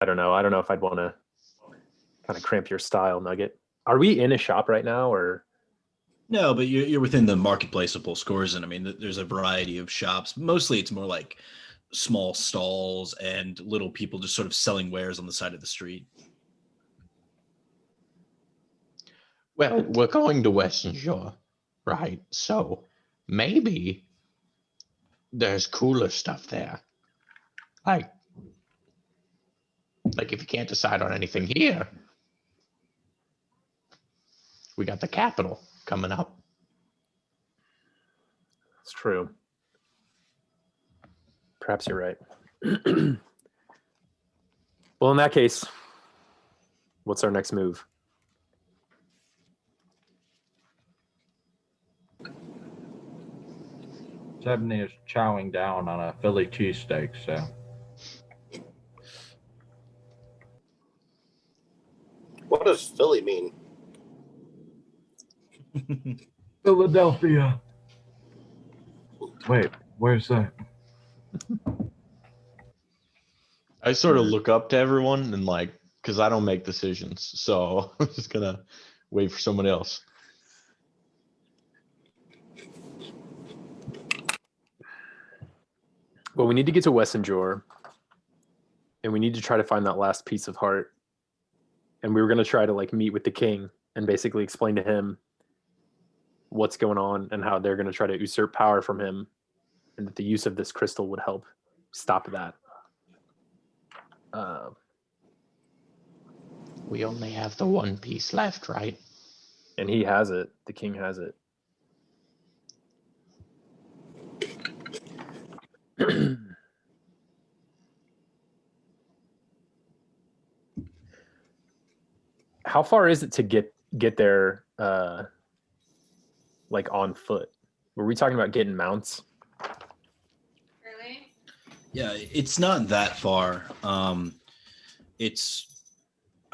I don't know. I don't know if I'd want to kind of cramp your style, Nugget. Are we in a shop right now, or? No, but you're within the marketplace of Pulse Scores, and I mean, there's a variety of shops. Mostly, it's more like small stalls and little people just sort of selling wares on the side of the street. Well, we're going to Western Shore, right? So maybe there's cooler stuff there. Like if you can't decide on anything here, we got the capital coming up. It's true. Perhaps you're right. Well, in that case, what's our next move? Zebney is chowing down on a Philly cheesesteak, so. What does Philly mean? Philadelphia. Wait, where's that? I sort of look up to everyone and because I don't make decisions, so I'm just gonna wait for someone else. Well, we need to get to Wessenjor, and we need to try to find that last piece of heart. And we were going to try to meet with the king and basically explain to him what's going on and how they're going to try to usurp power from him, and that the use of this crystal would help stop that. We only have the one piece left, right? And he has it. The king has it. How far is it to get there on foot? Were we talking about getting mounts? Really? Yeah, it's not that far.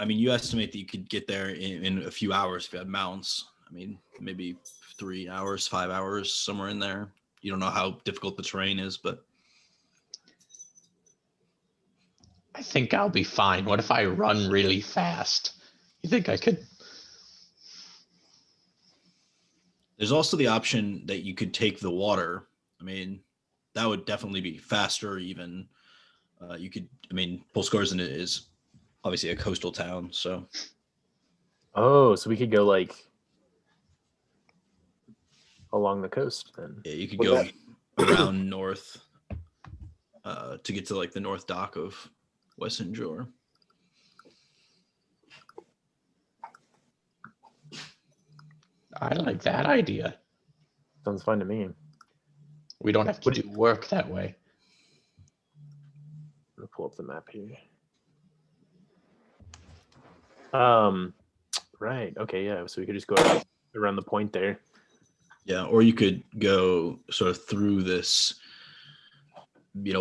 You estimate that you could get there in a few hours if you had mounts. I mean, maybe 3 hours, 5 hours, somewhere in there. You don't know how difficult the terrain is, but I think I'll be fine. What if I run really fast? You think I could? there's also the option that you could take the water. I mean, that would definitely be faster even. Pulsgården is obviously a coastal town, so. Oh, so we could go along the coast then. Yeah, you could go around north to get to the north dock of Wessenjor. I like that idea. Sounds fine to me. We don't have to do work that way. I'm gonna pull up the map here. Right. Okay. Yeah. So we could just go around the point there. Yeah, or you could go sort of through this,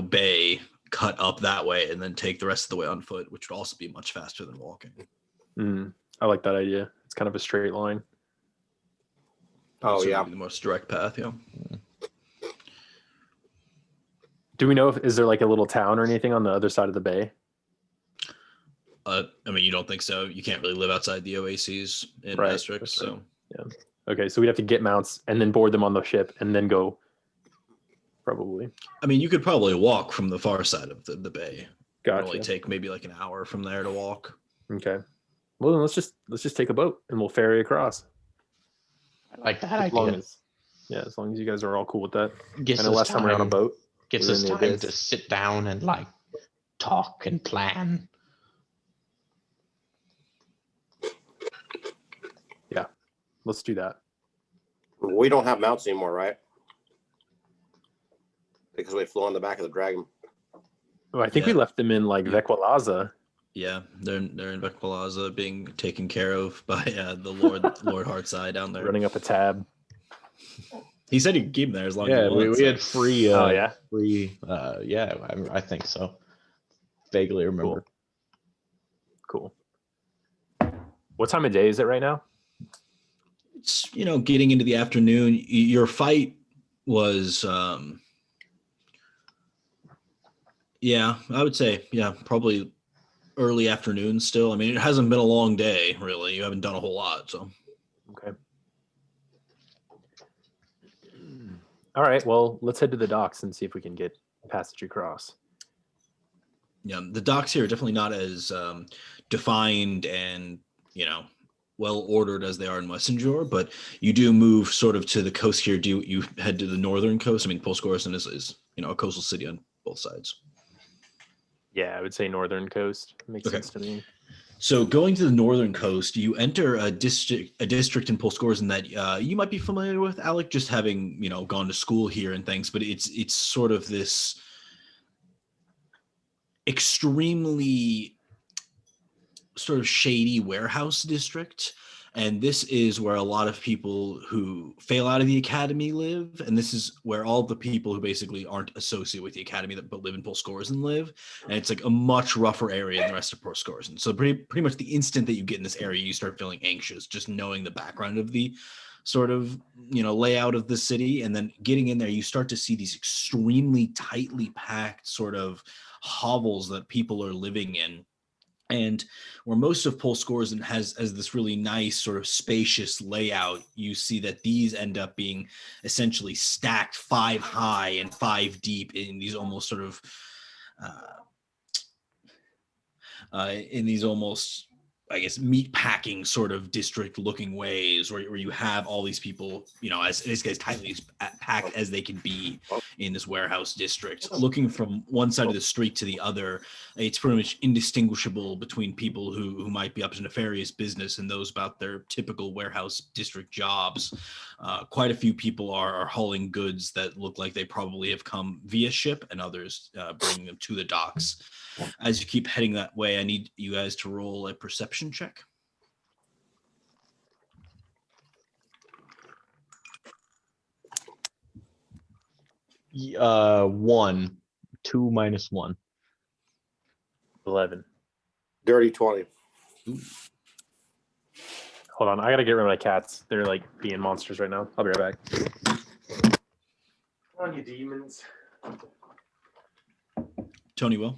bay, cut up that way, and then take the rest of the way on foot, which would also be much faster than walking. I like that idea. It's kind of a straight line. Oh, yeah. The most direct path, yeah. Do we know is there a little town or anything on the other side of the bay? You don't think so? You can't really live outside the oases in Essrex, so. Yeah. Okay, so we'd have to get mounts and then board them on the ship and then go, probably. You could probably walk from the far side of the bay. Gotcha. It would only take maybe an hour from there to walk. Okay. Well, then let's just take a boat and we'll ferry across. I like that idea. As long as you guys are all cool with that. Gets I know last time we were on a boat. Gets us time to sit down and talk and plan. Yeah, let's do that. We don't have mounts anymore, right? Because we flew on the back of the dragon. Oh, I think we left them in Vequalaza. Yeah, they're in Vequalaza being taken care of by the Lord Heartseye down there. Running up a tab. He said he could keep them there as long as he wants. we had free. Free. I think so. Vaguely remember. Cool. What time of day is it right now? It's getting into the afternoon. Your fight was I would say probably early afternoon still. I mean, it hasn't been a long day, really. You haven't done a whole lot, so. Okay. All right. Well, let's head to the docks and see if we can get passage across. Yeah, the docks here are definitely not as defined and, well ordered as they are in Messenger, but you do move sort of to the coast here. Do you head to the northern coast? I mean, Polskorsson is a coastal city on both sides. Yeah, I would say northern coast makes Okay. sense to me. So going to the northern coast, you enter a district in Polskorsson that you might be familiar with, Alec, just having gone to school here and things. But it's sort of this extremely sort of shady warehouse district, and this is where a lot of people who fail out of the academy live, and this is where all the people who basically aren't associated with the academy but live in Polskorsson live, and it's like a much rougher area than the rest of Polskorsson. So pretty much the instant that you get in this area, you start feeling anxious just knowing the background of the sort of layout of the city, and then getting in there, you start to see these extremely tightly packed sort of hovels that people are living in. And where most of Polskorsson has this really nice sort of spacious layout, you see that these end up being essentially stacked 5 high and 5 deep in these almost sort of in these almost, I guess, meat packing sort of district looking ways, where you have all these people, as tightly packed as they can be in this warehouse district. Looking from one side of the street to the other, it's pretty much indistinguishable between people who might be up to nefarious business and those about their typical warehouse district jobs. Quite a few people are hauling goods that look like they probably have come via ship, and others bringing them to the docks. As you keep heading that way, I need you guys to roll a perception check. One, 2 minus 1. 11. Dirty 20. Ooh. Hold on, I gotta get rid of my cats. They're like being monsters right now. I'll be right back. Come on, you demons. Tony Will.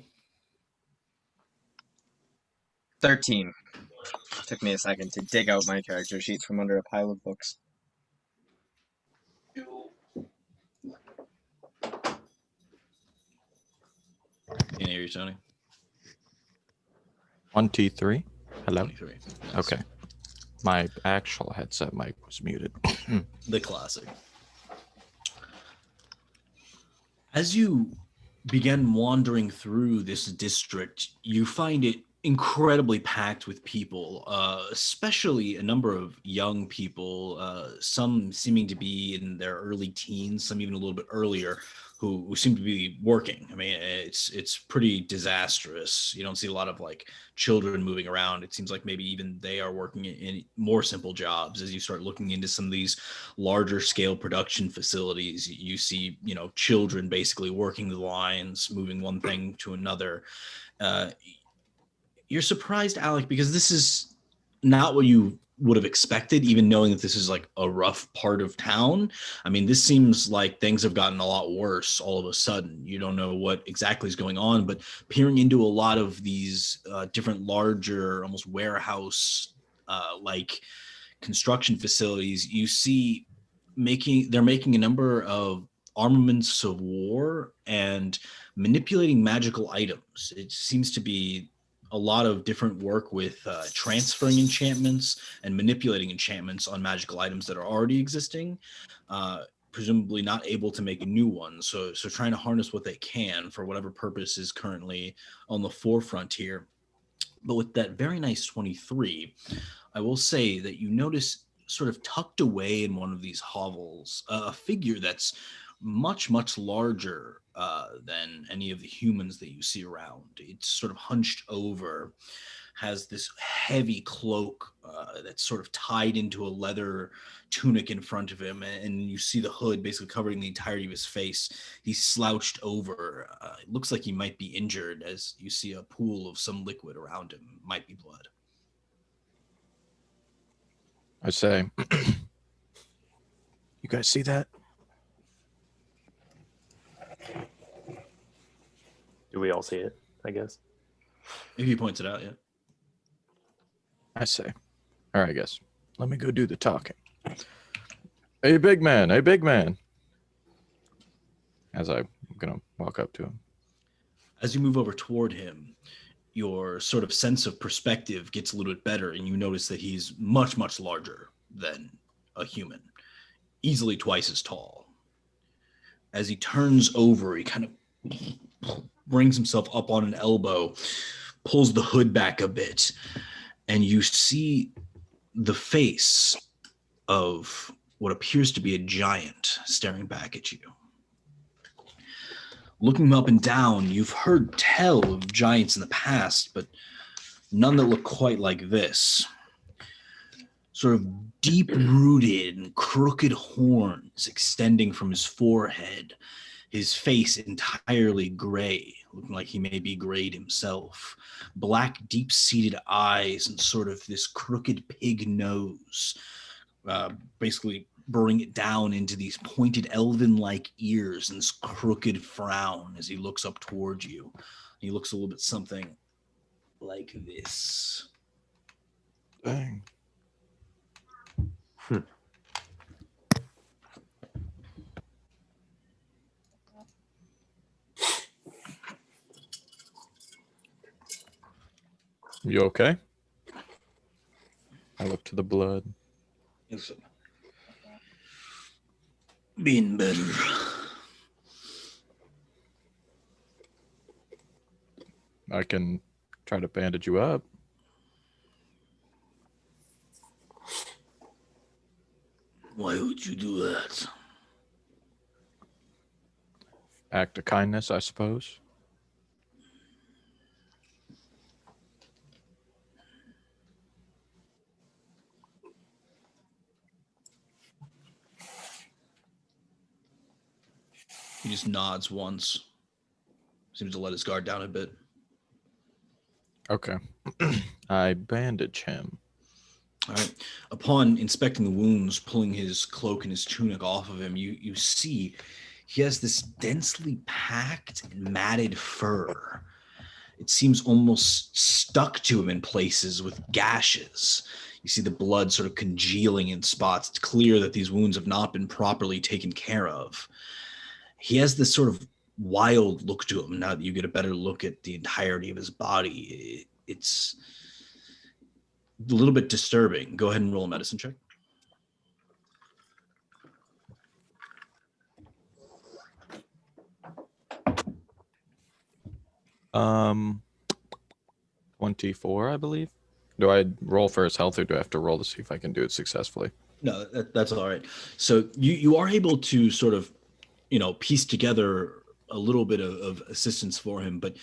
13. Took me a second to dig out my character sheets from under a pile of books. Can you hear you, Tony? 1, 2, 3. Hello. 23. Nice. Okay. My actual headset mic was muted. The classic. As you begin wandering through this district, you find it incredibly packed with people, especially a number of young people, some seeming to be in their early teens, some even a little bit earlier, who seem to be working. I mean, it's pretty disastrous. You don't see a lot of like children moving around. It seems like maybe even they are working in more simple jobs. As you start looking into some of these larger scale production facilities, you see, children basically working the lines, moving one thing to another. You're surprised, Alec, because this is not what you would have expected, even knowing that this is like a rough part of town. I mean, this seems like things have gotten a lot worse all of a sudden. You don't know what exactly is going on, but peering into a lot of these different larger, almost warehouse like construction facilities, you see they're making a number of armaments of war and manipulating magical items. It seems to be a lot of different work with transferring enchantments and manipulating enchantments on magical items that are already existing, presumably not able to make a new one. So trying to harness what they can for whatever purpose is currently on the forefront here. But with that very nice 23, I will say that you notice sort of tucked away in one of these hovels, a figure that's much, much larger than any of the humans that you see around. It's sort of hunched over, has this heavy cloak that's sort of tied into a leather tunic in front of him, and you see the hood basically covering the entirety of his face. He's slouched over. It looks like he might be injured, as you see a pool of some liquid around him. Might be blood. I say, you guys see that? Do we all see it? I guess. If he points it out, yeah. I say. All right, guys. Let me go do the talking. Hey, big man. Hey, big man. As I'm going to walk up to him. As you move over toward him, your sort of sense of perspective gets a little bit better, and you notice that he's much, much larger than a human, easily twice as tall. As he turns over, he kind of brings himself up on an elbow, pulls the hood back a bit, and you see the face of what appears to be a giant staring back at you. Looking up and down, you've heard tell of giants in the past, but none that look quite like this. Sort of deep-rooted and crooked horns extending from his forehead, his face entirely gray, looking like he may be grayed himself. Black, deep-seated eyes and sort of this crooked pig nose, basically bring it down into these pointed elven-like ears and this crooked frown as he looks up towards you. He looks a little bit something like this. Dang. You okay? I look to the blood. Yes, sir. Been better. I can try to bandage you up. Why would you do that? Act of kindness, I suppose. He just nods once. Seems to let his guard down a bit. Okay. I bandage him. All right. Upon inspecting the wounds, pulling his cloak and his tunic off of him, you see he has this densely packed and matted fur. It seems almost stuck to him in places with gashes. You see the blood sort of congealing in spots. It's clear that these wounds have not been properly taken care of. He has this sort of wild look to him now that you get a better look at the entirety of his body. It's a little bit disturbing. Go ahead and roll a medicine check. Um, 24, I believe. Do I roll for his health, or do I have to roll to see if I can do it successfully? No, that's all right. So you are able to sort of, piece together a little bit of assistance for him, but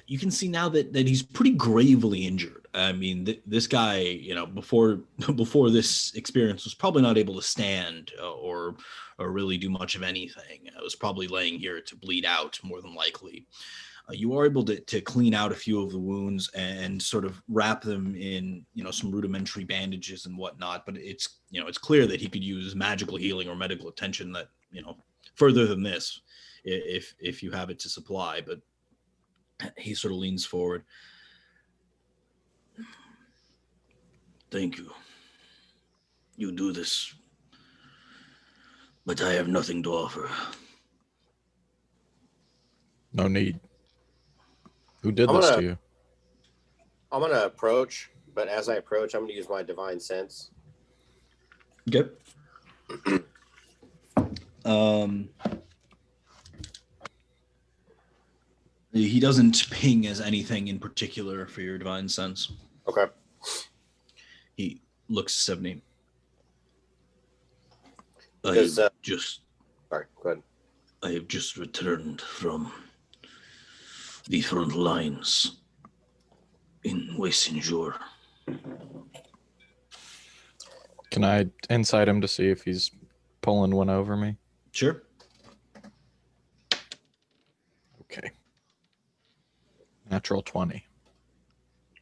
you can see now that he's pretty gravely injured. I mean, this guy, before this experience was probably not able to stand or really do much of anything. It was probably laying here to bleed out more than likely. You are able to clean out a few of the wounds and sort of wrap them in, some rudimentary bandages and whatnot. But it's clear that he could use magical healing or medical attention that, further than this, if you have it to supply. But he sort of leans forward. Thank you. You do this, but I have nothing to offer. No need. Who did this to you? I'm going to approach, but as I approach, I'm going to use my divine sense. Okay. He doesn't ping as anything in particular for your divine sense. Okay. He looks 70. Because, sorry, go ahead. I have just returned from the front lines in West Saint-Jean. Can I insight him to see if he's pulling one over me? Sure. Okay. Natural 20.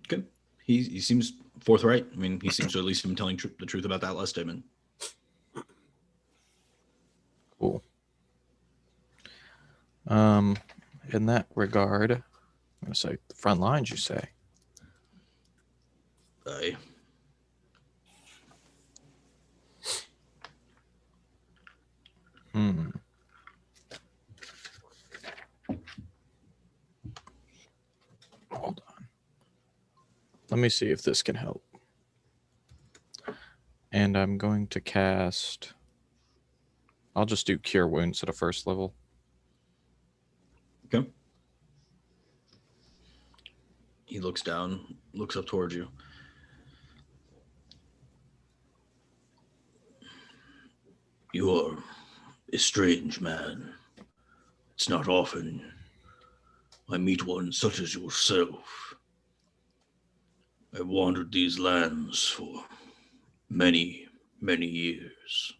Good. He seems forthright. I mean, he seems to at least have been telling the truth about that last statement. Cool. In that regard, gonna say the front lines, you say? Aye. Hmm. Hold on. Let me see if this can help. And I'm going to cast. I'll just do Cure Wounds at a first level. Okay. He looks down, looks up towards you. You are a strange man. It's not often I meet one such as yourself. I wandered these lands for many, many years.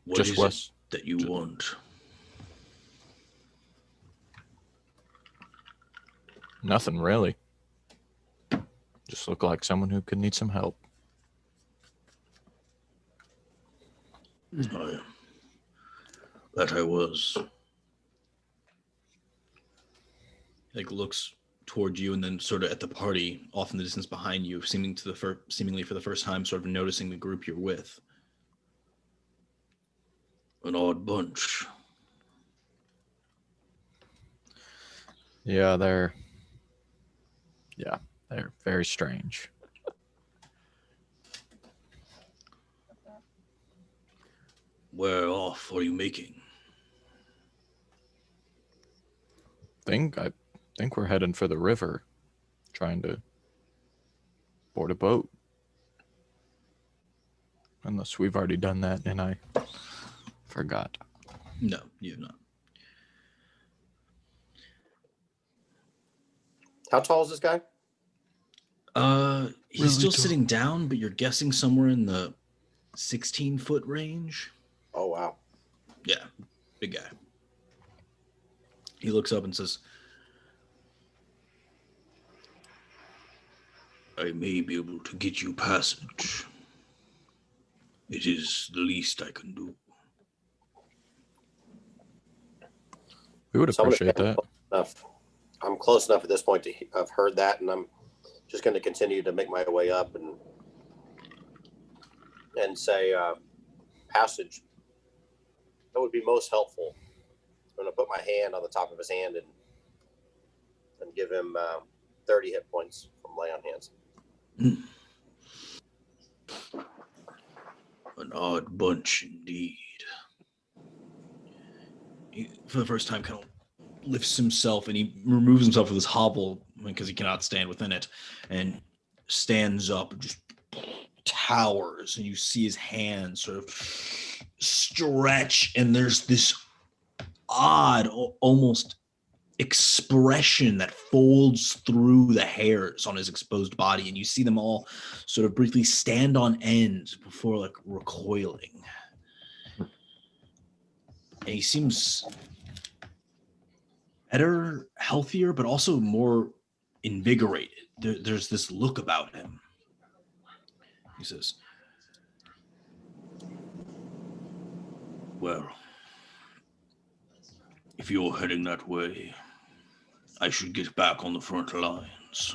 What Just is Wes. it that you want? Nothing really. Just look like someone who could need some help. That I was. Like looks toward you and then sort of at the party off in the distance behind you, seemingly for the first time, sort of noticing the group you're with. An odd bunch. Yeah, they're very strange. Where off are you making? I think we're heading for the river, trying to board a boat. Unless we've already done that and I forgot. No, you have not. How tall is this guy? He's Really still tall. sitting down, but you're guessing somewhere in the 16-foot range. Oh, wow. Yeah, big guy. He looks up and says, I may be able to get you passage. It is the least I can do. We would So I'm gonna appreciate that. I'm close enough at this point to have heard that, and I'm just going to continue to make my way up and say passage. That would be most helpful. I'm going to put my hand on the top of his hand and give him 30 hit points from lay on hands. An odd bunch indeed. He, for the first time, kind of lifts himself and he removes himself with his hobble because he cannot stand within it, and stands up and just towers, and you see his hands sort of stretch, and there's this odd, almost expression that folds through the hairs on his exposed body, and you see them all sort of briefly stand on end before like recoiling. And he seems better, healthier, but also more invigorated. There's this look about him. He says, well, if you're heading that way, I should get back on the front lines.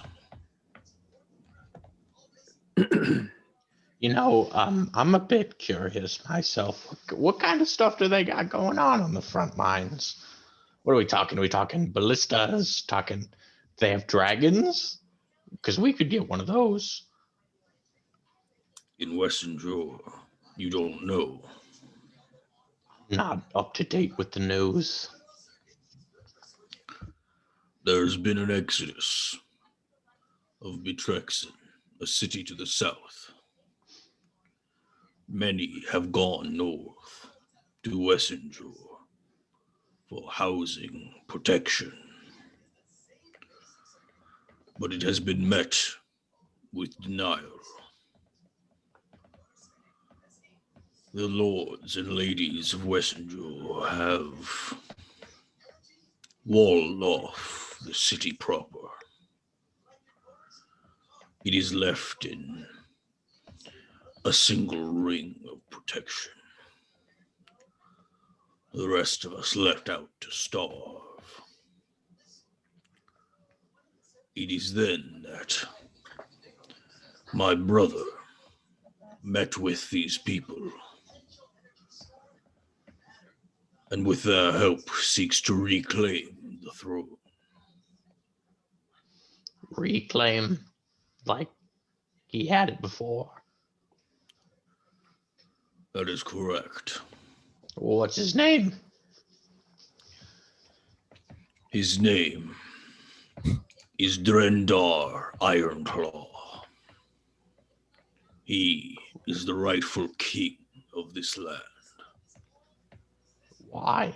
You know, I'm a bit curious myself. What kind of stuff do they got going on the front lines? What are we talking? Are we talking ballistas? Talking they have dragons? Because we could get one of those. In Western Jor, you don't know. Not up to date with the news. There's been an exodus of Betrexen, a city to the south. Many have gone north to Wessenger for housing protection. But it has been met with denial. The lords and ladies of Wessenger have walled off the city proper. It is left in a single ring of protection. The rest of us left out to starve. It is then that my brother met with these people, and with their help seeks to reclaim the throne. Reclaim, like he had it before. That is correct. What's his name? His name is Drendar Ironclaw. He is the rightful king of this land. Why?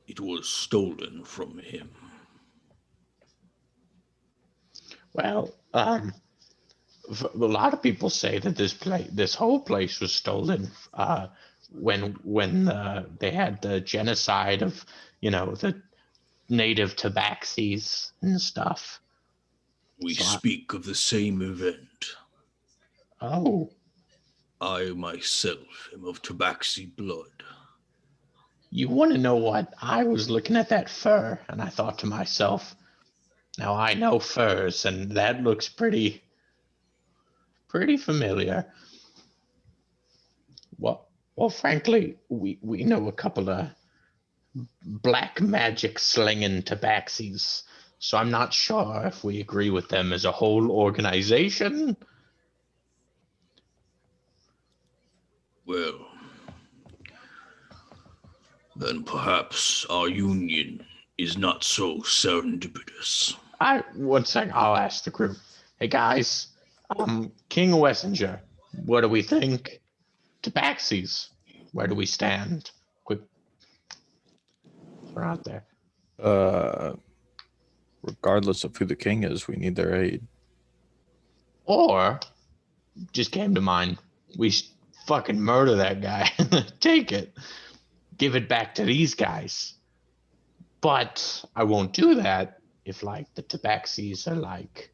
It was stolen from him. Well, a lot of people say that this whole place was stolen when they had the genocide of, the native tabaxis and stuff. We speak of the same event. Oh, I myself am of Tabaxi blood. you want to know what? I was looking at that fur, and I thought to myself, now I know furs, and that looks pretty familiar. Well, frankly, we know a couple of black magic slinging tabaxis, so I'm not sure if we agree with them as a whole organization. Well, then perhaps our union is not so serendipitous. One sec, I'll ask the group. Hey guys, King Wessinger, what do we think? Tabaxis, where do we stand? Quick, throw out there. Regardless of who the king is, we need their aid. Or, just came to mind, we should fucking murder that guy. Take it. Give it back to these guys. But I won't do that if, like, the Tabaxis are, like,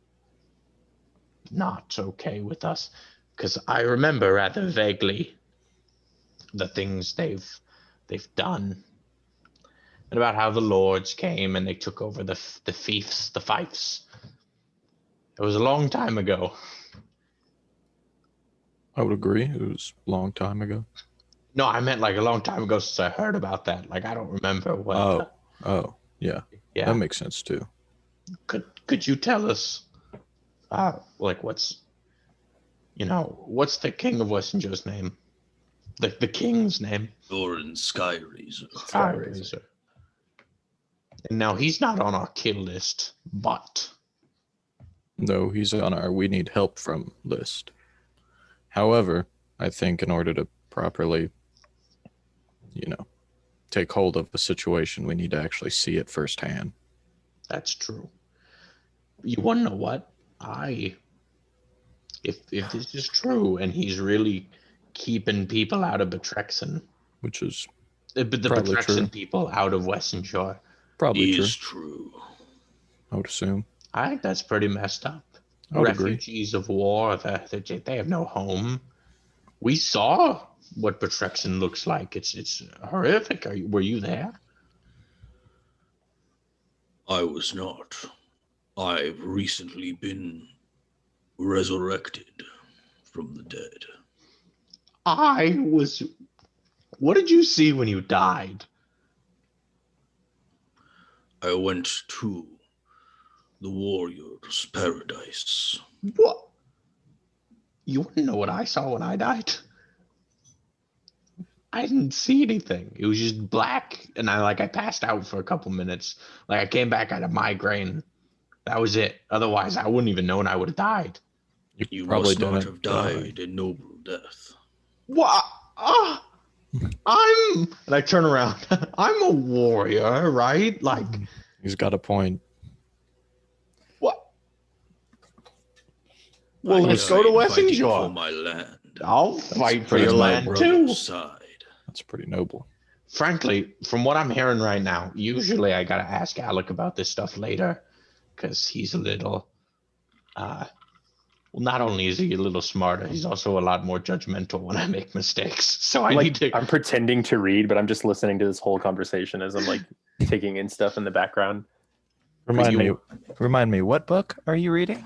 not okay with us. Because I remember rather vaguely the things they've done. And about how the lords came and they took over the fiefs, the fiefs. It was a long time ago. I would agree. It was a long time ago. No, I meant like a long time ago since I heard about that. Like I don't remember what. Oh, yeah. Yeah. That makes sense too. Could you tell us, like what's the king of Wessinger's name? The king's name. Thorin Skyraiser. Skyraiser. And now he's not on our kill list, but No, he's on our we need help from list. However, I think in order to properly, take hold of the situation, we need to actually see it firsthand. that's true. You want to know what? If this is true and he's really keeping people out of Betrexen, Which is the probably Betrexen true. people out of Wessenshore, Probably true. Is true. I would assume. I think that's pretty messed up. I would agree. Refugees of war, they have no home. We saw what Betrexen looks like. It's horrific. Were you there? I was not. I've recently been resurrected from the dead. I was. What did you see when you died? I went to the warrior's paradise. What? You wouldn't know what I saw when I died. I didn't see anything. It was just black, and I passed out for a couple minutes. Like I came back out of migraine. That was it. Otherwise, I wouldn't even know, and I would have died. You probably must not didn't have died a noble death. What? And I turn around. I'm a warrior, right? Like He's got a point. what? Well, I let's go to died fighting for Wessinshore. my land. I'll fight for pretty your noble. land My too. brother's side. That's pretty noble. Frankly, from what I'm hearing right now, usually I gotta ask Alec about this stuff later, because he's a little Well, not only is he a little smarter, he's also a lot more judgmental when I make mistakes. So I Like, need to. I'm pretending to read, but I'm just listening to this whole conversation as I'm like taking in stuff in the background. Remind me, what book are you reading?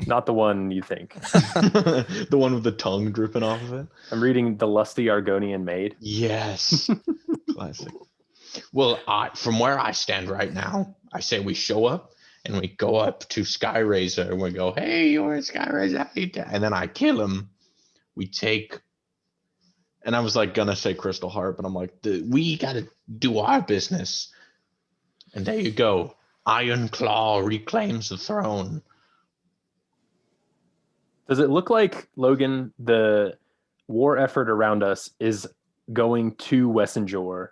Not the one you think. The one with the tongue dripping off of it. I'm reading The Lusty Argonian Maid. Yes. Classic. Well, from where I stand right now, I say we show up and we go up to Skyraiser and we go, "Hey, you're Skyraiser," how you doing?" And then I kill him. We take, and I was like gonna say Crystal Heart, but I'm like, we gotta do our business. And there you go. Iron Claw reclaims the throne. Does it look like, Logan, the war effort around us is going to Wessenjor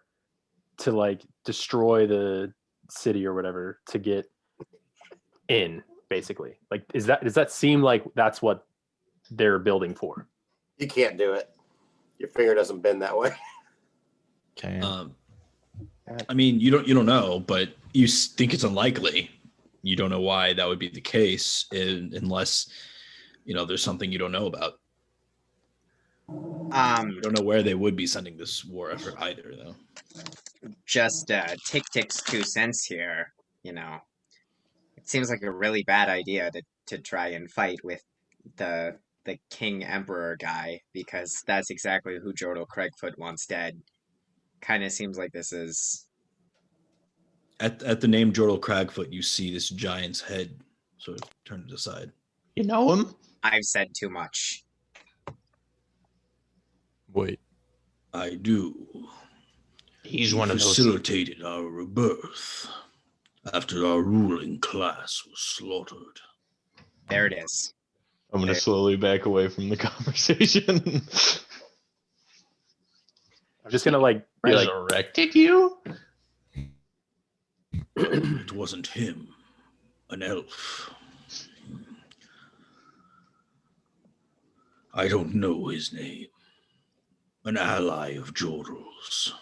to like destroy the city or whatever to get in, basically? Like, does that seem like that's what they're building for? You can't do it. Your finger doesn't bend that way. Okay. I mean, you don't know, but you think it's unlikely. You don't know why that would be the case, unless there's something you don't know about. You don't know where they would be sending this war effort either, though. Just Tick-Tick's 2 cents here. It seems like a really bad idea to try and fight with the King Emperor guy, because that's exactly who Jordal Craigfoot wants dead. Kind of seems like this is... At the name Jordal Cragfoot, you see this giant's head sort of turned aside. You know him? I've said too much. Wait. I do. He's He one of those. facilitated our rebirth after our ruling class was slaughtered. There it is. I'm gonna slowly back away from the conversation. I'm just gonna be like, Resurrected you? It wasn't him, an elf. I don't know his name. An ally of Jordal's.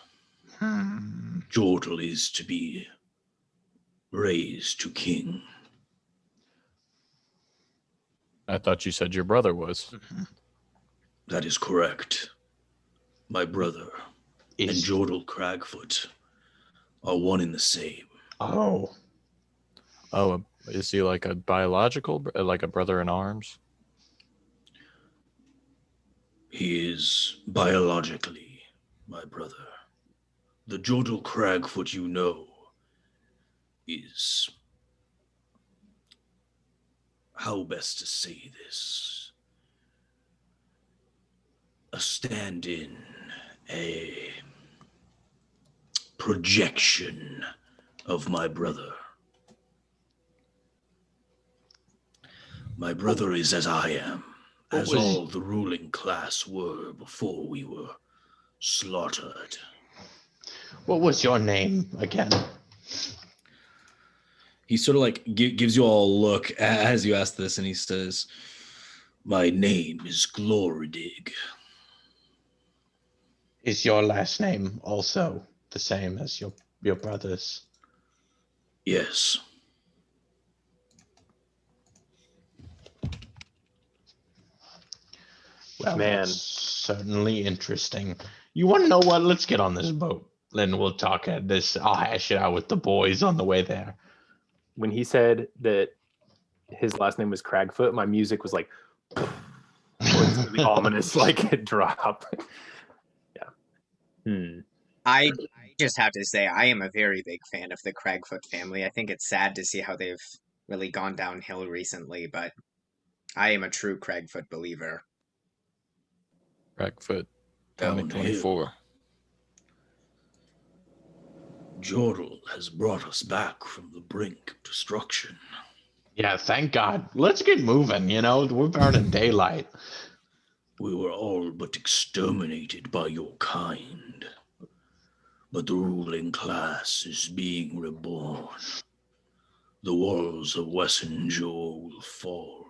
Jordal is to be raised to king. I thought you said your brother was. That is correct. My brother and Is Jordal Cragfoot are one and the same. oh, Oh, is he like a biological, like a brother in arms? He is biologically my brother. The Jordal Cragfoot you know is, how best to say this, a stand-in, a projection of my brother. My brother is as I am, as all the ruling class were before we were slaughtered. what was your name again? He sort of like gives you all a look as you ask this, and he says, "My name is Gloridig." Is your last name also the same as your brother's? Yes. Well, Man. that's certainly interesting. You want to know what? Let's get on this boat. Then we'll talk at this. I'll hash it out with the boys on the way there. when he said that his last name was Cragfoot, my music was like really ominous, like drop. Yeah. I just have to say, I am a very big fan of the Cragfoot family. I think it's sad to see how they've really gone downhill recently, but I am a true Cragfoot believer. Cragfoot Downhill. 2024. Jordal has brought us back from the brink of destruction. Yeah, thank God. Let's get moving. You know, we're burning daylight. We were all but exterminated by your kind. But the ruling class is being reborn. The walls of Wessenjor will fall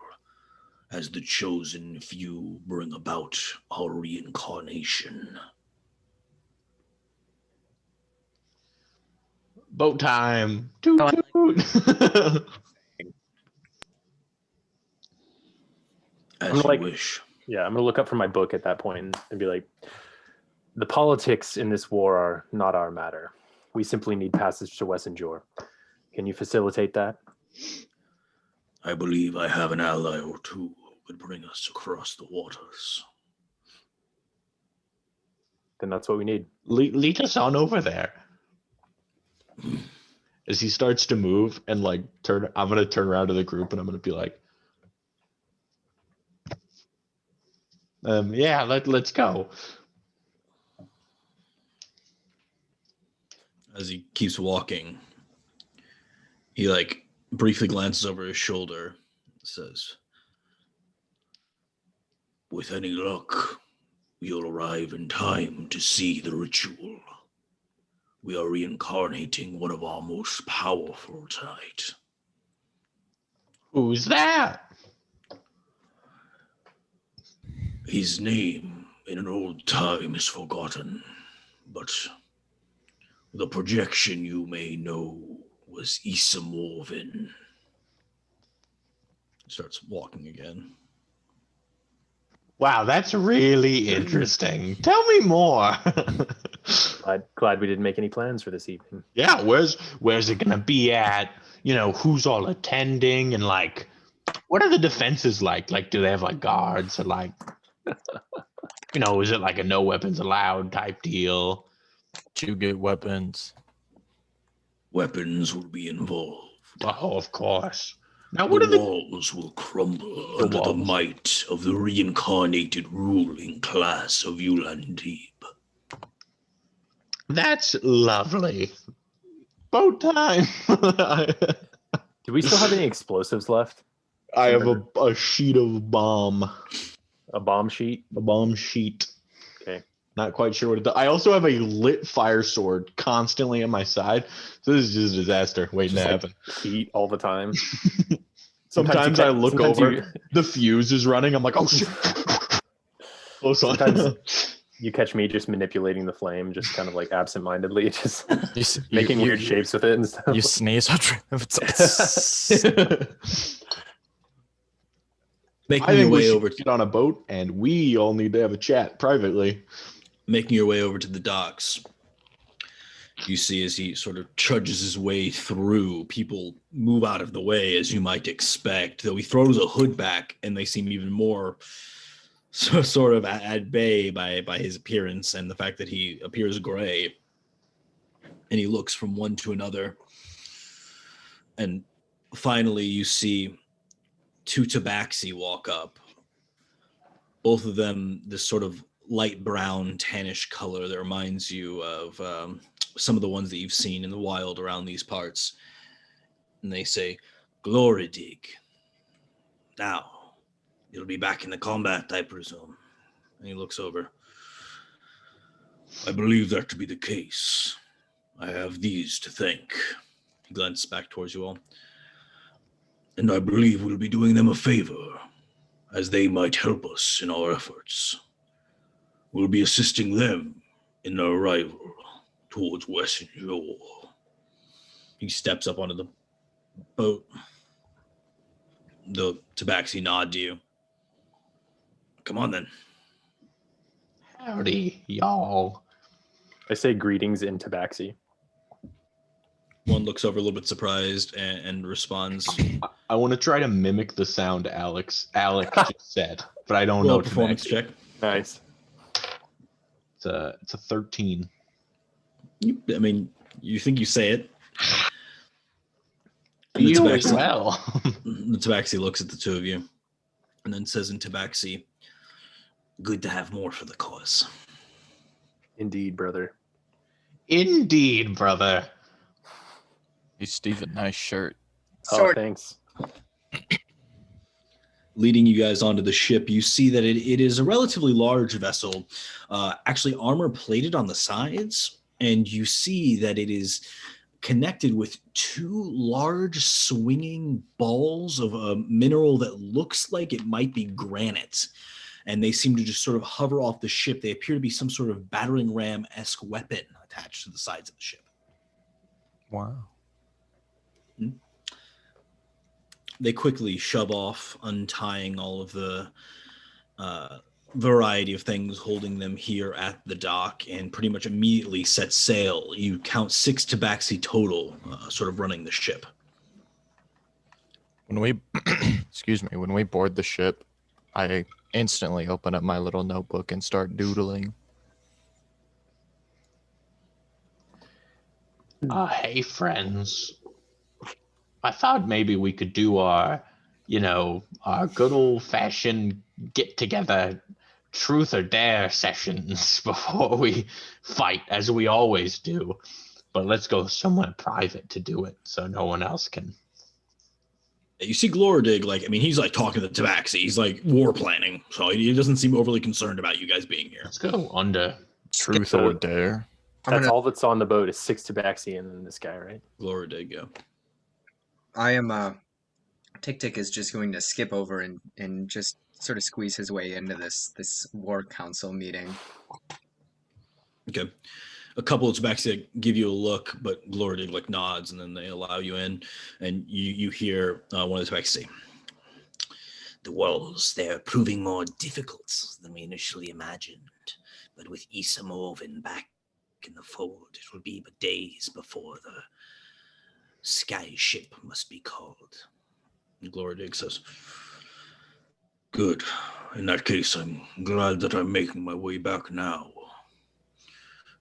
as the chosen few bring about our reincarnation. Boat time. Toot, toot. As I'm you like- wish. Yeah, I'm gonna look up from my book at that point and be like, the politics in this war are not our matter. We simply need passage to Wessenjor. Can you facilitate that? I believe I have an ally or two who could bring us across the waters. Then that's what we need. Lead us on over there. As he starts to move and like I'm gonna turn around to the group and I'm gonna be like, yeah, let's go. As he keeps walking, he like briefly glances over his shoulder, says, "With any luck, you'll arrive in time to see the ritual. We are reincarnating one of our most powerful tonight." Who's that? His name in an old time is forgotten, but the projection you may know was Issa Morvin. Starts walking again. Wow, that's really interesting. Tell me more. Glad we didn't make any plans for this evening. Yeah, where's it gonna be at? You know, who's all attending and like what are the defenses like? Like do they have like guards or like you know, is it like a no weapons allowed type deal? Do you get weapons? Weapons will be involved. Oh, of course. Now what are The the walls will crumble The under the walls. might of the reincarnated ruling class of Yulandib. That's lovely. Boat time. Do we still have any explosives left? I have a sheet of bomb. A bomb sheet? A bomb sheet. Okay. Not quite sure what it does. I also have a lit fire sword constantly at my side. So this is just a disaster waiting Just to like happen. heat all the time. Sometimes I look sometimes over, you- the fuse is running. I'm like, oh shit. Close on. Sometimes- You catch me just manipulating the flame, just kind of like absentmindedly, just making weird shapes with it and stuff. You sneeze. Making I your think we way should over get on a boat and we all need to have a chat privately. making your way over to the docks. You see as he sort of trudges his way through, people move out of the way as you might expect, though he throws a hood back and they seem even more sort of at bay by his appearance and the fact that he appears gray. And he looks from one to another. And finally you see two tabaxi walk up. Both of them this sort of light brown tannish color that reminds you of some of the ones that you've seen in the wild around these parts. And they say, "Glory dig. Now, you'll be back in the combat, I presume." And he looks over. "I believe that to be the case. I have these to thank." He glances back towards you all. "And I believe we'll be doing them a favor, as they might help us in our efforts. We'll be assisting them in their arrival towards Wessenjor." He steps up onto the boat. The tabaxi nod to you. "Come on then." Howdy, y'all. I say greetings in Tabaxi. One looks over a little bit surprised and responds. I want to try to mimic the sound Alec just said, but I don't know. Roll a performance Tabaxi. check. Nice. It's a 13. I mean, you think you say it. You The as tabaxi, well. the tabaxi looks at the two of you and then says in tabaxi, "Good to have more for the cause." Indeed, brother. Indeed, brother. Hey, Steven, nice shirt. Oh, Sort thanks. Leading you guys onto the ship, you see that it is a relatively large vessel, actually armor plated on the sides, and you see that it is connected with two large swinging balls of a mineral that looks like it might be granite, and they seem to just sort of hover off the ship. They appear to be some sort of battering ram-esque weapon attached to the sides of the ship. Wow. They quickly shove off, untying all of the variety of things holding them here at the dock, and pretty much immediately set sail. You count 6 tabaxi total, sort of running the ship. When we, excuse me, when we board the ship, I instantly open up my little notebook and start doodling. Hey, friends. I thought maybe we could do our good old-fashioned get-together truth or dare sessions before we fight, as we always do. But let's go somewhere private to do it so no one else can. You see Gloridig, he's like talking to Tabaxi. He's like war planning, so he doesn't seem overly concerned about you guys being here. Let's go under. Truth or dare? That's all that's on the boat is 6 tabaxi and then this guy, right? Gloridig, yeah. I am Tick is just going to skip over and just sort of squeeze his way into this war council meeting. Okay. A couple of Tabaxi give you a look, but Gloridig nods, and then they allow you in, and you hear one of the Tabaxi say, "The walls, they're proving more difficult than we initially imagined, but with Issa Morven back in the fold, it will be but days before the sky ship must be called." And Gloridig says, "Good. In that case, I'm glad that I'm making my way back now.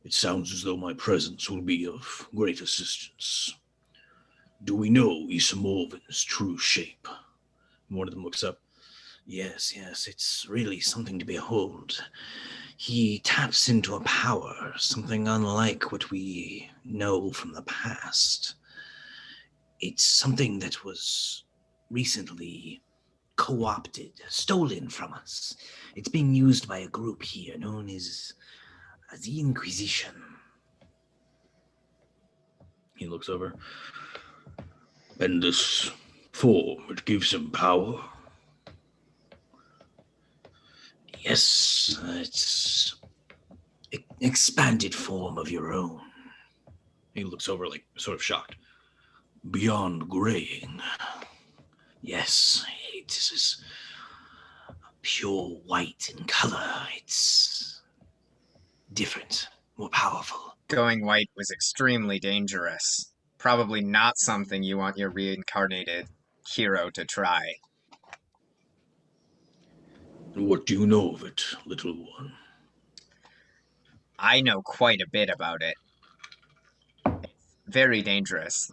It sounds as though my presence will be of great assistance. Do we know Issa Morven's true shape?" And one of them looks up. Yes, it's really something to behold. He taps into a power, something unlike what we know from the past. It's something that was recently co-opted, stolen from us. It's being used by a group here known as the Inquisition. He looks over. And this form, it gives him power? Yes, it's an expanded form of your own. He looks over sort of shocked. Beyond graying. Yes, it is pure white in color. It's different, more powerful. Going white was extremely dangerous. Probably not something you want your reincarnated hero to try. What do you know of it, little one? I know quite a bit about it. It's very dangerous.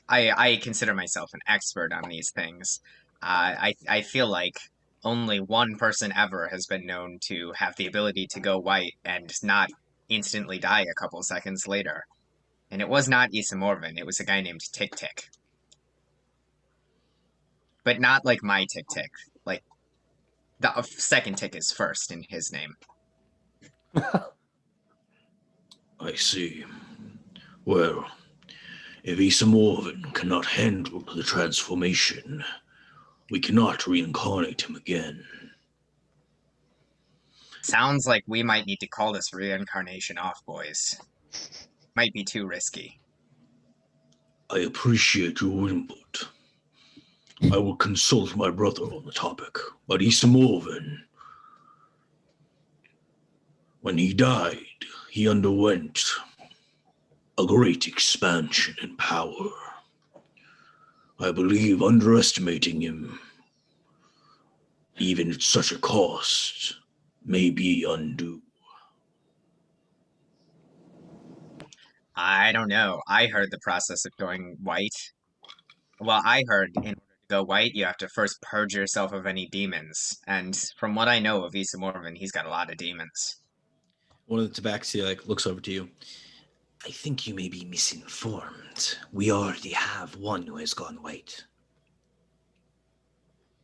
I consider myself an expert on these things. I feel like only one person ever has been known to have the ability to go white and not instantly die a couple seconds later. And it was not Issa Morven, it was a guy named Tick Tick. But not like my Tick Tick. Like, the second tick is first in his name. I see. Well, if Issa Morven cannot handle the transformation, we cannot reincarnate him again. Sounds like we might need to call this reincarnation off, boys. Might be too risky. I appreciate your input. I will consult my brother on the topic, but Issa Morven, when he died, he underwent a great expansion in power. I believe underestimating him, even at such a cost, may be undue. I don't know. I heard the process of going white. Well, I heard in order to go white, you have to first purge yourself of any demons. And from what I know of Issa Morven, he's got a lot of demons. One of the Tabaxi looks over to you. I think you may be misinformed. We already have one who has gone white.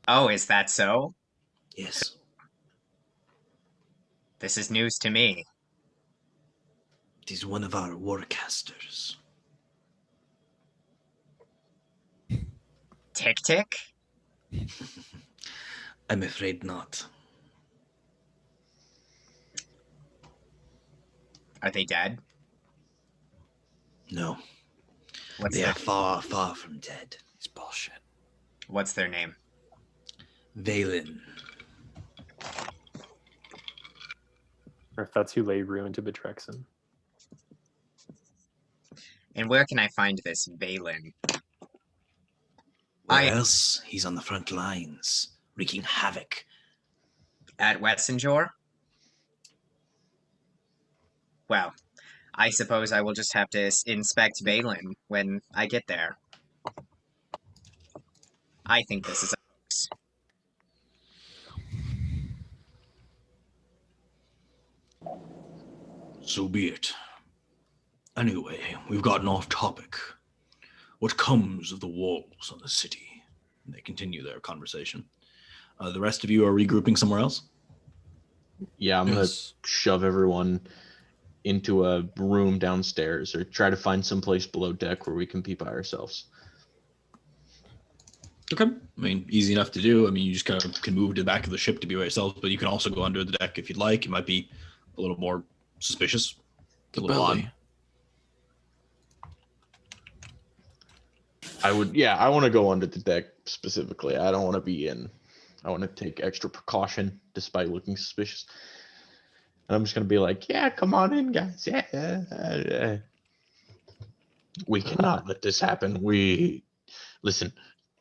Oh, is that so? Yes. This is news to me. It is one of our warcasters. Tick Tick? I'm afraid not. Are they dead? No. What's They are far, far from dead. It's bullshit. What's their name? Valen. Or if that's who laid ruin to Betrexen. And where can I find this Balin? Where else? He's on the front lines, wreaking havoc. At Wessenjor? Well, I suppose I will just have to inspect Balin when I get there. I think this is a hoax. So be it. Anyway, we've gotten off topic. What comes of the walls on the city? And they continue their conversation. The rest of you are regrouping somewhere else? Yeah, I'm gonna Yes. shove everyone into a room downstairs or try to find some place below deck where we can be by ourselves. Okay. I mean, easy enough to do. I mean, you just kind of can move to the back of the ship to be by yourselves, but you can also go under the deck if you'd like. It might be a little more suspicious. The A little belly. odd. I want to go under the deck specifically. I don't want to be in. I want to take extra precaution despite looking suspicious. And I'm just going to be like, yeah, come on in, guys. Yeah. We cannot let this happen. Listen,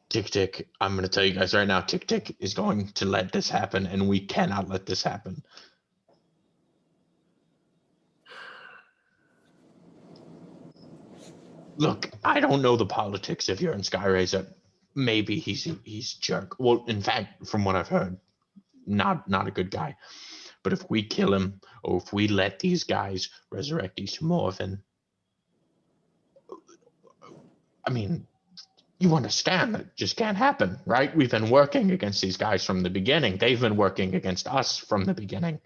Tick Tick, I'm going to tell you guys right now, Tick Tick is going to let this happen, and we cannot let this happen. Look, I don't know the politics if you're in Skyraiser. Maybe he's jerk. Well, in fact, from what I've heard, not a good guy. But if we kill him, or if we let these guys resurrect Morven, I mean, you understand that just can't happen, right? We've been working against these guys from the beginning. They've been working against us from the beginning.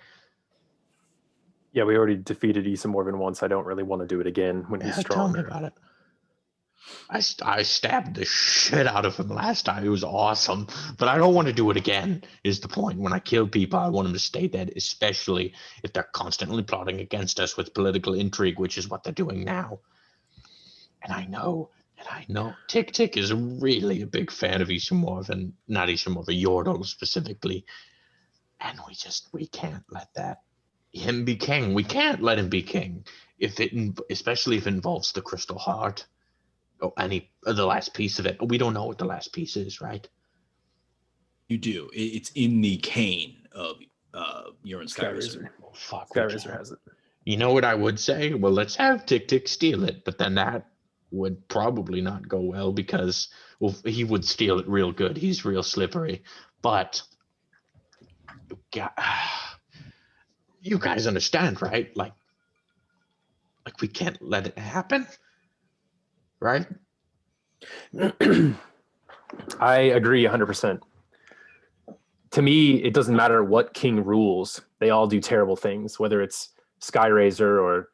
Yeah, we already defeated Morven once. I don't really want to do it again when he's Tell me stronger. about it. I stabbed the shit out of him last time. It was awesome. But I don't want to do it again, is the point. When I kill people, I want them to stay dead, especially if they're constantly plotting against us with political intrigue, which is what they're doing now. And I know Tick Tick is really a big fan of Morven, not Morven, Yordle specifically. And we can't let him be king. We can't let him be king, especially if it involves the Crystal Heart. Or the last piece of it. We don't know what the last piece is, right? You do. It's in the cane of Urine Skyraiser. Oh, fuck. Skyraiser has it. You know what I would say? Well, let's have Tick Tick steal it, but then that would probably not go well because, well, he would steal it real good. He's real slippery. But you guys understand, right? Like we can't let it happen. Right? I agree 100%. To me, it doesn't matter what king rules. They all do terrible things, whether it's Skyraiser or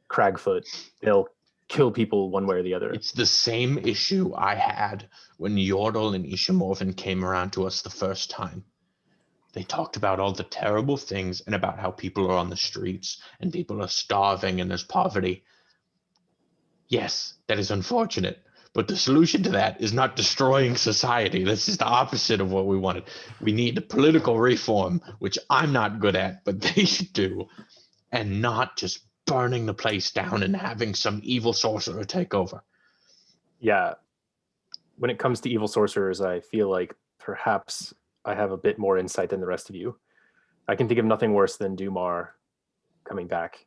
Cragfoot. They'll kill people one way or the other. It's the same issue I had when Yordle and Morven came around to us the first time. They talked about all the terrible things and about how people are on the streets and people are starving and there's poverty. Yes, that is unfortunate, but the solution to that is not destroying society. This is the opposite of what we wanted. We need political reform, which I'm not good at, but they should do, and not just burning the place down and having some evil sorcerer take over. Yeah. When it comes to evil sorcerers, I feel like perhaps I have a bit more insight than the rest of you. I can think of nothing worse than Dumar coming back.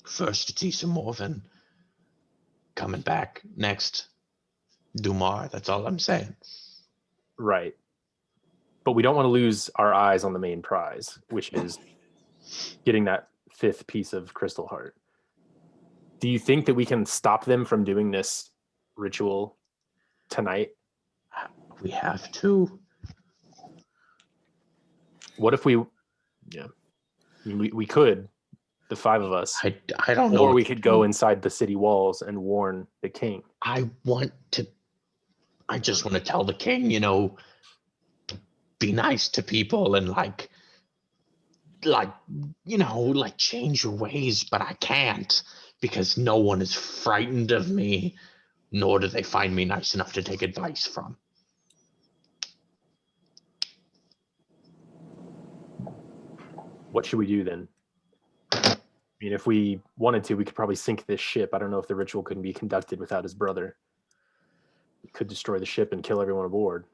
First, it's Morven coming back. Next, Dumar. That's all I'm saying. Right. But we don't want to lose our eyes on the main prize, which is getting that 5th piece of Crystal Heart. Do you think that we can stop them from doing this ritual tonight? We have to. What if we could, the 5 of us, I don't know. or we could go inside the city walls and warn the king. I just want to tell the king, be nice to people and change your ways, but I can't because no one is frightened of me, nor do they find me nice enough to take advice from. What should we do then? I mean, if we wanted to, we could probably sink this ship. I don't know if the ritual couldn't be conducted without his brother. We could destroy the ship and kill everyone aboard.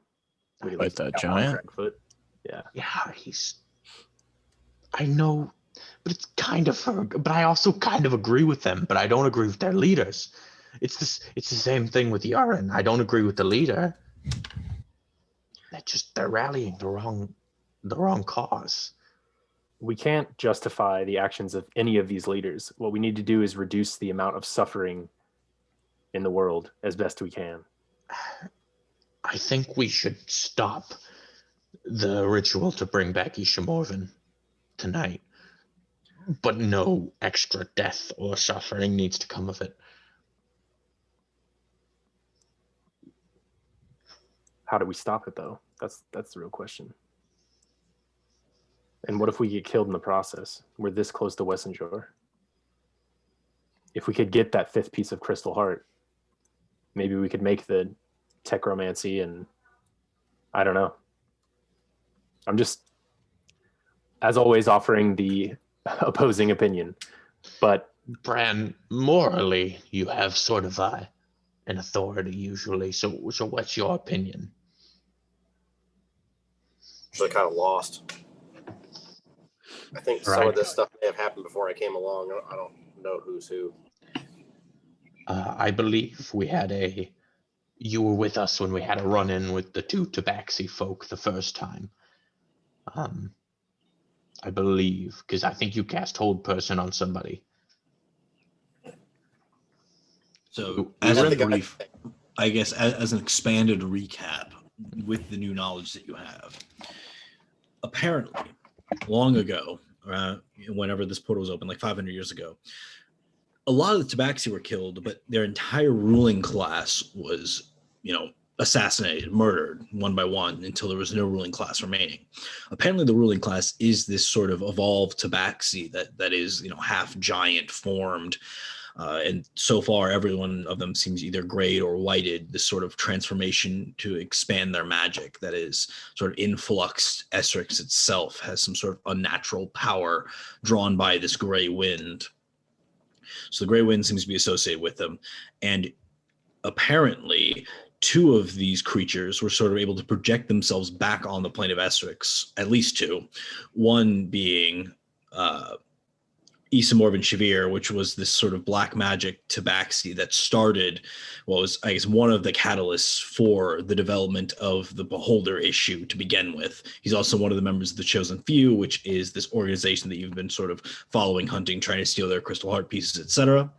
We'd at Like least that take out giant? Cragfoot. Yeah. Yeah, I know, but it's kind of. But I also kind of agree with them. But I don't agree with their leaders. It's the same thing with Yaren. I don't agree with the leader. They're rallying the wrong cause. We can't justify the actions of any of these leaders. What we need to do is reduce the amount of suffering in the world as best we can. I think we should stop the ritual to bring back Ishamorvan tonight. But no extra death or suffering needs to come of it. How do we stop it, though? That's the real question. And what if we get killed in the process? We're this close to Wessenjor. If we could get that 5th piece of Crystal Heart, maybe we could make the techromancy, and I don't know. I'm just, as always, offering the opposing opinion. But Bran, morally, you have sort of an authority usually. So what's your opinion? So I kind of lost. I think some of this stuff may have happened before I came along. I don't know who's who. I believe you were with us when we had a run-in with the 2 Tabaxi folk the first time. I believe, because I think you cast Hold Person on somebody. So, We as were a in the brief, I guess, as an expanded recap with the new knowledge that you have, apparently, long ago, whenever this portal was open, like 500 years ago, a lot of the Tabaxi were killed, but their entire ruling class was, assassinated, murdered one by one until there was no ruling class remaining. Apparently, the ruling class is this sort of evolved Tabaxi that is, half giant formed. And so far, every one of them seems either grayed or whited, this sort of transformation to expand their magic that is sort of influxed. Essrex itself has some sort of unnatural power drawn by this gray wind. So the gray wind seems to be associated with them. And apparently, 2 of these creatures were sort of able to project themselves back on the plane of Essrex, at least 2. One being Isamorvan Shavir, which was this sort of black magic tabaxi that started what was, I guess, one of the catalysts for the development of the Beholder issue to begin with. He's also one of the members of the Chosen Few, which is this organization that you've been sort of following, hunting, trying to steal their crystal heart pieces, etc.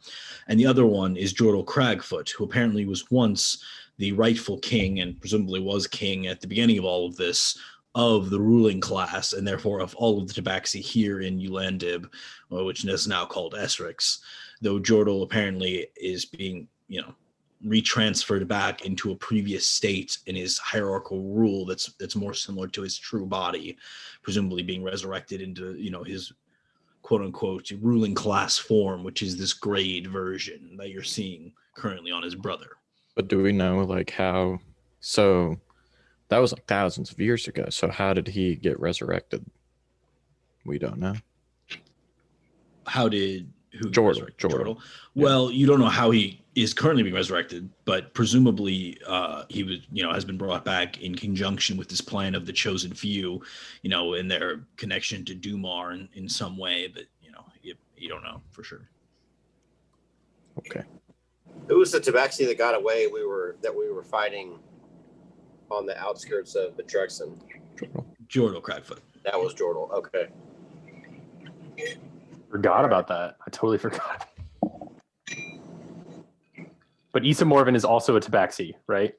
And the other one is Jordal Cragfoot, who apparently was once the rightful king, and presumably was king at the beginning of all of this, of the ruling class, and therefore of all of the tabaxi here in Ulandib, which is now called Essrex, though Jordal apparently is being, retransferred back into a previous state in his hierarchical rule that's more similar to his true body, presumably being resurrected into, his quote-unquote ruling class form, which is this grade version that you're seeing currently on his brother. But do we know, how... So that was thousands of years ago. So how did he get resurrected? We don't know. How did who Jordal? Jordal. Well, you don't know how he is currently being resurrected, but presumably he was, has been brought back in conjunction with this plan of the Chosen Few, in their connection to Dumar in some way. But you don't know for sure. Okay. Who was the tabaxi that got away? We were fighting on the outskirts of the Trexen. Jordal Cragfoot. That was Jordal. Okay. Forgot about that. I totally forgot. But Issa Morven is also a tabaxi, right?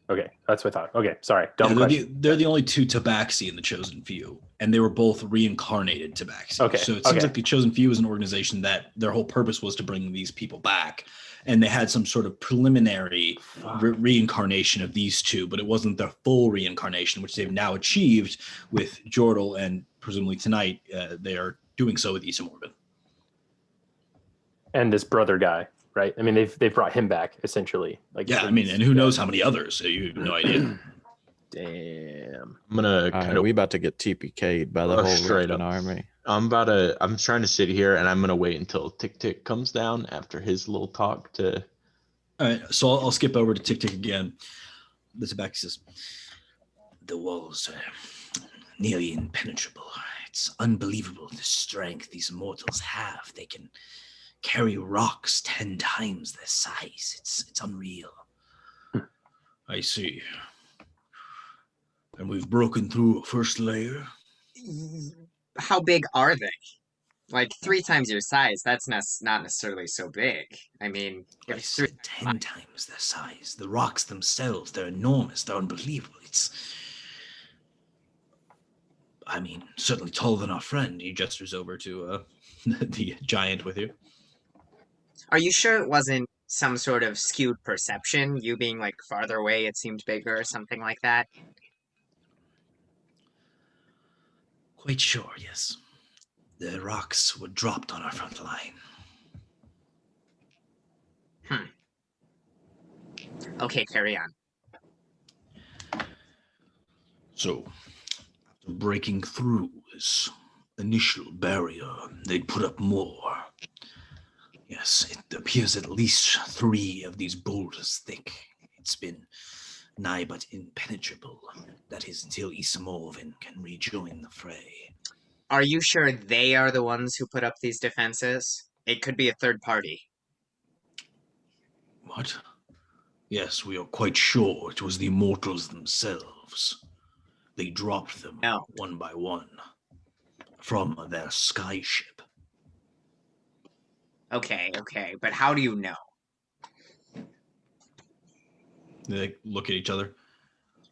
Okay, that's what I thought. Okay, sorry. Dumb question. They're the only 2 tabaxi in the Chosen Few, and they were both reincarnated tabaxi. Okay. So it seems like the Chosen Few is an organization that their whole purpose was to bring these people back, and they had some sort of preliminary reincarnation of these 2, but it wasn't their full reincarnation, which they've now achieved with Jordal, and presumably tonight they are doing so with Issa Morven. And this brother guy, right? I mean, they've brought him back essentially. And who knows how many others? So you have no idea. Damn. I'm gonna we about to get TPK'd by the whole Russian army. I'm trying to sit here and I'm gonna wait until Tick Tick comes down after his little talk to. All right, so I'll skip over to Tick Tick again. The Tabaxi says, the walls are nearly impenetrable. It's unbelievable the strength these mortals have. They can carry rocks 10 times their size. It's unreal. I see. And we've broken through a first layer. How big are they? Like 3 times your size, that's not necessarily so big. I mean, if I it's 3 said 10 times their size. The rocks themselves, they're enormous. They're unbelievable. I mean, certainly taller than our friend. He gestures over to the giant with you. Are you sure it wasn't some sort of skewed perception? You being like farther away, it seemed bigger or something like that? Quite sure, yes. The rocks were dropped on our front line. Okay, carry on. So, after breaking through this initial barrier, they'd put up more. Yes, it appears at least 3 of these boulders thick. It's been nigh but impenetrable. That is until Isamorvin can rejoin the fray. Are you sure they are the ones who put up these defenses? It could be a third party. What? Yes, we are quite sure it was the immortals themselves. They dropped them one by one from their sky ship. Okay, but how do you know? They look at each other.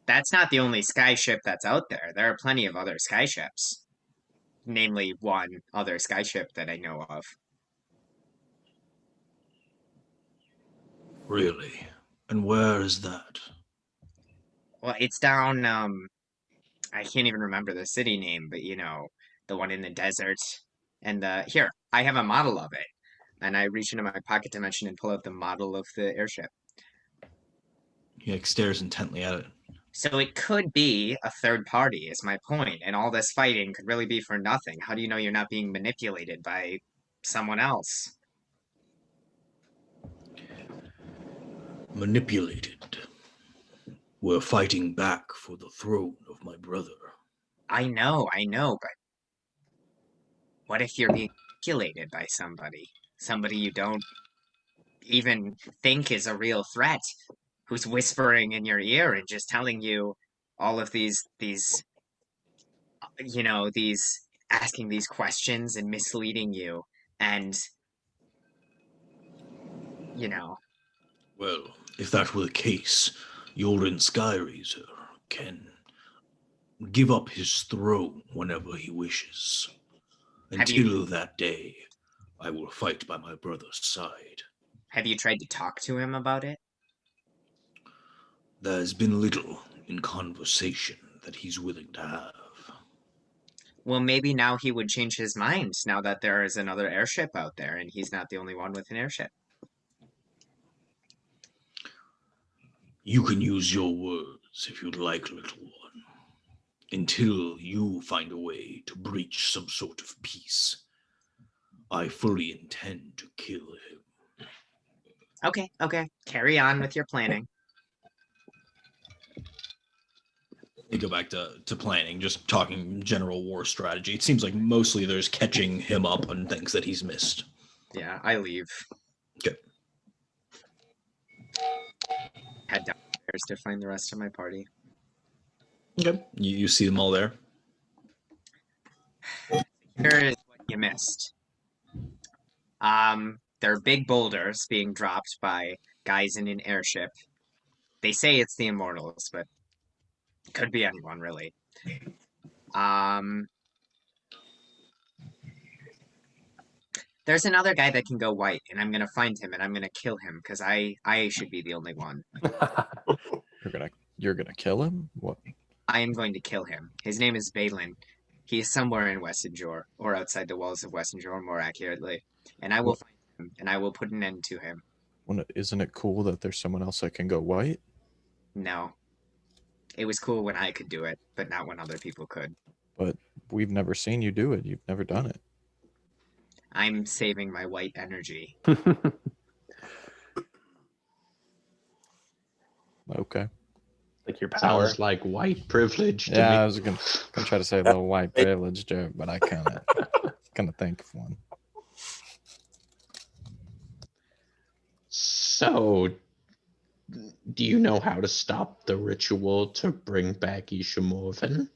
That's not the only sky ship that's out there. There are plenty of other sky ships. Namely, one other sky ship that I know of. Really? And where is that? Well, it's down, I can't even remember the city name, but the one in the desert. And here, I have a model of it. And I reach into my pocket dimension and pull out the model of the airship. He stares intently at it. So it could be a third party, is my point, and all this fighting could really be for nothing. How do you know you're not being manipulated by someone else? Manipulated. We're fighting back for the throne of my brother. I know, but what if you're being manipulated by somebody? Somebody you don't even think is a real threat, who's whispering in your ear and just telling you all of these asking these questions and misleading you, and Well, if that were the case, Yorin Skyraiser can give up his throne whenever he wishes. Until that day, I will fight by my brother's side. Have you tried to talk to him about it? There's been little in conversation that he's willing to have. Well, maybe now he would change his mind now that there is another airship out there and he's not the only one with an airship. You can use your words if you'd like, little one. Until you find a way to breach some sort of peace, I fully intend to kill him. Okay. Carry on with your planning. They go back to planning, just talking general war strategy. It seems like mostly there's catching him up on things that he's missed. Yeah, I leave. Okay. Head downstairs to find the rest of my party. Okay. You see them all there? Here is what you missed. There are big boulders being dropped by guys in an airship. They say it's the Immortals, but it could be anyone, really. There's another guy that can go white, and I'm gonna find him and I'm gonna kill him because I should be the only one. You're gonna kill him? What? I am going to kill him. His name is Balin. He is somewhere in Westinjor, or outside the walls of Westinjor, more accurately. And I will find him, and I will put an end to him. Isn't it cool that there's someone else that can go white? No. It was cool when I could do it, but not when other people could. But we've never seen you do it. You've never done it. I'm saving my white energy. Okay. Like your power. Sounds like white privilege to Yeah, me. I was gonna try to say a little white privilege joke, but I kind of think of one. So, do you know how to stop the ritual to bring back Ishamovin?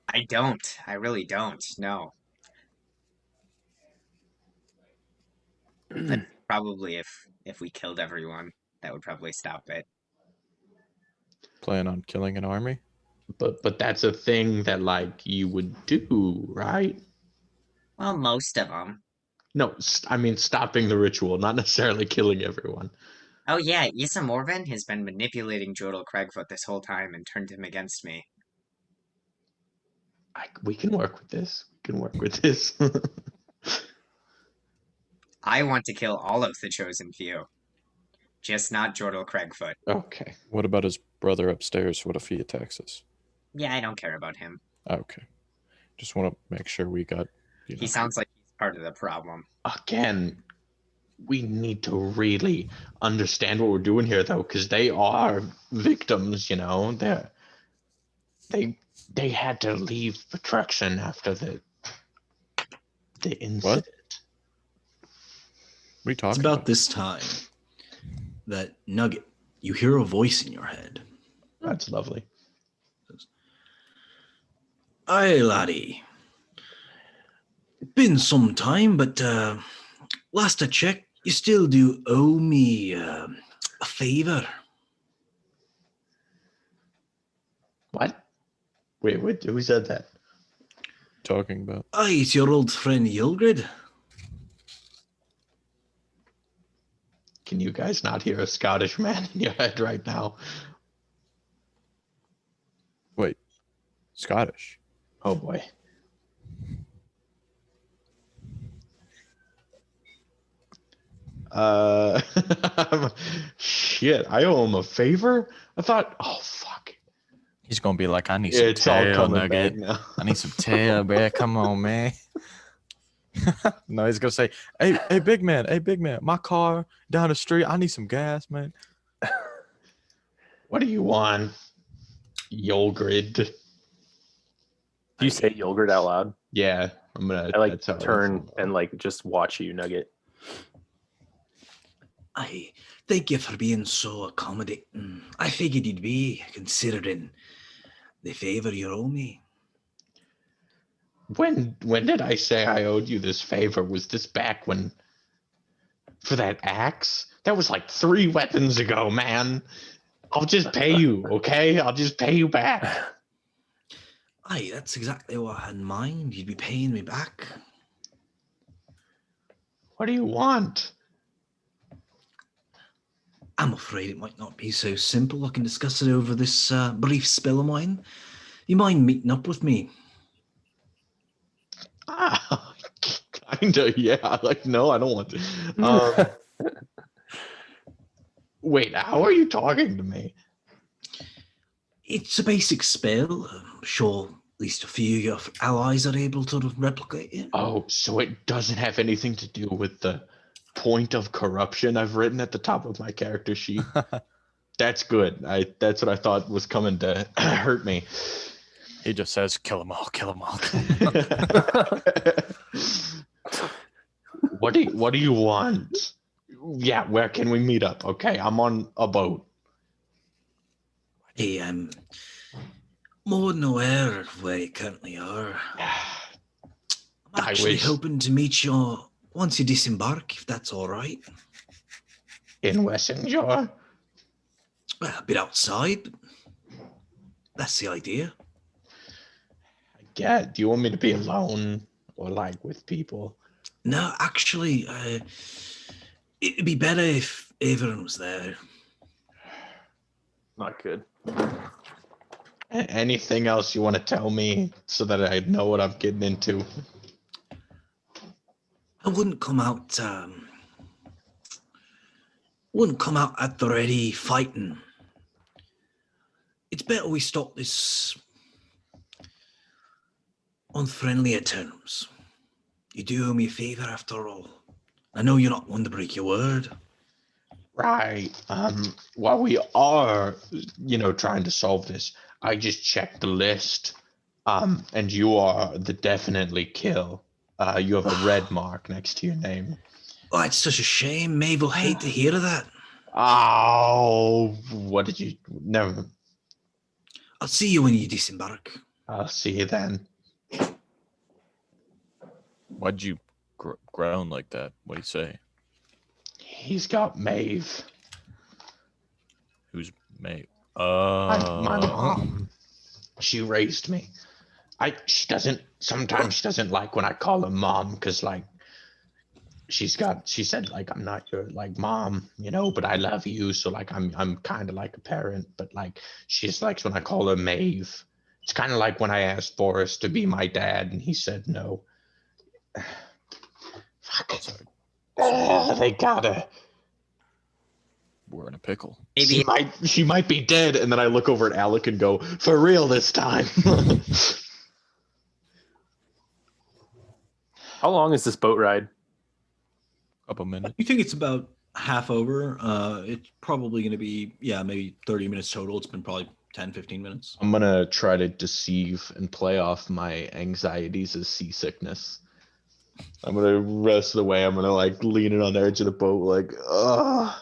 I don't. I really don't. No. But probably if we killed everyone, that would probably stop it. Plan on killing an army? But that's a thing that like you would do, right? Well, most of them. No, I mean stopping the ritual, not necessarily killing everyone. Oh yeah, Issa Morven has been manipulating Jodel Cragfoot this whole time and turned him against me. We can work with this. We can work with this. I want to kill all of the chosen few. Just not Jodel Cragfoot. Okay. What about his brother upstairs? What if he attacks us? Yeah, I don't care about him. Okay. Just want to make sure we got. He sounds like he's part of the problem. Again, we need to really understand what we're doing here, though, because they are victims. You know, they had to leave Attraction after the incident. What are you talking It's about this time that Nugget, you hear a voice in your head. That's lovely. Aye, laddie. Been some time, but last I checked, you still do owe me a favor. What? Wait, who said that? Talking about? Aye, it's your old friend Yilgrid. Can you guys not hear a Scottish man in your head right now? Wait, Scottish? Oh boy. Shit, I owe him a favor? I thought, oh fuck. He's gonna be like, I need some It's all tail, coming Nugget. back now. I need some tail, bro. Come on, man. No, he's gonna say, hey, big man, my car down the street. I need some gas, man. What do you want, Yolgrid? Do you say yogurt out loud? Yeah, I'm gonna. I like that's how turn and like just watch you, Nugget. Aye, thank you for being so accommodating. I figured you'd be, considering the favor you owe me. When did I say I owed you this favor? Was this back when for that axe? That was like 3 weapons ago, man. I'll just pay you, okay? I'll just pay you back. Aye, that's exactly what I had in mind. You'd be paying me back. What do you want? I'm afraid it might not be so simple. I can discuss it over this brief spell of mine. You mind meeting up with me? Ah, kinda, yeah. Like, no, I don't want to. Wait, how are you talking to me? It's a basic spell. I'm sure at least a few of your allies are able to replicate it. Oh, so it doesn't have anything to do with the point of corruption I've written at the top of my character sheet. That's good. That's what I thought was coming to hurt me. He just says, kill them all, kill them all. What do you want? Yeah, where can we meet up? Okay, I'm on a boat. Hey, I'm more than aware of where you currently are. I'm I actually wish- hoping to meet you once you disembark, if that's all right. In Wessingjor? Well, a bit outside, but that's the idea. Yeah, do you want me to be alone or like with people? No, actually, it'd be better if everyone was there. Not good. Anything else you want to tell me so that I know what I'm getting into? I wouldn't come out at the ready fighting. It's better we stop this on friendlier terms. You do me a favor after all. I know you're not one to break your word. Right. While we are, trying to solve this, I just checked the list. And you are the definitely kill. You have a red mark next to your name. Oh, it's such a shame. Maeve will hate to hear of that. Oh, what did you? Never. I'll see you when you disembark. I'll see you then. Why'd you groan like that? What'd he say? He's got Maeve. Who's May? My mom. She raised me. Sometimes she doesn't like when I call her mom because like she said like I'm not your like mom, but I love you, so like I'm kind of like a parent, but like she just likes when I call her Maeve. It's kind of like when I asked Boris to be my dad and he said no. Fuck. Sorry. They gotta. We're in a pickle. Maybe She might be dead, and then I look over at Alec and go, for real this time. How long is this boat ride? Couple minutes. You think it's about half over. It's probably going to be, maybe 30 minutes total. It's been probably 10, 15 minutes. I'm gonna try to deceive and play off my anxieties as seasickness. I'm gonna rest of the way. I'm gonna like lean it on the edge of the boat, like, oh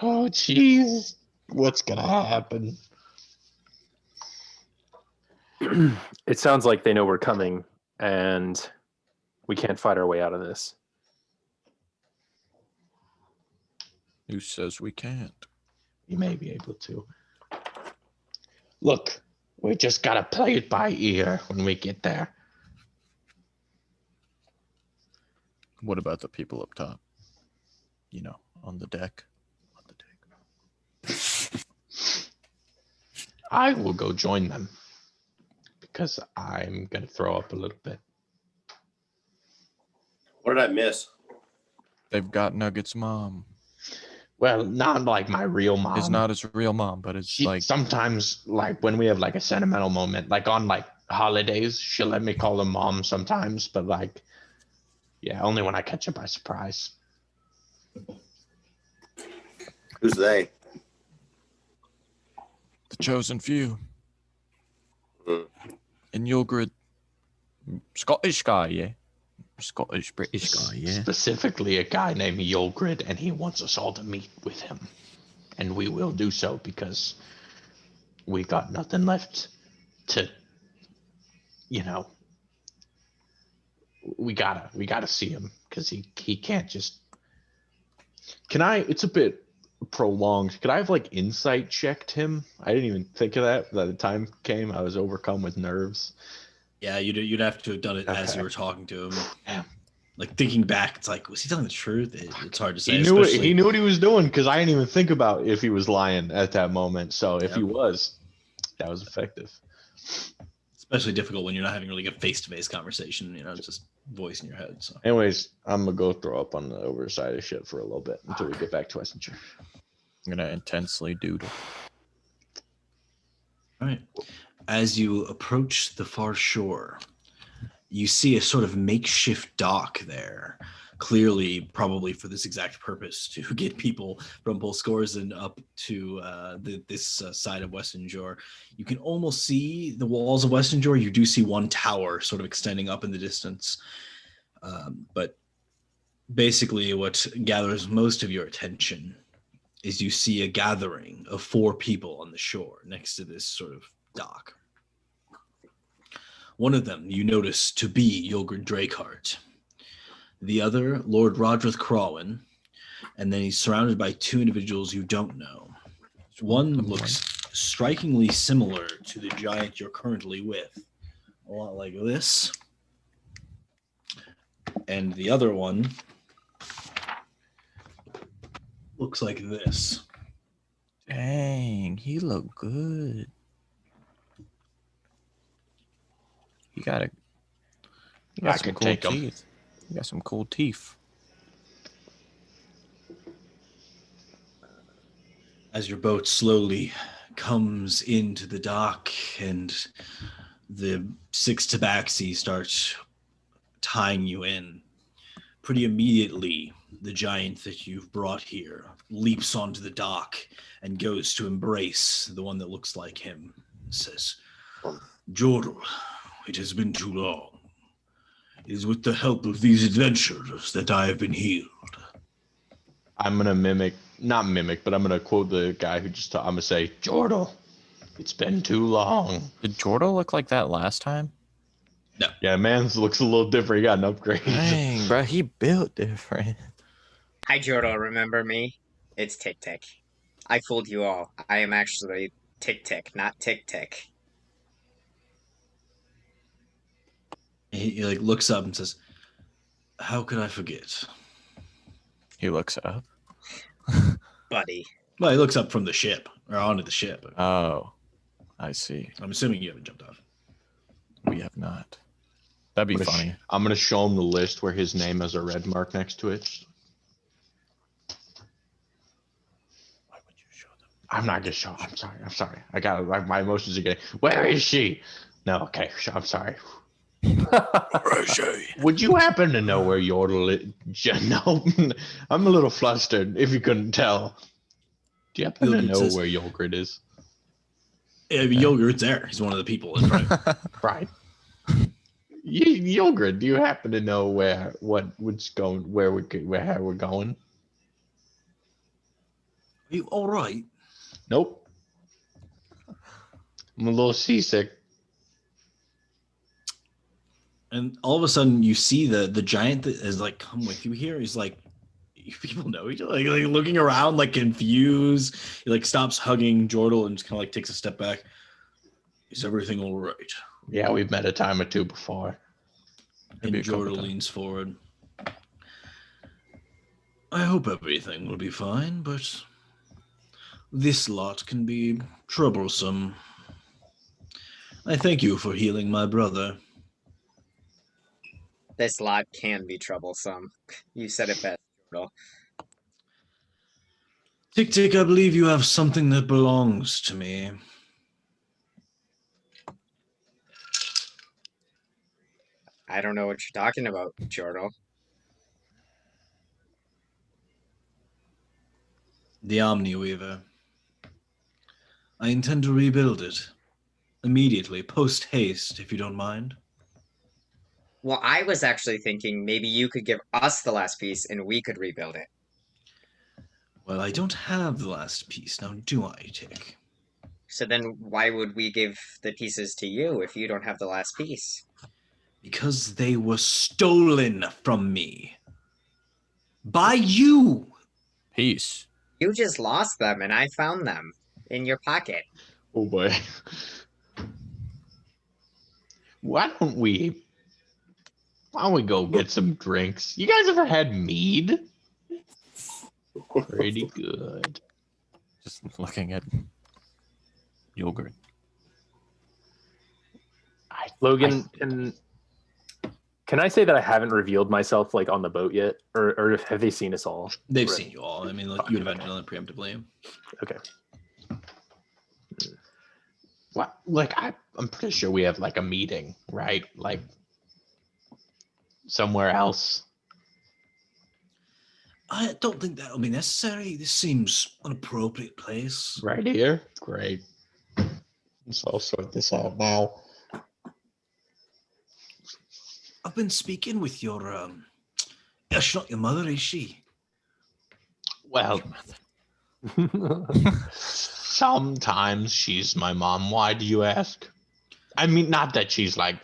jeez, what's gonna happen? It sounds like they know we're coming, and we can't fight our way out of this. Who says we can't? You may be able to. Look, we just gotta play it by ear when we get there. What about the people up top? On the deck. On the deck. I will go join them because I'm gonna throw up a little bit. What did I miss? They've got Nugget's mom. Well, not like my real mom. It's not his real mom, but it's like sometimes like when we have like a sentimental moment, like on like holidays, she'll let me call her mom sometimes, but like only when I catch her by surprise. Who's they? the chosen few. Mm. And Yulgrid, Scottish guy, yeah. Scottish British guy, yeah. Specifically a guy named Yulgrid, and he wants us all to meet with him. And we will do so because we got nothing left to, we gotta see him because he can't just. It's a bit prolonged. Could I have like insight checked him? I didn't even think of that by the time came. I was overcome with nerves. Yeah, you'd have to have done it as you were talking to him. Yeah. Like thinking back, it's like, was he telling the truth? It's hard to say. He knew what he was doing because I didn't even think about if he was lying at that moment. So if he was, that was effective. Especially difficult when you're not having really a face-to-face conversation. It's just voice in your head. So, anyways, I'm gonna go throw up on the overside of shit for a little bit until we get back to Essrex. I'm gonna intensely doodle. all right. As you approach the far shore, you see a sort of makeshift dock there, clearly probably for this exact purpose, to get people from Polskorzin up to this side of Western Jor. You can almost see the walls of Western Jor. You do see one tower sort of extending up in the distance. But basically what gathers most of your attention is you see a gathering of 4 people on the shore next to this sort of dock. One of them you notice to be Yulgrid Drakehart. The other, Lord Rodrith Crawin. And then he's surrounded by 2 individuals you don't know. One looks strikingly similar to the giant you're currently with. A lot like this. And the other one looks like this. Dang, he looked good. He got I some could cool take him. teeth. He got some cool teeth. As your boat slowly comes into the dock and The 6 tabaxi starts tying you in. Pretty immediately, the giant that you've brought here leaps onto the dock and goes to embrace the one that looks like him. Says, Jordal, it has been too long. It is with the help of these adventurers that I have been healed. I'm gonna not mimic, but I'm gonna quote the guy who just. I'm gonna say, Jordal, it's been too long. Did Jordan look like that last time? Yeah, man's looks a little different. He got an upgrade. Dang, bro, he built different. Hi, Jordal, remember me? It's Tick Tick. I fooled you all. I am actually Tick Tick, not Tick Tick. He like looks up and says, how could I forget? He looks up. Buddy. Well, he looks up from the ship, or onto the ship. Oh, I see. I'm assuming you haven't jumped off. We have not. That'd be funny. I'm gonna show him the list where his name has a red mark next to it. Why would you show them? I'm not gonna show. I'm sorry. I got my emotions are getting. Where is she? No, okay. I'm sorry. Where is she? Would you happen to know where Yordle is? No, I'm a little flustered. If you couldn't tell, do you happen to Yogurt know says- where Yogurt is? Yeah, Yogurt's there. He's one of the people in front. Right. Yogurt, do you happen to know where we're going? Are you all right? Nope. I'm a little seasick. And all of a sudden, you see the giant that has like come with you here. He's like, you people know each other, like looking around, like confused. He like stops hugging Jordal and just kind of like takes a step back. Is everything all right? Yeah, we've met a time or two before. And Maybe a couple Jordal times. leans forward. I hope everything will be fine, but this lot can be troublesome. I thank you for healing my brother. This lot can be troublesome. You said it best, Jordal. Tick Tick, I believe you have something that belongs to me. I don't know what you're talking about, Jordal. The Omniweaver. I intend to rebuild it. Immediately, post haste, if you don't mind. Well, I was actually thinking maybe you could give us the last piece and we could rebuild it. Well, I don't have the last piece, now do I, Tick? So then why would we give the pieces to you if you don't have the last piece? Because they were stolen from me. By you! Peace. You just lost them and I found them in your pocket. Oh boy. Why don't we go get some drinks? You guys ever had mead? Pretty good. Just looking at yogurt. Logan, can I say that I haven't revealed myself like on the boat yet, or have they seen us all? They've Right. seen you all. I mean, like, you would have done it preemptively. Okay. What? Like I'm pretty sure we have like a meeting, right? Like somewhere else. I don't think that'll be necessary. This seems an appropriate place. Right here. Great. So I'll sort this out now. I've been speaking with your, she's not your mother, is she? Well, sometimes she's my mom. Why do you ask? I mean, not that she's like,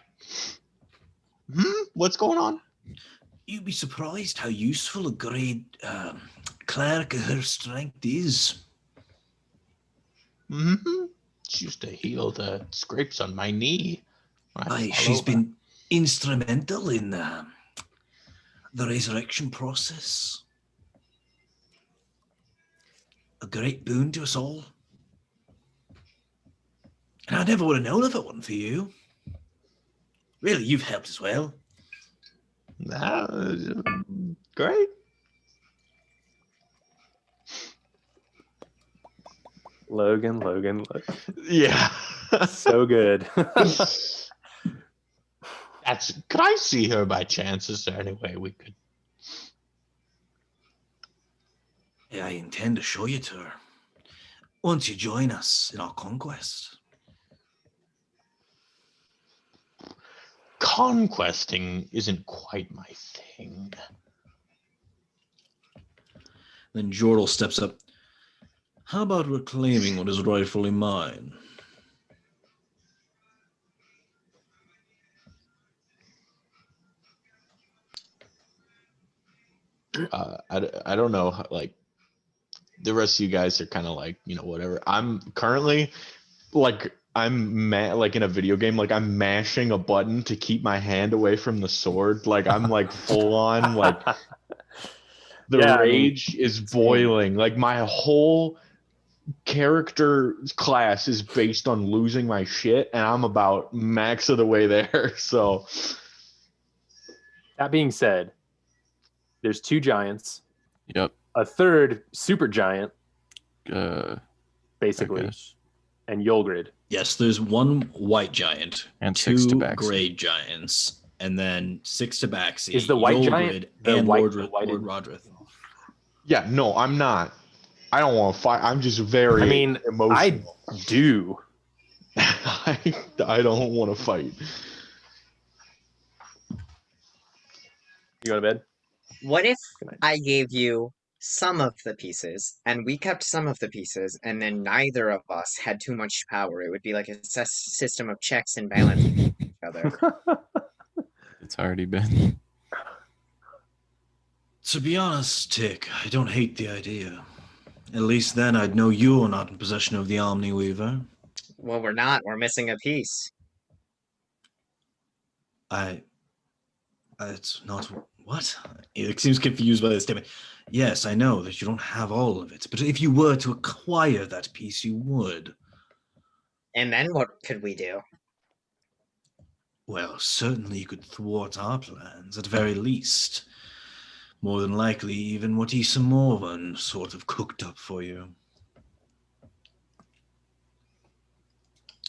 what's going on? You'd be surprised how useful a great cleric of her strength is. She used to heal the scrapes on my knee. Aye, she's been instrumental in the resurrection process. A great boon to us all. And I never would have known if it wasn't for you. Really, you've helped as well. Great. Logan. Yeah. So good. Could I see her by chance? Is there any way we could? Yeah, I intend to show you to her. Once you join us in our conquest. Conquesting isn't quite my thing. Then Jordal steps up. How about reclaiming what is rightfully mine? I don't know, like, the rest of you guys are kind of like, whatever. I'm currently, like, like in a video game, like I'm mashing a button to keep my hand away from the sword. Like I'm like full on, like the Yeah, rage is boiling. Like my whole character class is based on losing my shit, and I'm about max of the way there. So that being said, there's 2 giants, Yep. a third super giant, Basically. basically, and Yulgrid. Yes, there's 1 white giant, And 6 2 tabaxi. gray giants, and then 6 tabaxi. Is the white Yulgrid, giant the and white- Lord, the whited- Lord Rodrith. yeah, no, I'm not. I don't want to fight. I'm just very I mean, emotional. I do. I don't want to fight. You go to bed? What if Good night. I gave you some of the pieces and we kept some of the pieces and then neither of us had too much power? It would be like a system of checks and balances each other. It's already been. To be honest, Tick, I don't hate the idea. At least then I'd know you're not in possession of the Omni Weaver. Well, we're not. We're missing a piece. It's not what? It seems confused by this statement. Yes, I know that you don't have all of it, but if you were to acquire that piece, you would. And then what could we do? Well, certainly you could thwart our plans, at very least. More than likely, even what Issa Morvan sort of cooked up for you.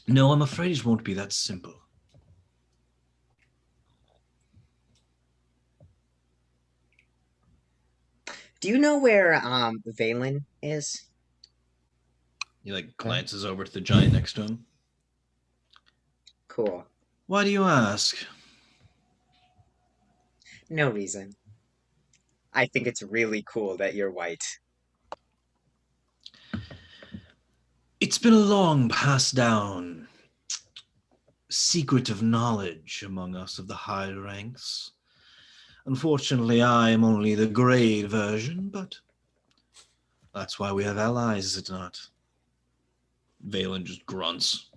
No, I'm afraid it won't be that simple. Do you know where Valen is? He glances over to the giant next to him. Cool. Why do you ask? No reason. I think it's really cool that you're white. It's been a long passed down secret of knowledge among us of the higher ranks. Unfortunately, I am only the grade version, but that's why we have allies, is it not? Valen just grunts.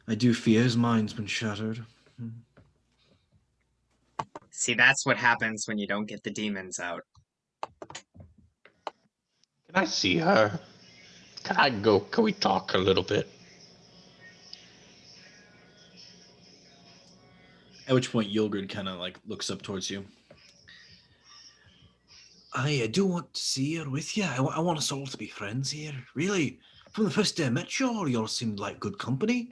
I do fear his mind's been shattered. See, that's what happens when you don't get the demons out. Can I see her? Can we talk a little bit? At which point Yulgrid kind of looks up towards you. I do want to see her with you. I want us all to be friends here. Really, from the first day I met you all seemed like good company.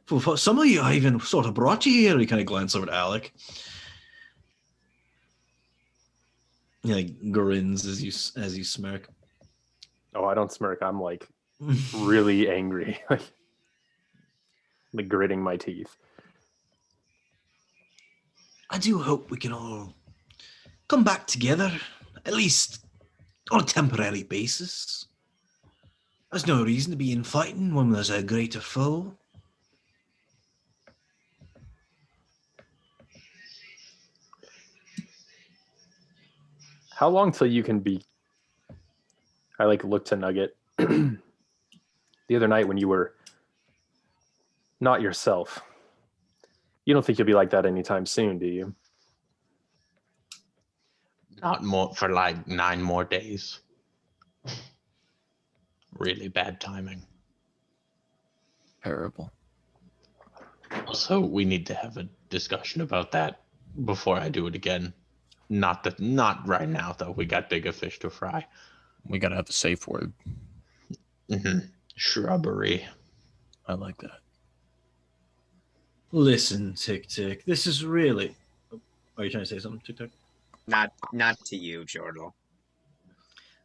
For some of you, I even sort of brought you here. He kind of glances over to Alec. He grins as you smirk. Oh, I don't smirk. I'm really angry, like gritting my teeth. I do hope we can all come back together, at least on a temporary basis. There's no reason to be infighting when there's a greater foe. How long till you can be? I look to Nugget. The other night when you were not yourself. You don't think you'll be like that anytime soon, do you? Not more for 9 more days. Really bad timing. Terrible. Also, we need to have a discussion about that before I do it again. Not right now though. We got bigger fish to fry. We gotta have a safe word. Mm-hmm. Shrubbery. I like that. Listen, Tick Tick, this is really. Are you trying to say something, Tick Tick? Not to you, Jordal.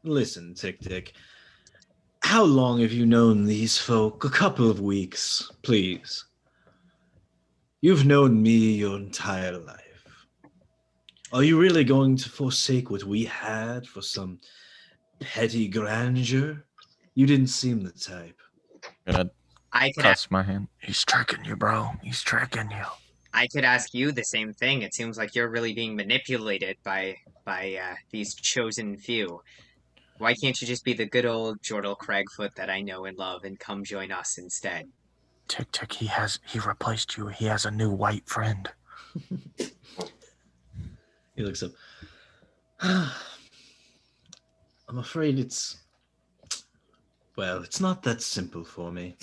Listen, Tick Tick. How long have you known these folk? A couple of weeks, please. You've known me your entire life. Are you really going to forsake what we had for some petty grandeur? You didn't seem the type. Gonna I could cuss my hand. He's tricking you, bro. He's tricking you. I could ask you the same thing. It seems like you're really being manipulated by these chosen few. Why can't you just be the good old Jordal Cragfoot that I know and love and come join us instead? Tick Tick, he replaced you. He has a new white friend. He looks up. I'm afraid it's not that simple for me.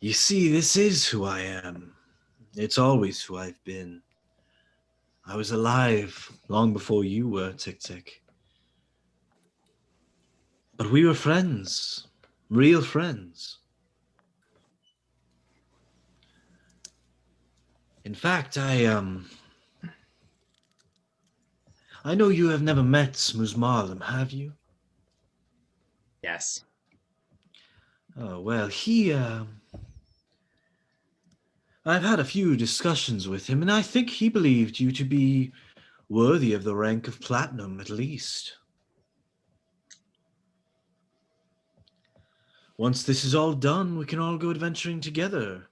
You see, this is who I am. It's always who I've been. I was alive long before you were, Tick Tick. But we were friends, real friends. In fact, I know you have never met Smuzmarlem, have you? Yes. Oh, well, I've had a few discussions with him, and I think he believed you to be worthy of the rank of platinum, at least. Once this is all done, we can all go adventuring together.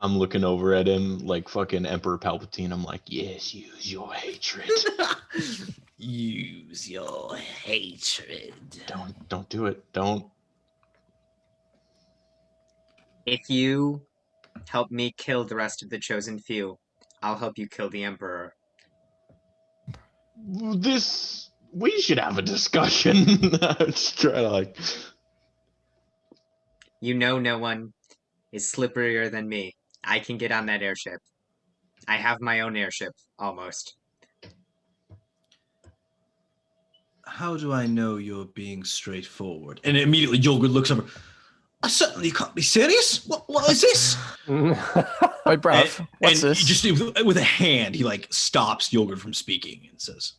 I'm looking over at him like fucking Emperor Palpatine. I'm like, yes, use your hatred. Use your hatred. Don't do it. Don't. If you help me kill the rest of the chosen few, I'll help you kill the Emperor. We should have a discussion. Just try to like. You know no one is slipperier than me. I can get on that airship. I have my own airship, almost. How do I know you're being straightforward? And immediately Yogurt looks over. I certainly can't be serious. What is this? Wait, bruv. What's and this? Just with a hand, he like stops Yogurt from speaking and says,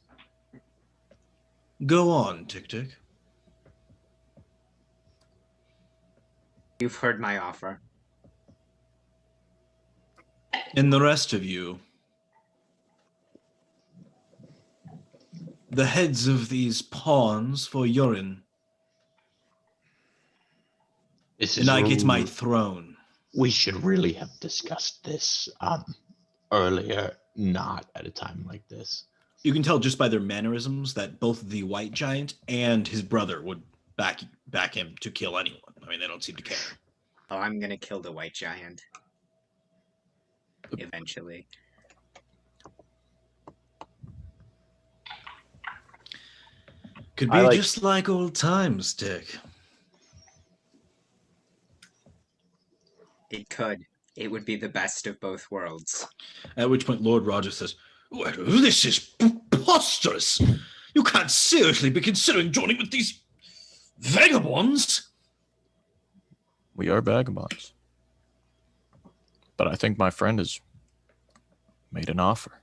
"Go on, Tick Tick." You've heard my offer. And the rest of you, the heads of these pawns for urine, and I get my throne. We should really have discussed this earlier, not at a time like this. You can tell just by their mannerisms that both the white giant and his brother would back him to kill anyone. I mean, they don't seem to care. Oh, I'm gonna kill the white giant. Eventually. Could be just like old times, Dick. It could. It would be the best of both worlds. At which point Lord Roger says, "Well, this is preposterous. You can't seriously be considering joining with these vagabonds." We are vagabonds. But I think my friend has made an offer.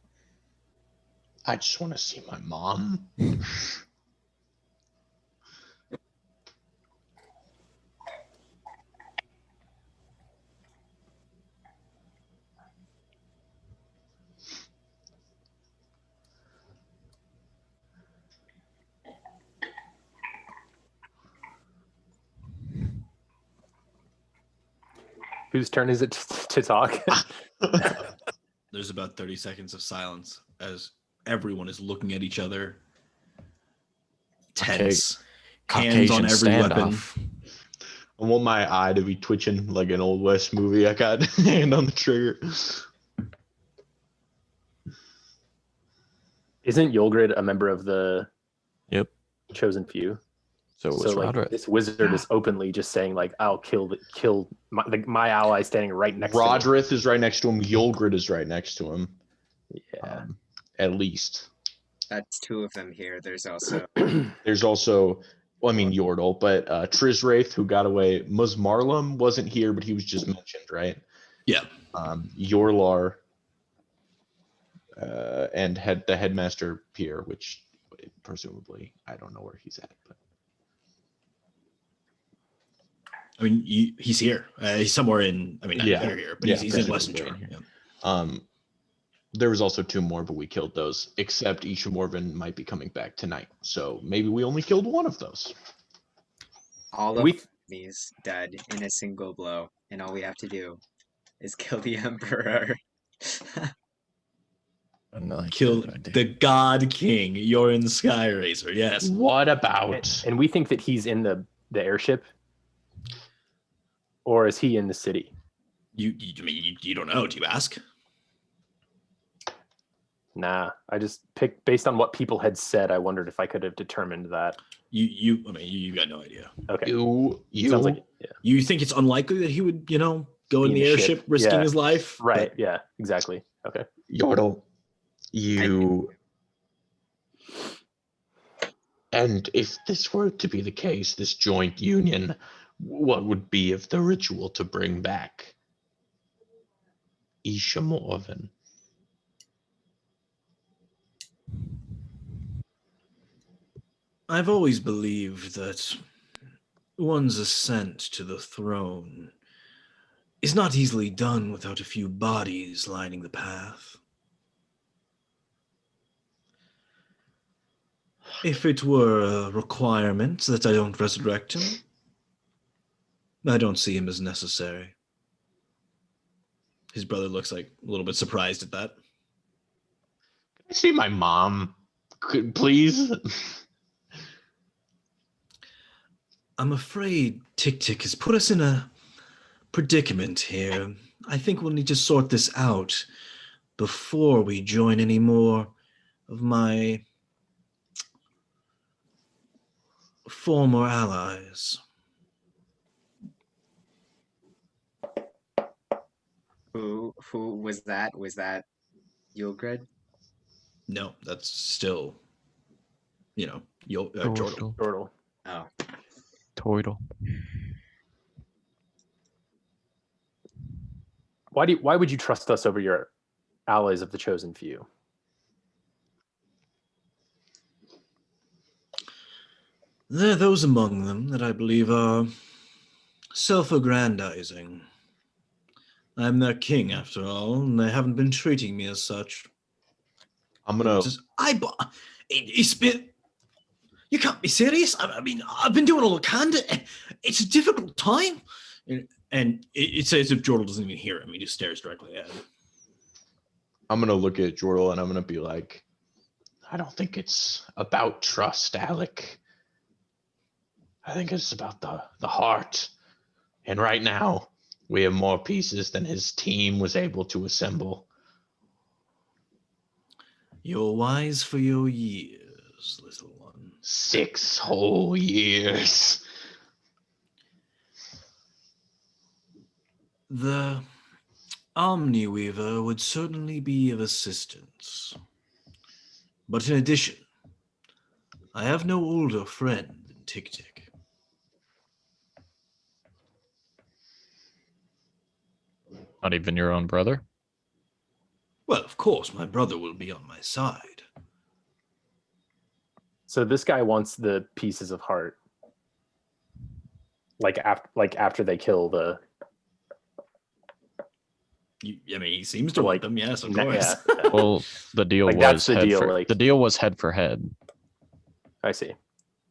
I just want to see my mom. Whose turn is it to talk? There's about 30 seconds of silence as everyone is looking at each other. Tense. Hands on every weapon. I want my eye to be twitching like an Old West movie. I got hand on the trigger. Isn't Yulgrid a member of the chosen few? So like Roderick. This wizard is openly just saying like, "I'll kill my ally standing right next to him." Roderick is right next to him. Yulgrid is right next to him. Yeah, at least. That's two of them here. There's also Well, I mean Yordle, but Triswraith, who got away. Musmarlum wasn't here, but he was just mentioned, right? Yeah. Yorlar, and the headmaster Pierre, which presumably I don't know where he's at, but I mean, he's here. He's somewhere in. I mean, not Yeah. here, but Yeah, he's in presumably Western in Shore. here. Yeah. There was also 2 more, but we killed those. Except Ishamorvan might be coming back tonight, so maybe we only killed one of those. All of We these dead in a single blow, and all we have to do is kill the Emperor. A nice Kill idea. the God King. You're in Sky Racer. Yes. What about? and we think that he's in the airship, or is he in the city? I mean, you don't know. Do you ask? Nah, I just picked based on what people had said. I wondered if I could have determined that. I mean, you got no idea. Okay, You sounds like yeah. You think it's unlikely that he would, go Be in the airship, risking Yeah. his life? Right? But Yeah, exactly. Okay. Yordle, you. And if this were to be the case, this joint union, what would be of the ritual to bring back Ishamorvan? I've always believed that one's ascent to the throne is not easily done without a few bodies lining the path. If it were a requirement that I don't resurrect him, I don't see him as necessary. His brother looks like a little bit surprised at that. Can I see my mom, please? I'm afraid Tick has put us in a predicament here. I think we'll need to sort this out before we join any more of my former allies. Who was that? Was that Yulgrid? No, that's still, Jordal. Yordle. Oh, Toidle. Why would you trust us over your allies of the chosen few? There are those among them that I believe are self-aggrandizing. I'm their king, after all, and they haven't been treating me as such. I'm gonna. It's been. You can't be serious. I mean, I've been doing all I can. It's a difficult time. And it's as if Jordal doesn't even hear him. He just stares directly at him. I'm gonna look at Jordal and I'm gonna be like, I don't think it's about trust, Alec. I think it's about the heart. And right now, we have more pieces than his team was able to assemble. You're wise for your years, little one. 6 whole years. The Omniweaver would certainly be of assistance. But in addition, I have no older friend than Tick. Not even your own brother? Well, of course, my brother will be on my side. So this guy wants the pieces of heart, like after they kill the. I mean, he seems to like them. Yes, of course. Yeah. Well, the deal Like, was that's the head deal, for, like- the deal was head for head. I see.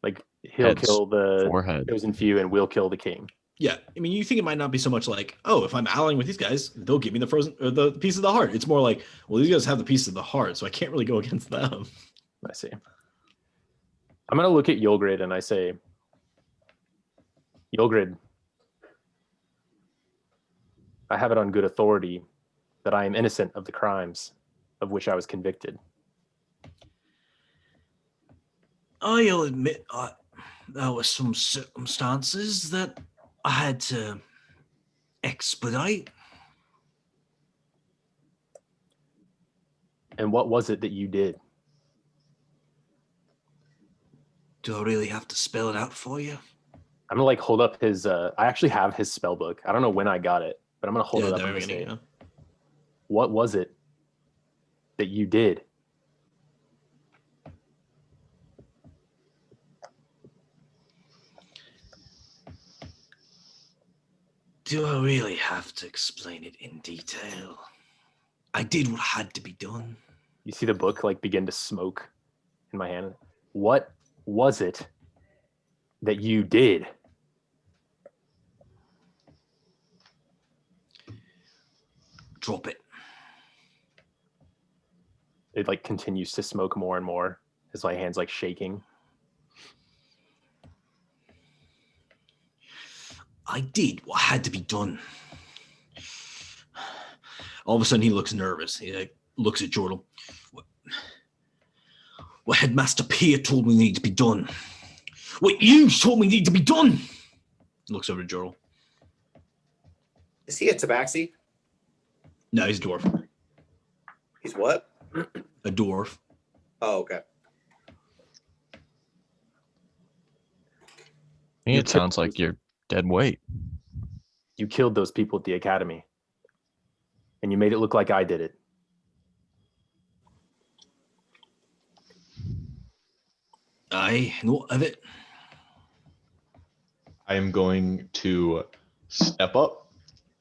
Like he'll Heads kill the Forehead. chosen few, and we'll kill the king. Yeah, I mean, you think it might not be so much like, oh, if I'm allying with these guys, they'll give me the frozen or the piece of the heart. It's more like, well, these guys have the piece of the heart, so I can't really go against them. I see. I'm gonna look at Yulgrid and I say, Yulgrid, I have it on good authority that I am innocent of the crimes of which I was convicted. I'll admit there were some circumstances that I had to expedite. And what was it that you did? Do I really have to spell it out for you? I'm gonna like hold up his. I actually have his spell book. I don't know when I got it, but I'm gonna hold it up and say, "What was it that you did?" Do I really have to explain it in detail? I did what had to be done. You see the book like begin to smoke in my hand. What was it that you did? Drop it. It like continues to smoke more and more as my hand's like shaking. I did what had to be done. All of a sudden, he looks nervous. He like, looks at Jordan. What Headmaster Pierre told me needed to be done. What you told me needed to be done. He looks over to Jordan. Is he a tabaxi? No, he's a dwarf. He's what? A dwarf. Oh, okay. It sounds like you're dead weight. You killed those people at the academy, and you made it look like I did it. I know of it. I am going to step up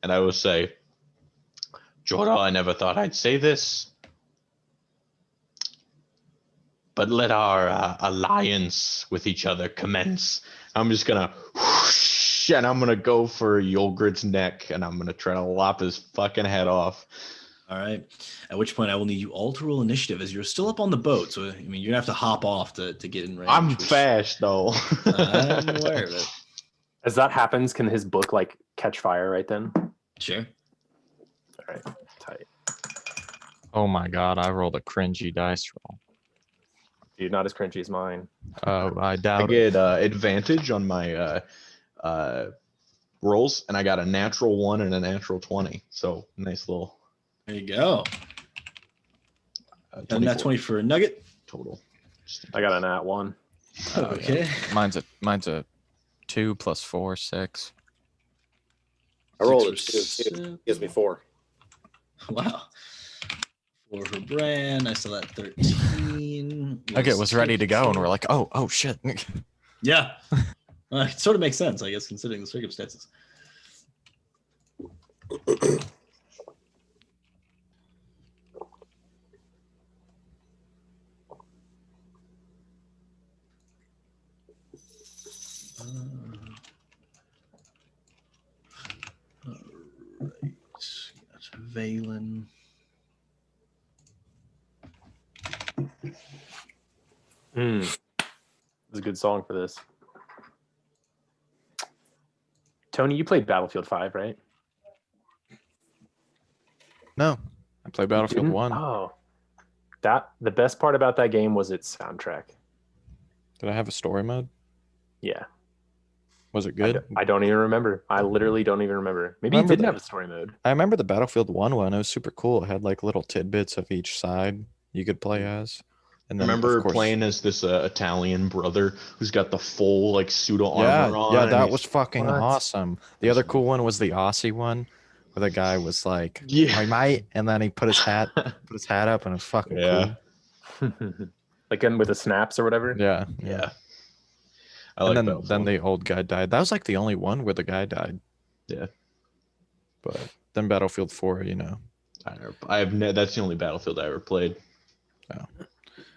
and I will say, Jorah, I never thought I'd say this, but let our alliance with each other commence. I'm just going to whoosh, and I'm going to go for Yolgrid's neck, and I'm going to try to lop his fucking head off. All right. At which point I will need you all to roll initiative as you're still up on the boat. So, I mean, you're going to have to hop off to get in range. I'm fast, though. I'm aware of it. As that happens, can his book like catch fire right then? Sure. All right, tight. Oh my god, I rolled a cringy dice roll. Dude, not as cringy as mine. I I doubt it. get advantage on my rolls, and I got a natural 1 and a natural 20. So, nice little There you go. And that 24 20 for a nugget. total. I got a nat 1. Okay. Mine's a 2 plus 4, 6. I rolled a 6 for 2. Too. Gives me 4. Wow. 4 for Bran. I still at 13. Okay, was ready to go, and we're like, oh shit. Yeah. It sort of makes sense, I guess, considering the circumstances. All right. That's Valen. This is a good song for this. Tony, you played Battlefield 5, right? No, I played Battlefield Didn't? 1. Oh, the best part about that game was its soundtrack. Did I have a story mode? Yeah. Was it good? I don't even remember. I literally don't even remember. Maybe Remember it didn't the- have a story mode. I remember the Battlefield 1 one. It was super cool. It had like little tidbits of each side you could play as. And I then, remember of course, playing as this Italian brother who's got the full like pseudo armor on. Yeah, and that he's- was fucking What? awesome. The other cool one was the Aussie one, where the guy was like, Yeah. "Hi, mate," and then he put his hat up, and it was fucking Yeah. Like in with the snaps or whatever. cool. Yeah, Yeah. I like And then Battlefield. the old guy died. That was like the only one where the guy died. Yeah. But then Battlefield 4, That's the only Battlefield I ever played.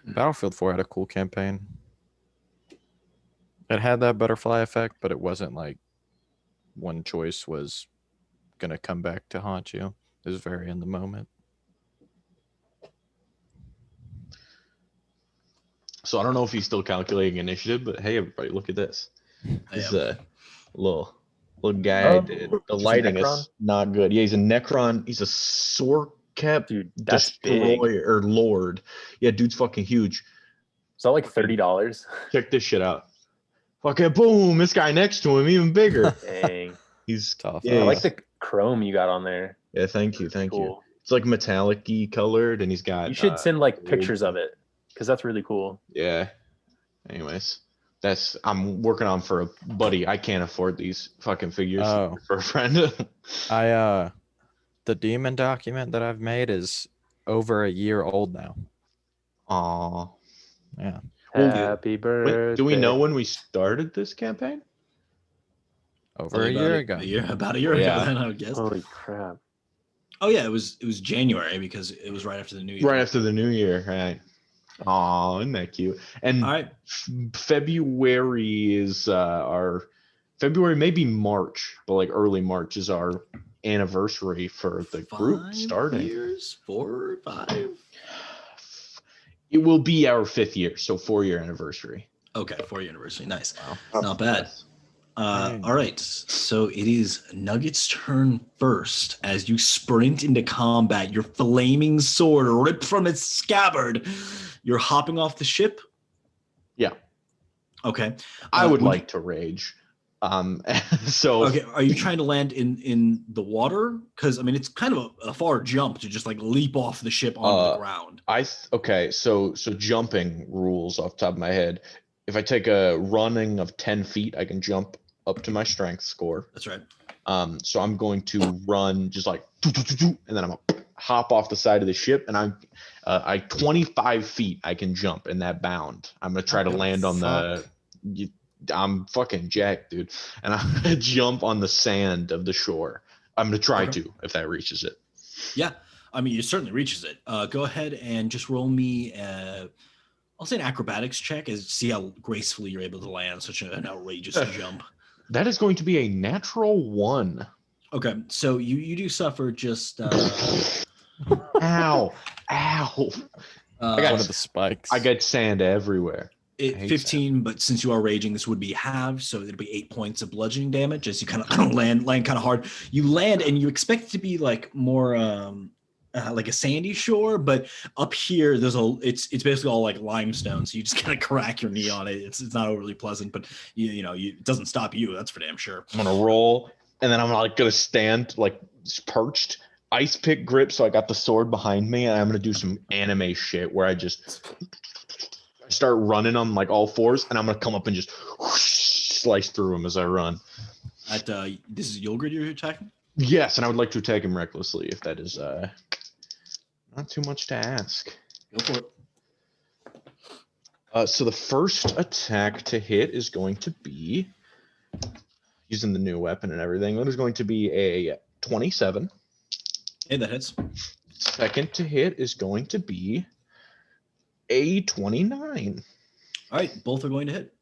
Battlefield 4 had a cool campaign. It had that butterfly effect, but it wasn't like one choice was gonna come back to haunt you. It was very in the moment. So I don't know if he's still calculating initiative, but hey, everybody, look at this. This is a little guy. Oh, Dude. he's The a lighting Necron? is not good. Yeah, he's a Necron. He's a Sorkep Dude, that's big. destroyer or lord. Yeah, dude's fucking huge. Is that like $30? Check this shit out. Fucking boom! This guy next to him, even bigger. Dang. He's Tough. Yeah, I like the chrome you got on there. Yeah, thank you. Cool. It's like metallic-y colored, and he's got. You should send like gold. pictures of it because that's really cool. Yeah. Anyways, I'm working on for a buddy. I can't afford these fucking figures Oh. for a friend. The demon document that I've made is over a year old now. Aw. Yeah. Well, Happy birthday. do we know when we started this campaign? Over a year ago. About a year ago, Yeah. then I would guess. Holy crap. Oh yeah, it was January because it was right after the New Year. Right after the New Year, right? Aw, isn't that cute? And All right. February is our February, maybe March, but like early March is our anniversary for the group starting. 5 years, 4 or 5. It will be our 5th year, so 4-year anniversary. Okay, 4-year anniversary. Nice. Wow. Not bad. All right, so it is Nugget's turn first as you sprint into combat, your flaming sword ripped from its scabbard. You're hopping off the ship? Yeah. Okay. I would like to rage. So okay, are you trying to land in the water? Because I mean, it's kind of a far jump to just like leap off the ship onto the ground. Okay, so jumping rules off the top of my head. If I take a running of 10 feet, I can jump up to my strength score. That's right. So I'm going to run just like, and then I'm gonna hop off the side of the ship, and I 25 feet I can jump in that bound. I'm gonna try to land on I'm fucking jacked, dude, and I'm gonna jump on the sand of the shore. I'm gonna try to, if that reaches it. Yeah, I mean, it certainly reaches it. Go ahead and just roll me. I'll say an acrobatics check as see how gracefully you're able to land such an outrageous jump. That is going to be a natural 1. Okay, so you do suffer just. Ow! I got one of the spikes. I got sand everywhere. 15, sand. But since you are raging, this would be halved, so it'll be 8 points of bludgeoning damage as you kind of land kind of hard. You land and you expect it to be like more like a sandy shore, but up here it's basically all like limestone, so you just kind of crack your knee on it. It's not overly pleasant, but it doesn't stop you. That's for damn sure. I'm gonna roll, and then I'm like gonna stand like perched, ice pick grip, so I got the sword behind me, and I'm gonna do some anime shit where I just start running on like all fours, and I'm gonna come up and just whoosh, slice through him as I run. This is Yulgrid you're attacking? Yes, and I would like to attack him recklessly if that is not too much to ask. Go for it. So the first attack to hit is going to be, using the new weapon and everything, that is going to be a 27. Hey, that hits. Second to hit is going to be a 29. All right, both are going to hit.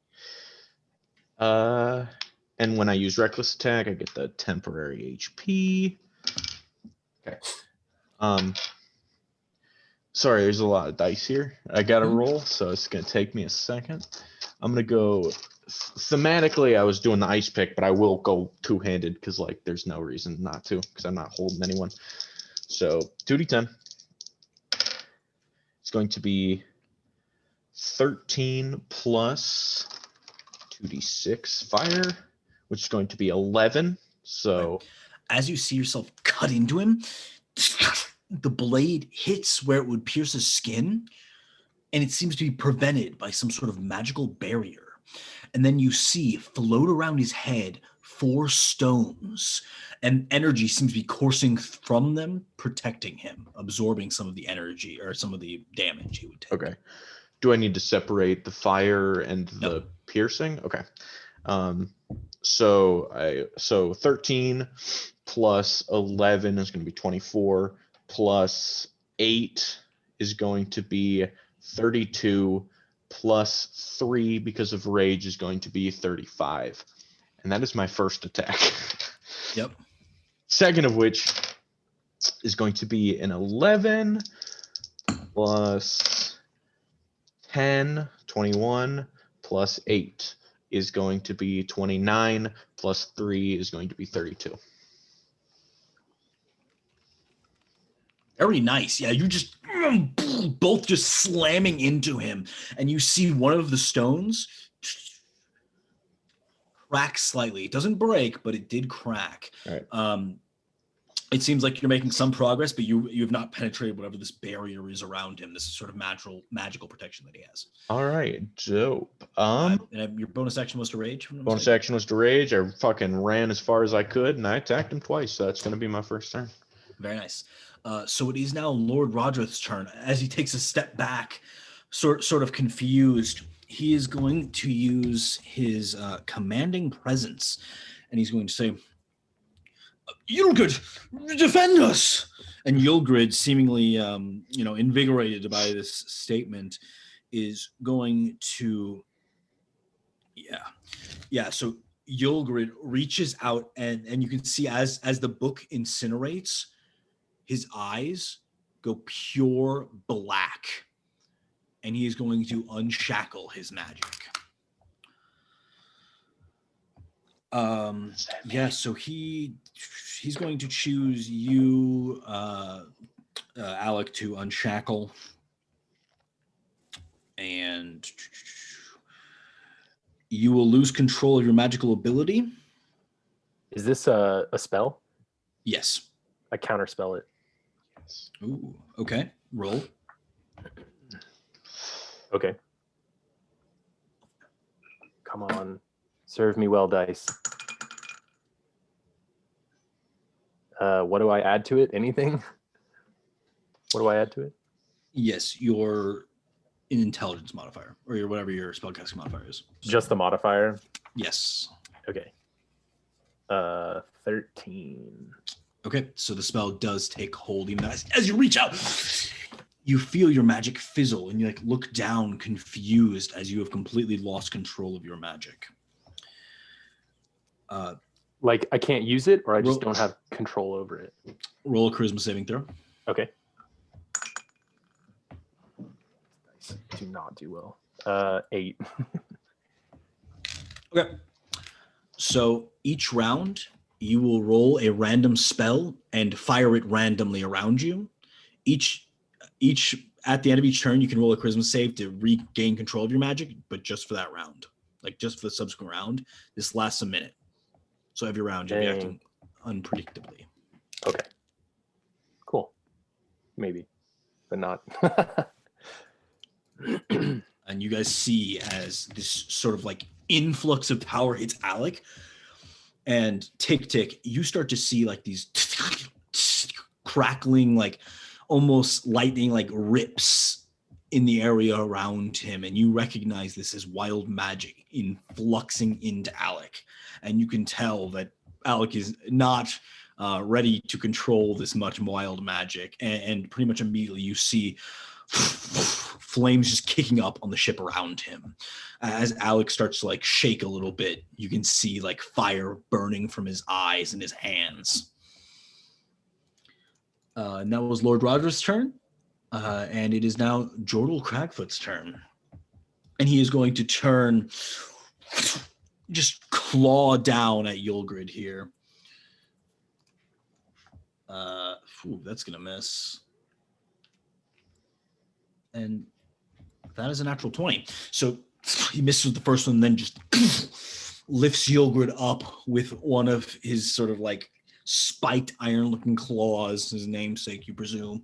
And when I use reckless attack, I get the temporary HP. Okay. Sorry, there's a lot of dice here. I got to roll, so it's going to take me a second. I'm going to go thematically. I was doing the ice pick, but I will go two-handed because like there's no reason not to because I'm not holding anyone. So 2d10. It's going to be 13 plus 2d6 fire, which is going to be 11. So as you see yourself cut into him, the blade hits where it would pierce his skin, and it seems to be prevented by some sort of magical barrier. And then you see float around his head 4 stones, and energy seems to be coursing from them, protecting him, absorbing some of the energy or some of the damage he would take. Okay. Do I need to separate the fire and the piercing? Okay. So 13 plus 11 is going to be 24. Plus 8 is going to be 32, plus 3 because of rage is going to be 35. And that is my first attack. Yep. Second of which is going to be an 11 plus 10, 21, plus 8 is going to be 29, plus 3 is going to be 32. Very nice. Yeah, you just both just slamming into him, and you see one of the stones crack slightly. It doesn't break, but it did crack. All right. It seems like you're making some progress, but you have not penetrated whatever this barrier is around him. This sort of magical protection that he has. All right, dope. And your bonus action was to rage. Bonus action was to rage. I fucking ran as far as I could, and I attacked him twice. So that's gonna be my first turn. Very nice. So it is now Lord Rodrith's turn. As he takes a step back, sort of confused, he is going to use his commanding presence, and he's going to say, "Yulgrid, defend us!" And Yulgrid, seemingly, invigorated by this statement, is going to, So Yulgrid reaches out, and you can see as the book incinerates, his eyes go pure black, and he is going to unshackle his magic. So he's going to choose you, Alec, to unshackle, and you will lose control of your magical ability. Is this a spell? Yes. I counterspell it. Ooh, okay. Roll. Okay. Come on. Serve me well, dice. What do I add to it? Anything? What do I add to it? Yes, your intelligence modifier, or whatever your spellcasting modifier is. Just the modifier? Yes. Okay. 13. Okay, so the spell does take hold. Even as you reach out, you feel your magic fizzle, and you look down confused as you have completely lost control of your magic. I can't use it, or I just don't have control over it? Roll a charisma saving throw. Okay. Do not do well. 8. Okay. So each round, you will roll a random spell and fire it randomly around you. Each at the end of each turn, you can roll a charisma save to regain control of your magic, but just for that round. Just for the subsequent round. This lasts a minute. So every round you'll be acting unpredictably. Okay. Cool. Maybe, but not. And you guys see as this sort of influx of power hits Alec, and Tick, you start to see these crackling, almost lightning, rips in the area around him, and you recognize this as wild magic influxing into Alec, and you can tell that Alec is not ready to control this much wild magic, and pretty much immediately you see flames just kicking up on the ship around him. As Alex starts to shake a little bit, you can see fire burning from his eyes and his hands. And that was Lord Roger's turn. And it is now Jordal Cragfoot's turn. And he is going to turn, just claw down at Yulgrid here. That's going to miss. And that is a natural 20. So he misses the first one, then just lifts Yulgrid up with one of his sort of spiked iron-looking claws, his namesake, you presume,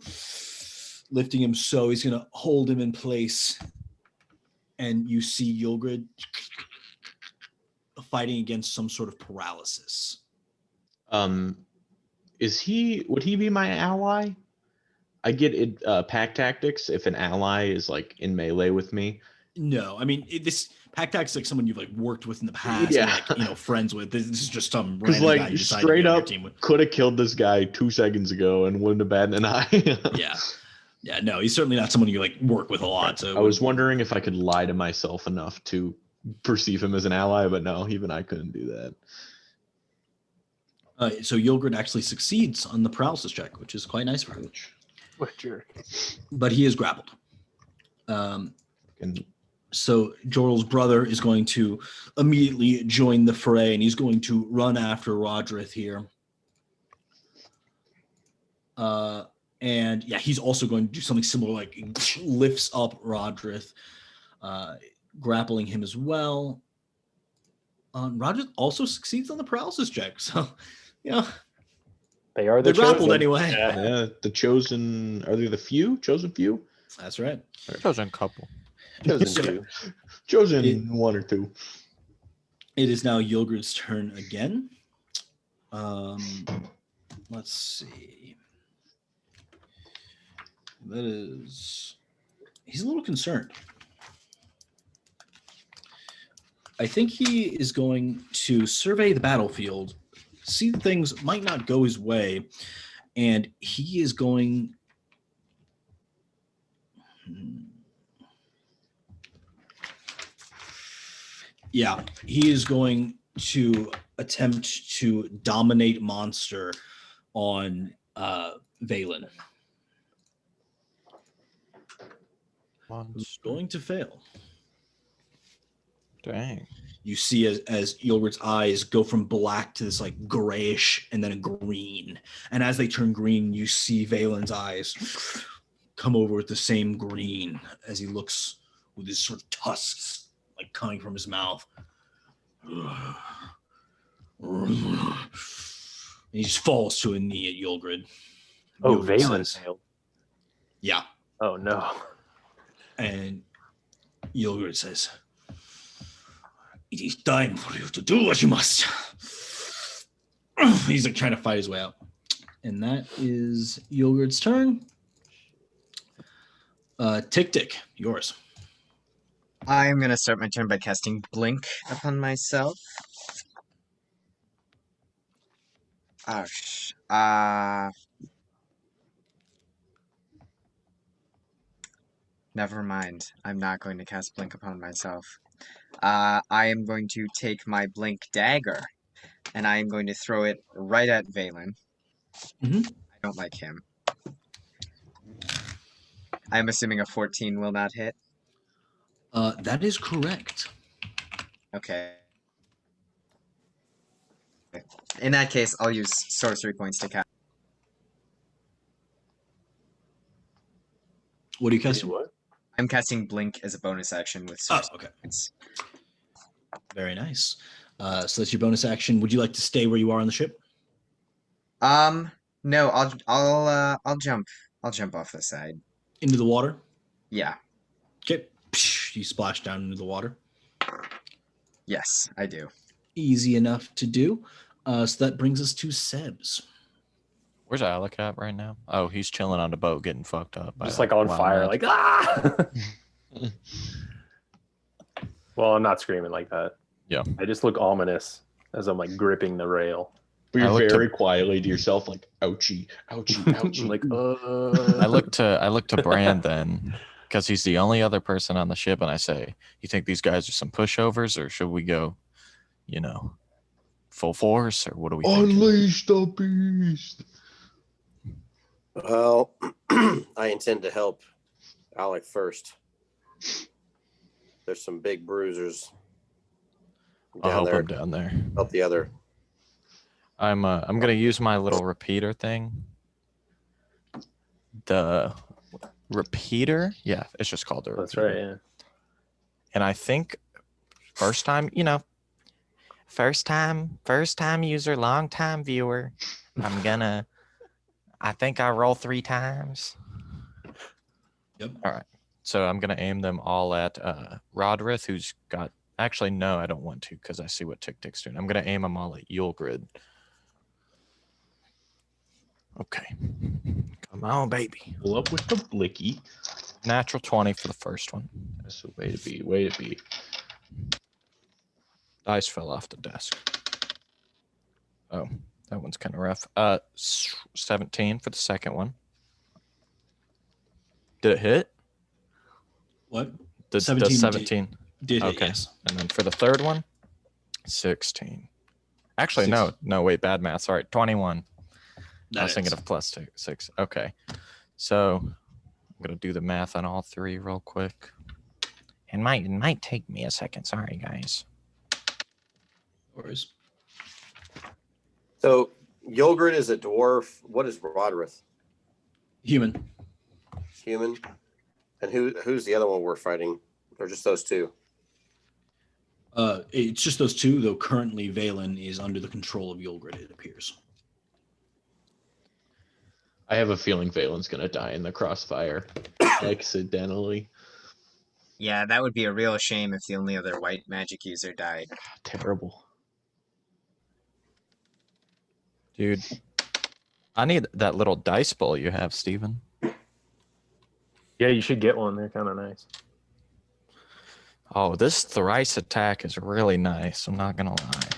lifting him so he's going to hold him in place. And you see Yulgrid fighting against some sort of paralysis. Would he be my ally? I get it, pack tactics if an ally is in melee with me. No, I mean this pack tactics like someone you've worked with in the past, Yeah. and, friends with. This is just some Because random guy you decided straight to be on your up team with. could have killed this guy 2 seconds ago and wouldn't have batted an eye. Yeah. No, he's certainly not someone you work with a lot. So I was wondering if I could lie to myself enough to perceive him as an ally, but no, even I couldn't do that. So Yulgrid actually succeeds on the paralysis check, which is quite nice for him. What a jerk. But he is grappled. So Jordal's brother is going to immediately join the fray, and he's going to run after Rodrith here. And he's also going to do something similar, lifts up Rodrith, grappling him as well. Rodrith also succeeds on the paralysis check. So, They are They're the grappled chosen. anyway. Yeah. Yeah, the chosen. Are they the few? Chosen few? That's right. Chosen couple. Chosen two. Chosen one or two. It is now Yilgrid's turn again. Let's see. That is. He's a little concerned. I think he is going to survey the battlefield, see that things might not go his way, and he is going. Yeah, he is going to attempt to dominate monster on Valen. Who's going to fail. Dang. You see as Yilgrid's eyes go from black to this like grayish and then a green. And as they turn green, you see Valen's eyes come over with the same green as he looks with his sort of tusks like coming from his mouth. And he just falls to a knee at Yilgrid. Oh, Yilgrid Valen says, failed. yeah. Oh no. And Yilgrid says, "It is time for you to do what you must." He's like trying to fight his way out. And that is Yilgrid's turn. Tick, yours. I'm gonna start my turn by casting Blink upon myself. Never mind. I'm not going to cast Blink upon myself. I am going to take my Blink Dagger, and I am going to throw it right at Valen. Mhm. I don't like him. I'm assuming a 14 will not hit. That is correct. Okay. In that case, I'll use sorcery points to cast. What are you casting? What? I'm casting Blink as a bonus action with Oh, sorcery okay. points. Very nice. So that's your bonus action. Would you like to stay where you are on the ship? No, I'll jump. I'll jump off the side. Into the water? Yeah. Okay. You splash down into the water. Yes, I do. Easy enough to do. So that brings us to Sebs. Where's Alec at right now? Oh, he's chilling on the boat getting fucked up. Just like on fire, like ah. Well, I'm not screaming like that. Yeah. I just look ominous as I'm like gripping the rail. But you're I look very quietly to yourself, like ouchie, ouchie, ouchie. Like I look to Brand then, because he's the only other person on the ship, and I say, "You think these guys are some pushovers, or should we go, full force, or what do we think?" Unleash the beast. Well, I intend to help Alec first. There's some big bruisers I'll down help there. him down there. Help the other. I'm gonna use my little repeater thing. The repeater, yeah, it's just called the repeater. That's right. Yeah. And I think first time user, long time viewer. I think I roll 3 times. Yep. All right. So I'm gonna aim them all at Rodrith, who's got. Actually, no, I don't want to because I see what Tick's doing. I'm gonna aim them all at Yulgrid. Okay. Come on, baby. Pull up with the blicky. Natural 20 for the first one. That's the way to be. Way to be. Dice fell off the desk. Oh, that one's kind of rough. 17 for the second one. Did it hit? What? Does 17 17? Did Okay. it, yes. And then for the third one, 16. Actually, 16. no, wait, bad math. Sorry, 21. I was thinking That of plus 6. Okay. So I'm going to do the math on all 3 real quick. It might take me a second. Sorry, guys. is. So Yogurt is a dwarf. What is Rodrith? Human. Human. And who's the other one we're fighting? Or just those 2? It's just those 2, though currently Valen is under the control of Yulgrid, it appears. I have a feeling Valen's gonna die in the crossfire accidentally. Yeah, that would be a real shame if the only other white magic user died. Terrible. Dude, I need that little dice bowl you have, Steven. Yeah, you should get one. They're kind of nice. Oh, this thrice attack is really nice. I'm not gonna lie.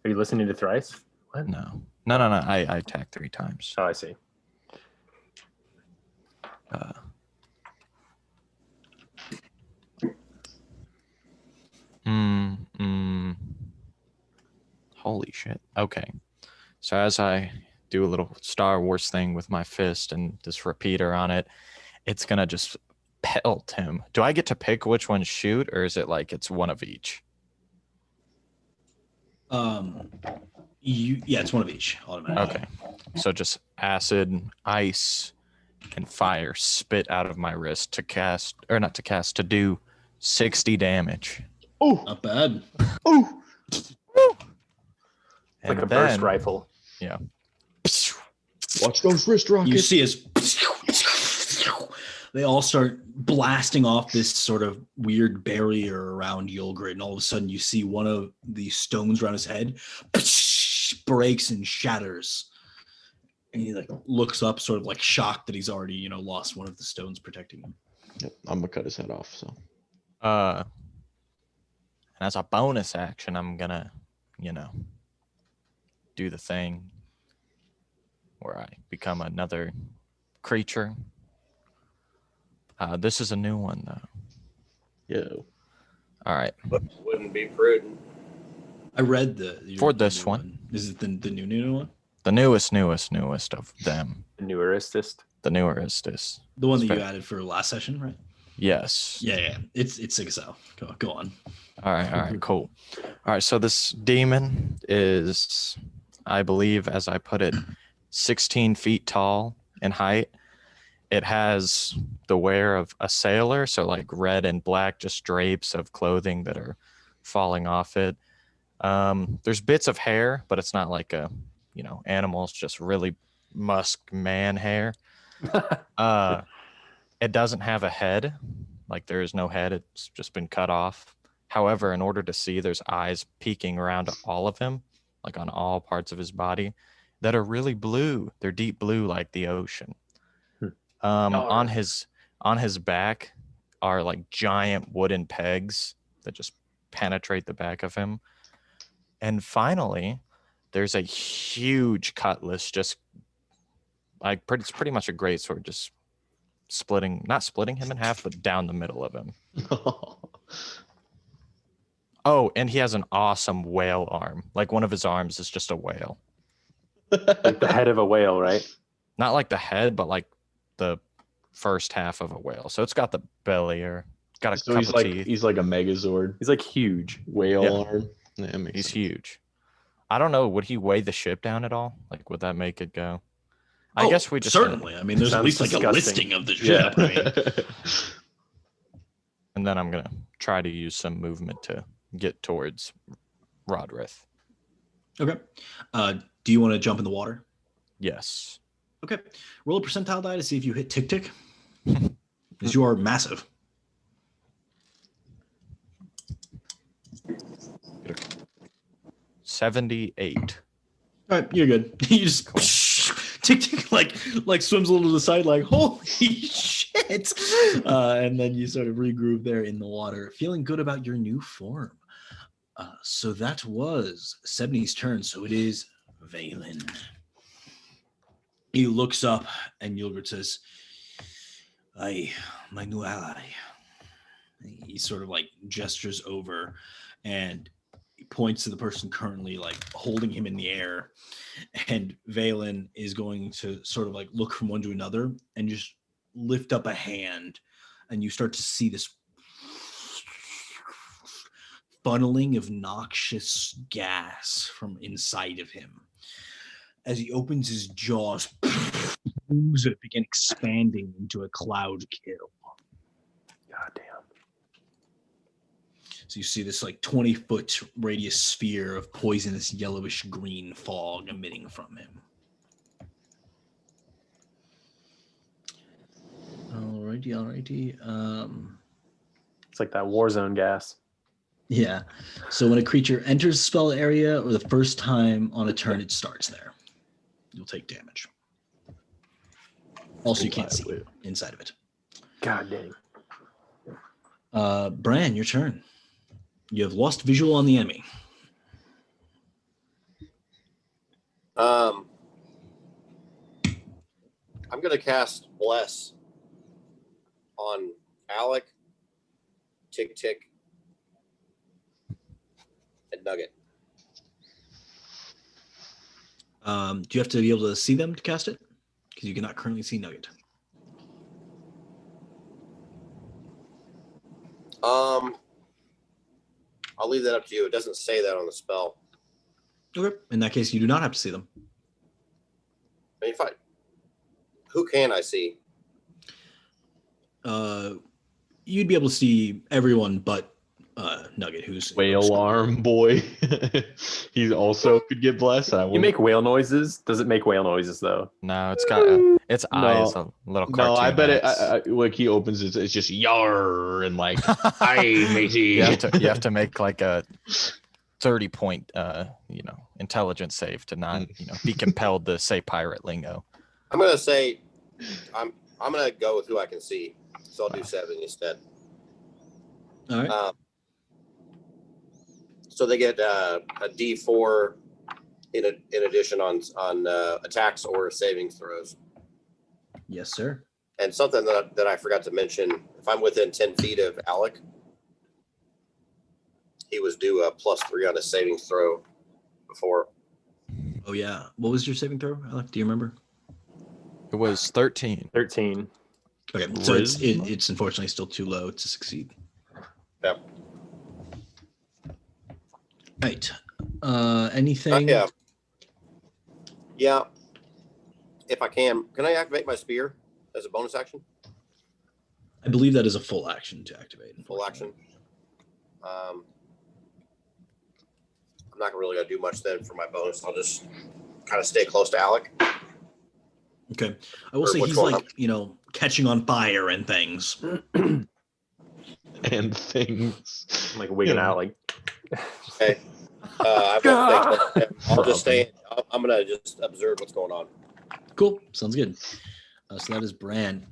Are you listening to Thrice? What? No. I attacked 3 times. Oh, I see. Holy shit. Okay. So as I do a little Star Wars thing with my fist and this repeater on it, it's gonna just pelt him. Do I get to pick which one shoot, or is it like it's one of each? It's one of each automatically. Okay. So just acid, ice, and fire spit out of my wrist to do 60 damage. Oh, Not bad. oh! Like a burst rifle. Yeah. Watch those wrist You rockets. see as they all start blasting off this sort of weird barrier around Yulgrid, and all of a sudden you see one of the stones around his head breaks and shatters. And he like looks up, sort of like shocked that he's already, lost one of the stones protecting him. Yep, I'm gonna cut his head off. So And as a bonus action, I'm gonna, do the thing where I become another creature. This is a new one, though. yo, All right. But wouldn't be prudent. I read For the this new one. Is it the new one? The newest of them. The newerestest. The newerest. The one that It's you fair. added for last session, right? Yes. Yeah. It's 6-0. Go on. All right, cool. All right, so this demon is, I believe, as I put it, 16 feet tall in height. It has the wear of a sailor, so like red and black, just drapes of clothing that are falling off it. There's bits of hair, but it's not like a, animal. It's just really musk man hair. It doesn't have a head. Like there is no head. It's just been cut off. However, in order to see, there's eyes peeking around all of him, like on all parts of his body, that are really blue. They're deep blue, like the ocean. On his back are like giant wooden pegs that just penetrate the back of him. And finally, there's a huge cutlass, just like it's pretty much a greatsword, just not splitting him in half, but down the middle of him. Oh, and he has an awesome whale arm. Like one of his arms is just a whale. Like the head of a whale, right? Not like the head, but like the first half of a whale. So it's got the belly, or got a so couple teeth. he's like a Megazord He's like huge. whale Yeah. arm. Yeah, that makes He's sense. huge. I don't know. Would he weigh the ship down at all? Like, would that make it go? I guess we just certainly. I mean, there's at Sounds least like disgusting. a listing of the ship. I mean, And then I'm gonna try to use some movement to get towards Rodrith. okay. Do you want to jump in the water? Yes. Okay. Roll a percentile die to see if you hit tick tick. Because you are massive. 78. All right, you're good. You just tick tick like swims a little to the side, like holy shit, and then you sort of regroup there in the water, feeling good about your new form. So that was Sebney's turn. So it is Valen. He looks up and Yulgrid says, "Aye, my new ally." He sort of like gestures over and he points to the person currently like holding him in the air. And Valen is going to sort of like look from one to another and just lift up a hand. And you start to see this funneling of noxious gas from inside of him. As he opens his jaws, plumes it begin expanding into a cloud kill. God damn. So you see this like 20-foot radius sphere of poisonous yellowish green fog emitting from him. Alrighty. It's like that war zone gas. Yeah. So when a creature enters the spell area or the first time on a turn, it starts there. You'll take damage. Also, you can't see inside of it. God dang. Bran, your turn. You have lost visual on the enemy. I'm gonna cast Bless on Alec, Tick Tick, and Nugget. Do you have to be able to see them to cast it? Because you cannot currently see Nugget. I'll leave that up to you. It doesn't say that on the spell. Okay. In that case, you do not have to see them. I mean, who can I see? You'd be able to see everyone but Nugget, who's Whale arm boy. He also could get blessed. You make whale noises. Does it make whale noises though? No, it's got its eyes a little cartoon. No, I bet heads. like he opens it, it's just yar and like, hi matey. You have to make like a 30-point intelligence save to not be compelled to say pirate lingo. I'm gonna say, I'm gonna go with who I can see. So I'll do 7 instead. All right. So they get a D4 in addition on attacks or saving throws. Yes, sir. And something that I forgot to mention: if I'm within 10 feet of Alec, he was due a +3 on his saving throw before. Oh yeah. What was your saving throw, Alec? Do you remember? It was 13. 13. Okay, so it's unfortunately still too low to succeed. Yep. Right. Anything? Yeah. If I can I activate my spear as a bonus action? I believe that is a full action to activate. Full action. I'm not really gonna do much then for my bonus. I'll just kind of stay close to Alec. Okay. I will say he's like, catching on fire and things. And things. I'm like wigging out like. Okay. I won't think I'll just stay. I'm gonna just observe what's going on. Cool. Sounds good. So that is Bran.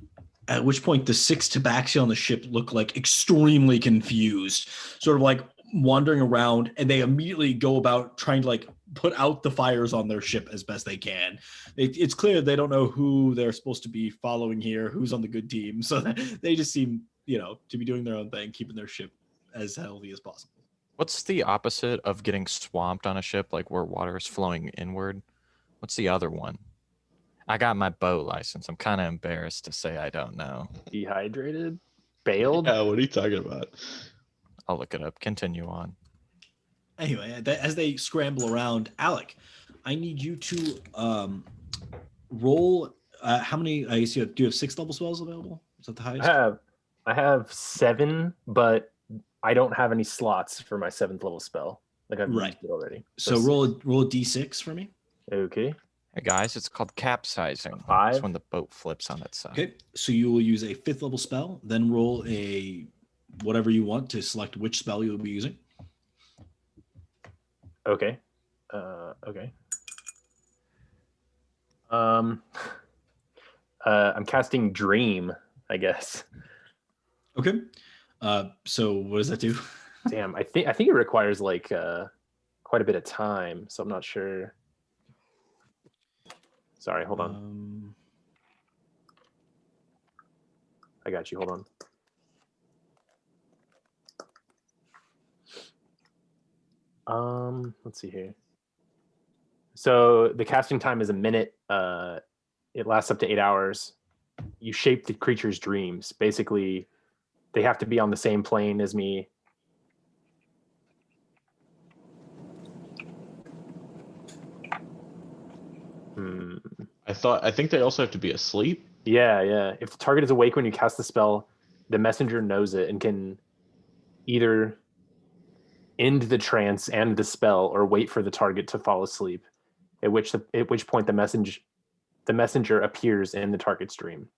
At which point the 6 tabaxi on the ship look like extremely confused, sort of like wandering around, and they immediately go about trying to like put out the fires on their ship as best they can. It's clear they don't know who they're supposed to be following here, who's on the good team. So they just seem, to be doing their own thing, keeping their ship as healthy as possible. What's the opposite of getting swamped on a ship, like where water is flowing inward? What's the other one? I got my boat license. I'm kind of embarrassed to say I don't know. Dehydrated? Bailed? Yeah, what are you talking about? I'll look it up. Continue on. Anyway, as they scramble around, Alec, I need you to roll. How many? I guess do you have 6 level spells available? Is that the highest? I have 7, but I don't have any slots for my 7th level spell. Like I've used it already. So roll a d6 for me. Okay. Hey guys, it's called capsizing. 5. It's when the boat flips on its side. Okay, so you will use a 5th level spell, then roll a whatever you want to select which spell you'll be using. Okay. Okay. I'm casting Dream, I guess. Okay. So what does that do? Damn, I think it requires like quite a bit of time, so I'm not sure. Sorry, hold on. I got you. Hold on. Let's see here. So the casting time is a minute. It lasts up to 8 hours. You shape the creature's dreams. Basically, they have to be on the same plane as me. I think they also have to be asleep. Yeah. If the target is awake when you cast the spell, the messenger knows it and can either end the trance and the spell, or wait for the target to fall asleep, at which point the messenger appears in the target's dream.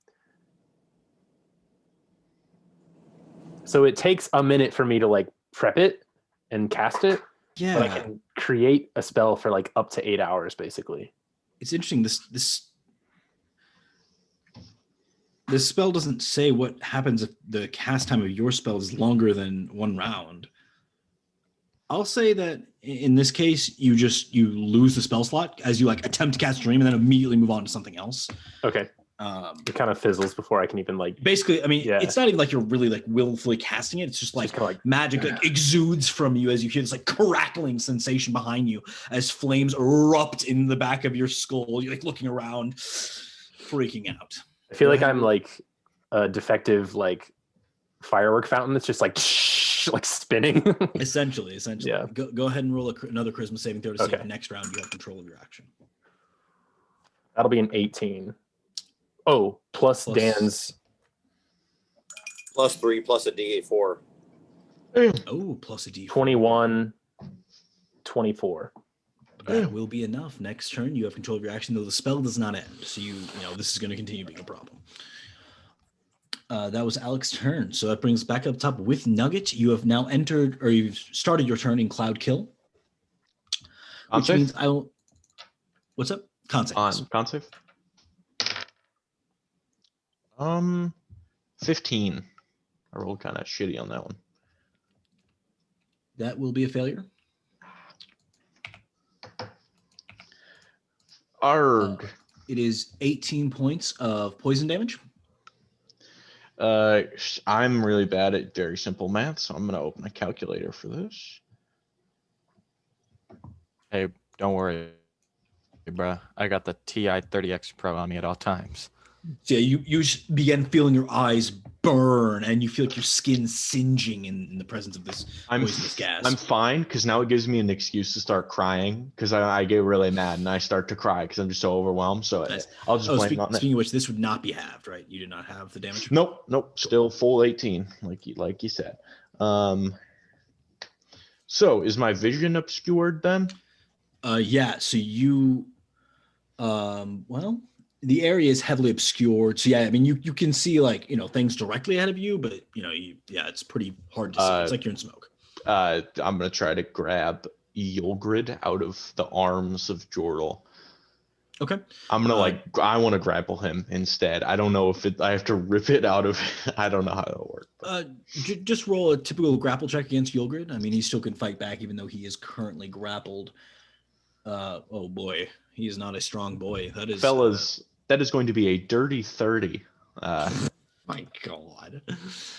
So it takes a minute for me to like prep it and cast it, Yeah, but I can create a spell for like up to 8 hours, basically. it's interesting. This spell doesn't say what happens if the cast time of your spell is longer than 1 round. I'll say that in this case, you lose the spell slot as you like attempt to cast Dream and then immediately move on to something else. Okay. It kind of fizzles before I can even like. Basically, I mean, Yeah. it's not even like you're really like willfully casting it. It's just like, Just kinda like magic like exudes from you as you hear this like crackling sensation behind you as flames erupt in the back of your skull. You're like looking around, freaking out. I feel like I'm like a defective like firework fountain that's just like like spinning. Essentially. Yeah. Go ahead and roll another charisma saving throw to see Okay. if next round you have control of your action. That'll be an 18. Oh, plus Dan's. +3 plus a D4. Oh, plus a D4. 21, 24. That will be enough. Next turn, you have control of your action, though the spell does not end. So this is going to continue being a problem. That was Alex's turn. So that brings back up top with Nugget. You have now entered, or you've started your turn in Cloud Kill. Which means I will. What's up? Con save. Con save. 15. I rolled kind of shitty on that one. That will be a failure. Arg. It is 18 points of poison damage. I'm really bad at very simple math, so I'm gonna open a calculator for this. Hey, don't worry, bruh. I got the TI 30X Pro on me at all times. So yeah, you just begin feeling your eyes burn, and you feel like your skin singeing in the presence of this poisonous gas. I'm fine because now it gives me an excuse to start crying because I get really mad and I start to cry because I'm just so overwhelmed. So Nice. I'll just blame it on it. Speaking of which, this would not be halved, right? You did not have the damage. Nope. Still full 18, like you said. So is my vision obscured then? Yeah. So you, well, the area is heavily obscured. So yeah, I mean, you can see like things directly ahead of you, but it's pretty hard to see. It's like you're in smoke. I'm gonna try to grab Yulgrid out of the arms of Jordal. Okay. I'm gonna I want to grapple him instead. I don't know if I have to rip it out of. I don't know how it'll work. Just roll a typical grapple check against Yulgrid. I mean, he still can fight back even though he is currently grappled. Oh boy, he is not a strong boy. That is, fellas. That is going to be a dirty 30. My God.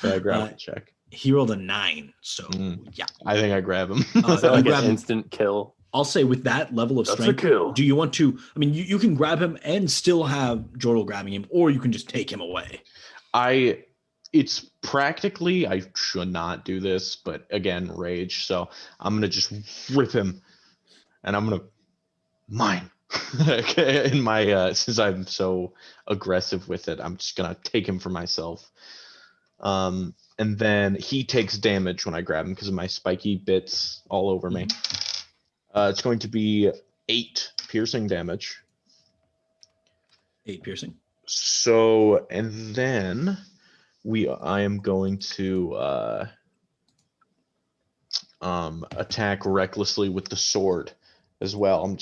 Grapple check. He rolled a 9, so yeah. I think I grab him. Is that like an instant kill? I'll say with that level of That's strength, a kill. do you want to? I mean, you can grab him and still have Jordal grabbing him, or you can just take him away. It's practically, I should not do this, but again, rage. So I'm gonna just rip him, and I'm gonna mine. In my since I'm so aggressive with it, I'm just gonna take him for myself. And then he takes damage when I grab him because of my spiky bits all over me. It's going to be 8 piercing damage. 8 piercing. So, and then I am going to attack recklessly with the sword as well. I'm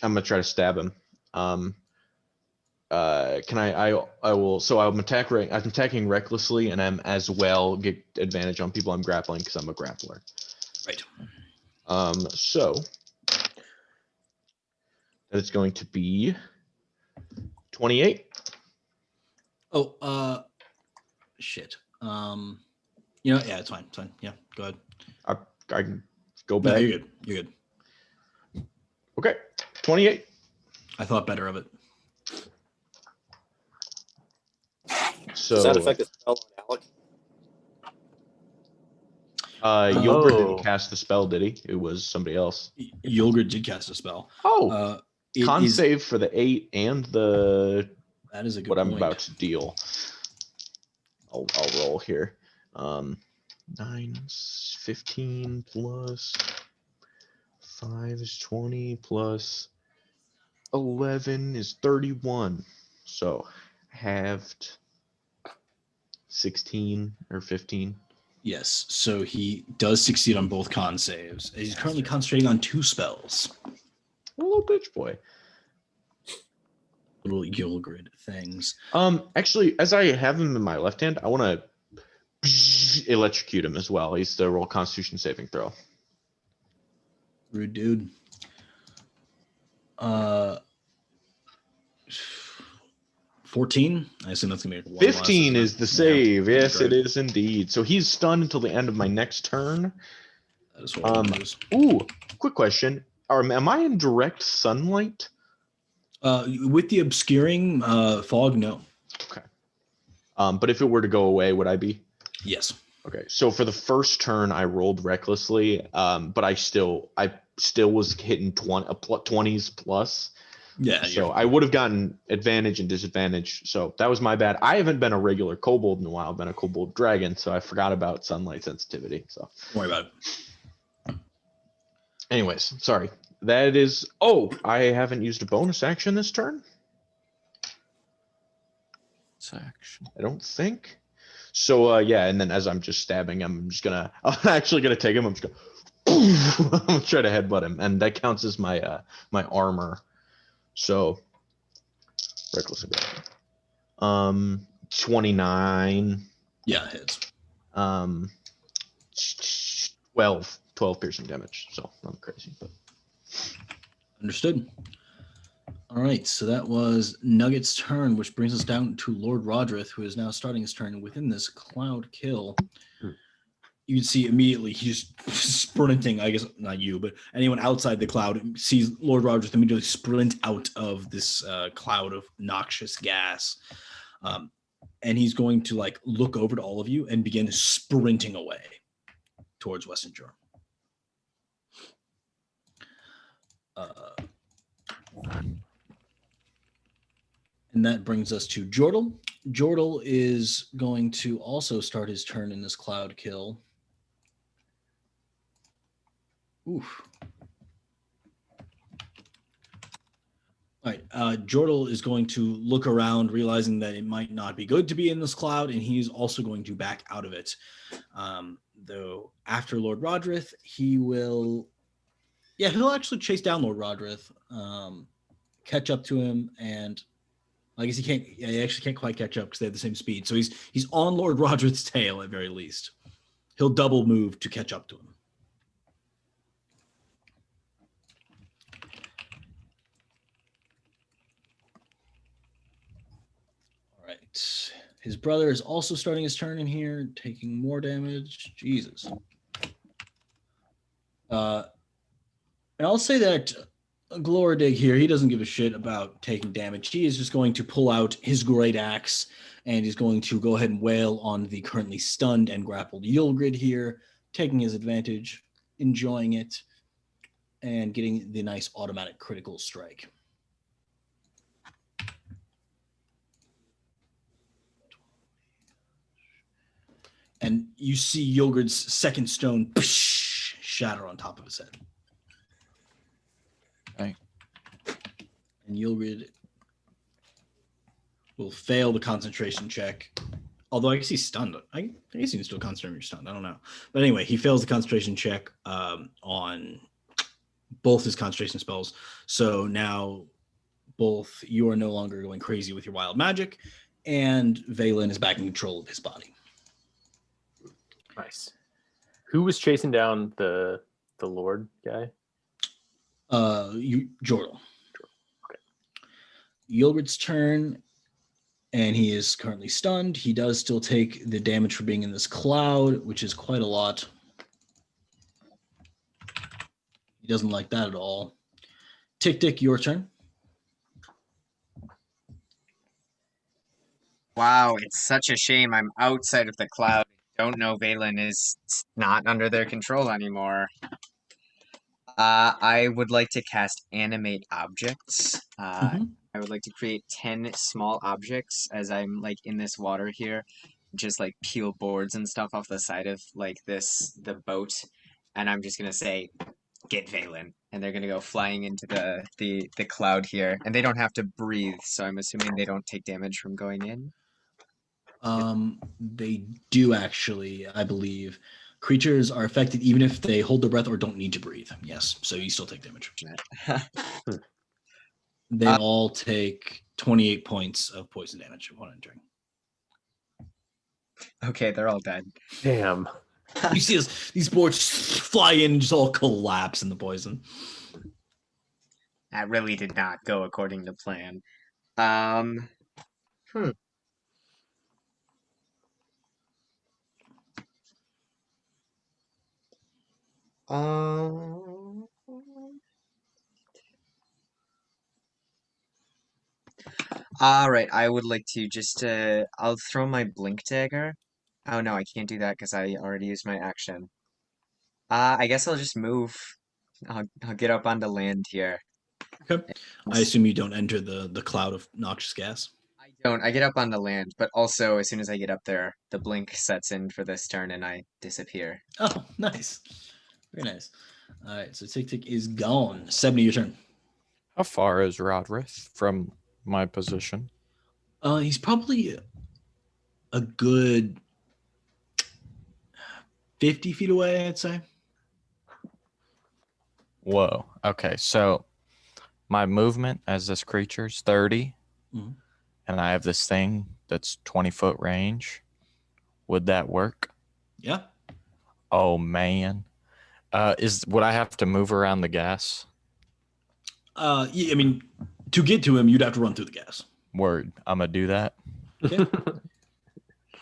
gonna try to stab him. I'm attacking recklessly, and I'm as well get advantage on people I'm grappling because I'm a grappler. Right. So that's going to be 28. Oh, shit. Yeah, it's fine. It's fine. Yeah, go ahead. I can go back. No, you're good. You're good. Okay, 28. I thought better of it. So Does that affect the spell on Alec? Yulgrid didn't cast the spell, did he? It was somebody else. Yulgrid did cast a spell. Oh, con save for the 8 and the. That is a good what point. I'm about to deal. I'll roll here. 9 is 15 plus 5 is 20 plus 11 is 31. So halved 16 or 15. Yes, so he does succeed on both con saves. He's currently concentrating on 2 spells. Little bitch boy. Little Gilgrid things. Actually, as I have him in my left hand, I want to electrocute him as well. He's to roll Constitution saving throw. Rude dude. 14? I assume that's going to be 1 15 less, is the yeah. save. Yes, Great. it is indeed. So he's stunned until the end of my next turn. That is what it is. Ooh, quick question. Am I in direct sunlight? With the obscuring fog, no. Okay. But if it were to go away, would I be? Yes. Okay. So for the first turn, I rolled recklessly, but I still was hitting 20s plus. Yeah. So I would have gotten advantage and disadvantage. So that was my bad. I haven't been a regular kobold in a while. I've been a kobold dragon, so I forgot about sunlight sensitivity. So don't worry about it. anyways, sorry. That is. Oh, I haven't used a bonus action this turn. Action. I don't think. So yeah, and then as I'm just stabbing, I'm actually gonna take him. I'm just gonna. I'm gonna try to headbutt him, and that counts as my my armor. So reckless aggression. 29. Yeah, it hits. 12 piercing damage. So not crazy, but Understood. All right, so that was Nugget's turn, which brings us down to Lord Rodrith, who is now starting his turn within this cloud kill. You can see immediately he's sprinting. I guess not you, but anyone outside the cloud sees Lord Rodrith immediately sprint out of this cloud of noxious gas. And he's going to like look over to all of you and begin sprinting away towards Western Shore. And that brings us to Jordal. Jordal is going to also start his turn in this cloud kill. Oof. All right. Jordal is going to look around, realizing that it might not be good to be in this cloud, and he's also going to back out of it. Though after Lord Rodrith, he will... Yeah, he'll actually chase down Lord Rodrith, catch up to him, and I guess he actually can't quite catch up because they have the same speed. So he's on Lord Rodrith's tail at very least. He'll double move to catch up to him. All right. His brother is also starting his turn in here, taking more damage. Jesus. And I'll say that Gloridig here, he doesn't give a shit about taking damage. He is just going to pull out his great axe and he's going to go ahead and wail on the currently stunned and grappled Yulgrid here, taking his advantage, enjoying it, and getting the nice automatic critical strike. And you see Yulgrid's second stone shatter on top of his head. Right. And Yulgrid will fail the concentration check. Although I guess he's stunned. I guess he can still concentrate when you're stunned. I don't know. But anyway, he fails the concentration check on both his concentration spells. So now both you are no longer going crazy with your wild magic, and Valen is back in control of his body. Nice. Who was chasing down the Lord guy? Jordal. Okay. Yulgrid's turn, and he is currently stunned. He does still take the damage for being in this cloud, which is quite a lot. He doesn't like that at all. Tick, your turn. Wow, it's such a shame I'm outside of the cloud. Don't know Valen is not under their control anymore. I would like to cast Animate Objects. I would like to create 10 small objects as I'm like in this water here. just like peel boards and stuff off the side of like the boat, and I'm just gonna say, "Get Valen," and they're gonna go flying into the cloud here, and they don't have to breathe, so I'm assuming they don't take damage from going in. They do actually, I believe. Creatures are affected even if they hold their breath or don't need to breathe. Yes, so you still take damage. They all take 28 points of poison damage upon entering. Okay, they're all dead. Damn. You see these boards fly in and just all collapse in the poison. That really did not go according to plan. Hmm. All right, I would like to just I'll throw my blink dagger. Oh no, I can't do that because I already used my action. I guess I'll just move. I'll get up onto land here. Okay. I assume you don't enter the cloud of noxious gas. I don't. I get up on the land, but also as soon as I get up there, the blink sets in for this turn and I disappear. Oh, nice. Very nice. All right, so Tick Tick is gone. 70, your turn. How far is Rodrith from my position? He's probably a good 50 feet away, I'd say. Whoa. Okay, so my movement as this creature is 30, Mhm. and I have this thing that's 20-foot range. Would that work? Yeah. Oh man. Would I have to move around the gas? Yeah, I mean, to get to him, you'd have to run through the gas. Word. I'm gonna do that. Okay.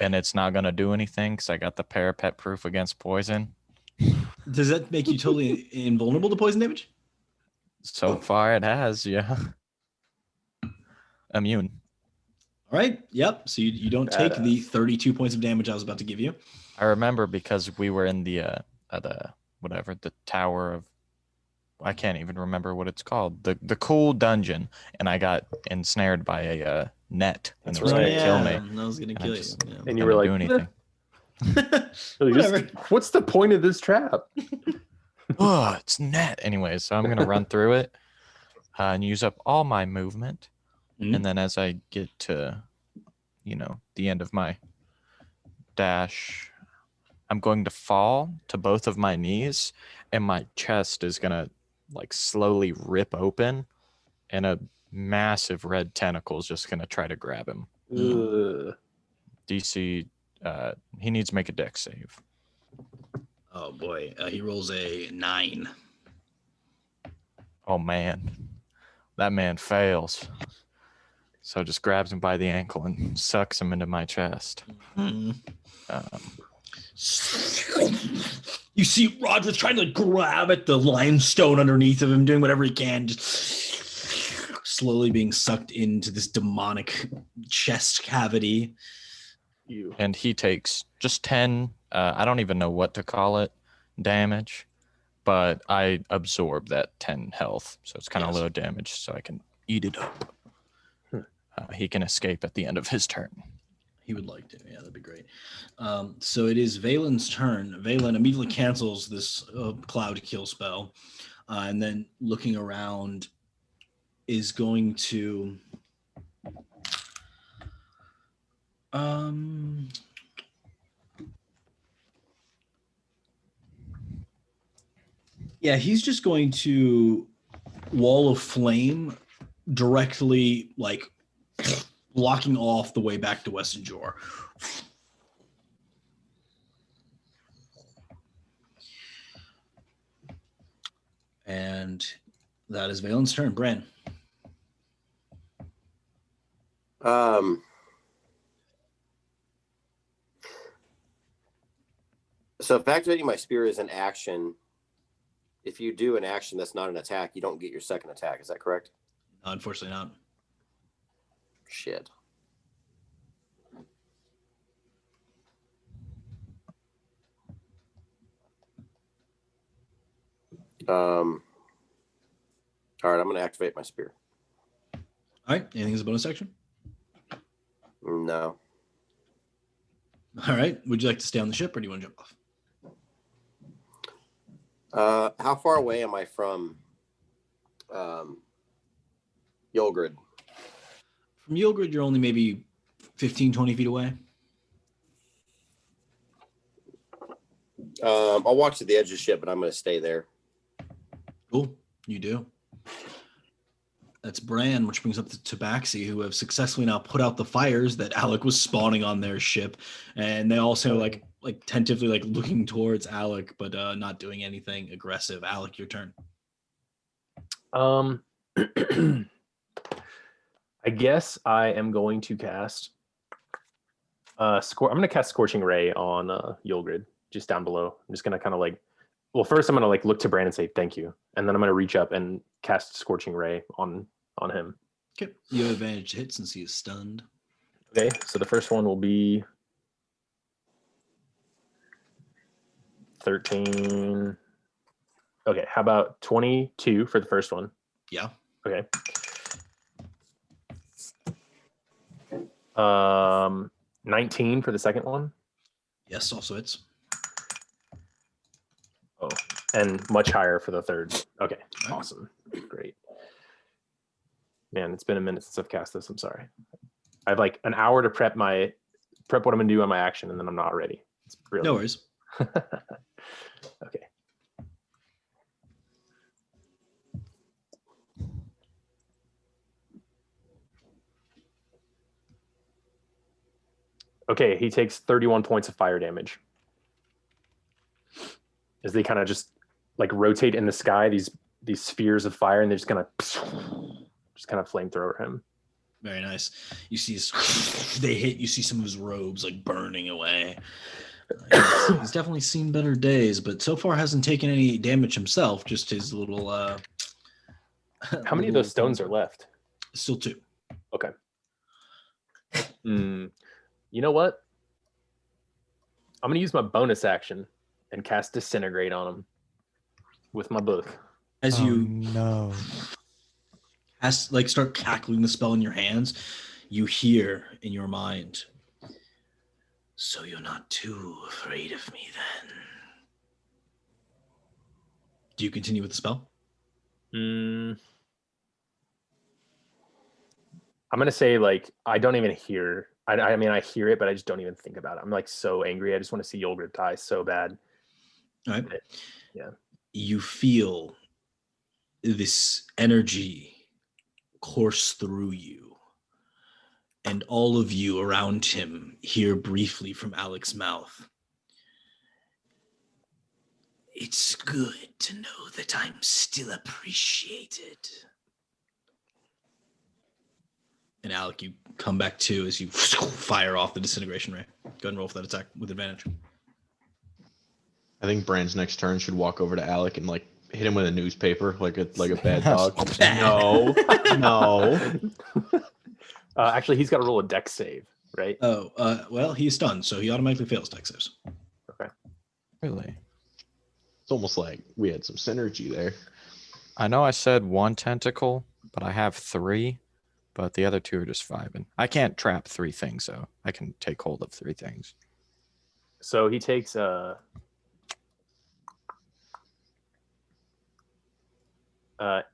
And it's not gonna do anything because I got the parapet proof against poison. Does that make you totally invulnerable to poison damage? So far it has, yeah. Immune. All right. Yep. So you don't take the Badass. 32 points of damage I was about to give you. I remember because we were in the tower of, I can't even remember what it's called. The cool dungeon, and I got ensnared by a net, and That's it was gonna right. kill me. I was gonna And I kill just- you. Yeah. And you were Didn't like, do anything. Whatever. what's the point of this trap? Oh, it's net. Anyway, so I'm gonna run through it and use up all my movement, Mhm. and then as I get to, the end of my dash, I'm going to fall to both of my knees, and my chest is gonna like slowly rip open, and a massive red tentacle is just gonna try to grab him. Ugh. DC, he needs to make a dex save. Oh boy, he rolls a 9. Oh man, that man fails. So just grabs him by the ankle and sucks him into my chest. Mhm. Um, You see Roger trying to grab at the limestone underneath of him, doing whatever he can, just slowly being sucked into this demonic chest cavity. You. and he takes just 10, I don't even know what to call it, damage, but I absorb that 10 health. So it's kind of Yes. low damage, so I can eat it up. He can escape at the end of his turn. He would like to. Yeah, that'd be great. So it is Valen's turn. Valen immediately cancels this cloud kill spell, and then looking around is going to yeah, he's just going to wall of flame directly, like blocking off the way back to Weston Jor. And that is Valen's turn. Bran. So if activating my spear is an action, if you do an action that's not an attack, you don't get your second attack. Is that correct? Unfortunately not. Shit. All right, I'm going to activate my spear. All right. Anything as a bonus action? No. All right. Would you like to stay on the ship, or do you want to jump off? How far away am I from Yulgrid? From Yulgrid, you're only maybe 15, 20 feet away. I'll walk to the edge of the ship, but I'm going to stay there. Cool. You do. That's Bran, which brings up the Tabaxi, who have successfully now put out the fires that Alec was spawning on their ship, and they also like tentatively like looking towards Alec, but not doing anything aggressive. Alec, your turn. I guess I am going to cast I'm going to cast Scorching Ray on Yulgrid, just down below. I'm just going to kind of like, well, first I'm going to like look to Bran and say thank you, and then I'm going to reach up and cast Scorching Ray on him. Okay, you have advantage to hit since he is stunned. Okay, so the first one will be 13. Okay, how about 22 for the first one? Yeah. Okay. 19 for the second one. Yes, also hits. Oh, and much higher for the third. Okay, awesome, great. Man, it's been a minute since I've cast this. I'm sorry. I have like an hour to prep what I'm gonna do on my action, and then I'm not ready. It's really No worries. Okay. Okay, he takes 31 points of fire damage as they kind of just like rotate in the sky, these spheres of fire, and they're just gonna just kind of flamethrower him. Very nice. You see they hit. You see some of his robes like burning away. He's definitely seen better days, but so far hasn't taken any damage himself. Just his little. How many of those stones are left? Still 2. Okay. You know what? I'm gonna use my bonus action and cast Disintegrate on him with my book. As start cackling the spell in your hands, you hear in your mind, "So you're not too afraid of me then?" Do you continue with the spell? I'm gonna say like I don't even hear. I mean I hear it, but I just don't even think about it. I'm like so angry. I just want to see Yulgrid die so bad. All right. Yeah. You feel this energy course through you, and all of you around him hear briefly from Alec's mouth, "It's good to know that I'm still appreciated." And Alec, you come back to as you fire off the disintegration ray. Go ahead and roll for that attack with advantage. I think Bran's next turn should walk over to Alec and like hit him with a newspaper like a bad dog. No. Actually, he's got to roll a dex save, right? Well, he's stunned, so he automatically fails dex saves. Okay. Really? It's almost like we had some synergy there. I know I said 1 tentacle, but I have 3, but the other 2 are just 5. And I can't trap 3 things, so I can take hold of 3 things. So he takes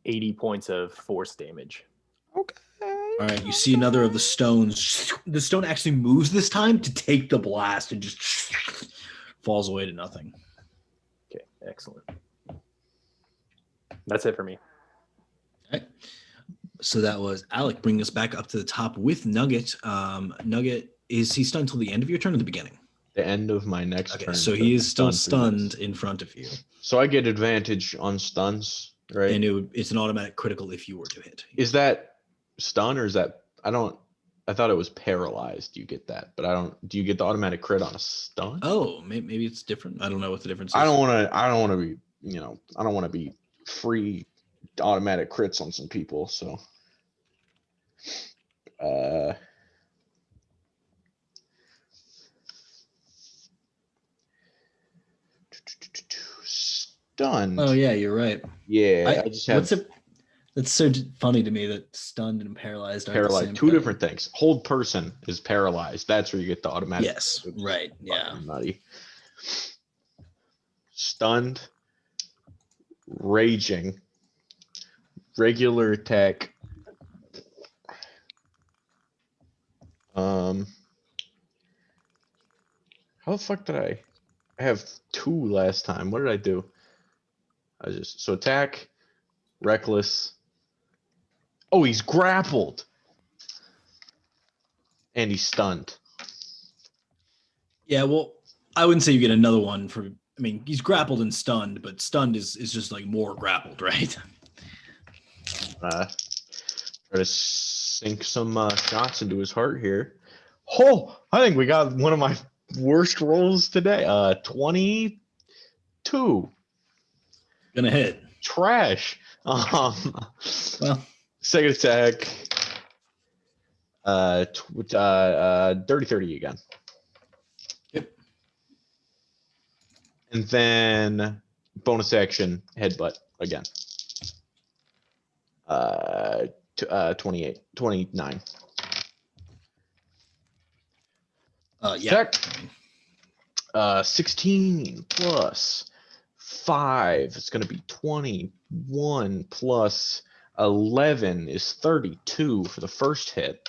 80 points of force damage. Okay. All right, you see another of the stones. The stone actually moves this time to take the blast and just falls away to nothing. Okay, excellent. That's it for me. Okay. So that was Alec bringing us back up to the top with Nugget. Nugget, is he stunned until the end of your turn or the beginning? The end of my next Okay, turn. so he is still stunned in front of you. So I get advantage on stuns, right? And it's an automatic critical if you were to hit. Is that stun or is that I thought it was paralyzed. You get that, but do you get the automatic crit on a stun? Oh, maybe it's different. I don't know what the difference is. I don't want to be, I don't want to be free automatic crits on some people. So, stun. Oh yeah, you're right. Yeah, I just have. That's so funny to me that stunned and paralyzed are the Paralyzed. same Two thing. different things. Hold person is paralyzed. That's where you get the automatic. Yes, right. Yeah. Fucking nutty. Stunned, raging, regular attack. How the fuck did I have 2 last time? What did I do? So attack, reckless. Oh, he's grappled. And he's stunned. Yeah, well, I wouldn't say you get another one for. I mean, he's grappled and stunned, but stunned is just like more grappled, right? Try to sink some shots into his heart here. Oh, I think we got one of my worst rolls today. 22. Gonna hit. Trash. Well, Second attack. Dirty 30 again. Yep. And then bonus action headbutt again. 29. yeah. 16 plus 5. It's going to be 21 plus 11 is 32 for the first hit.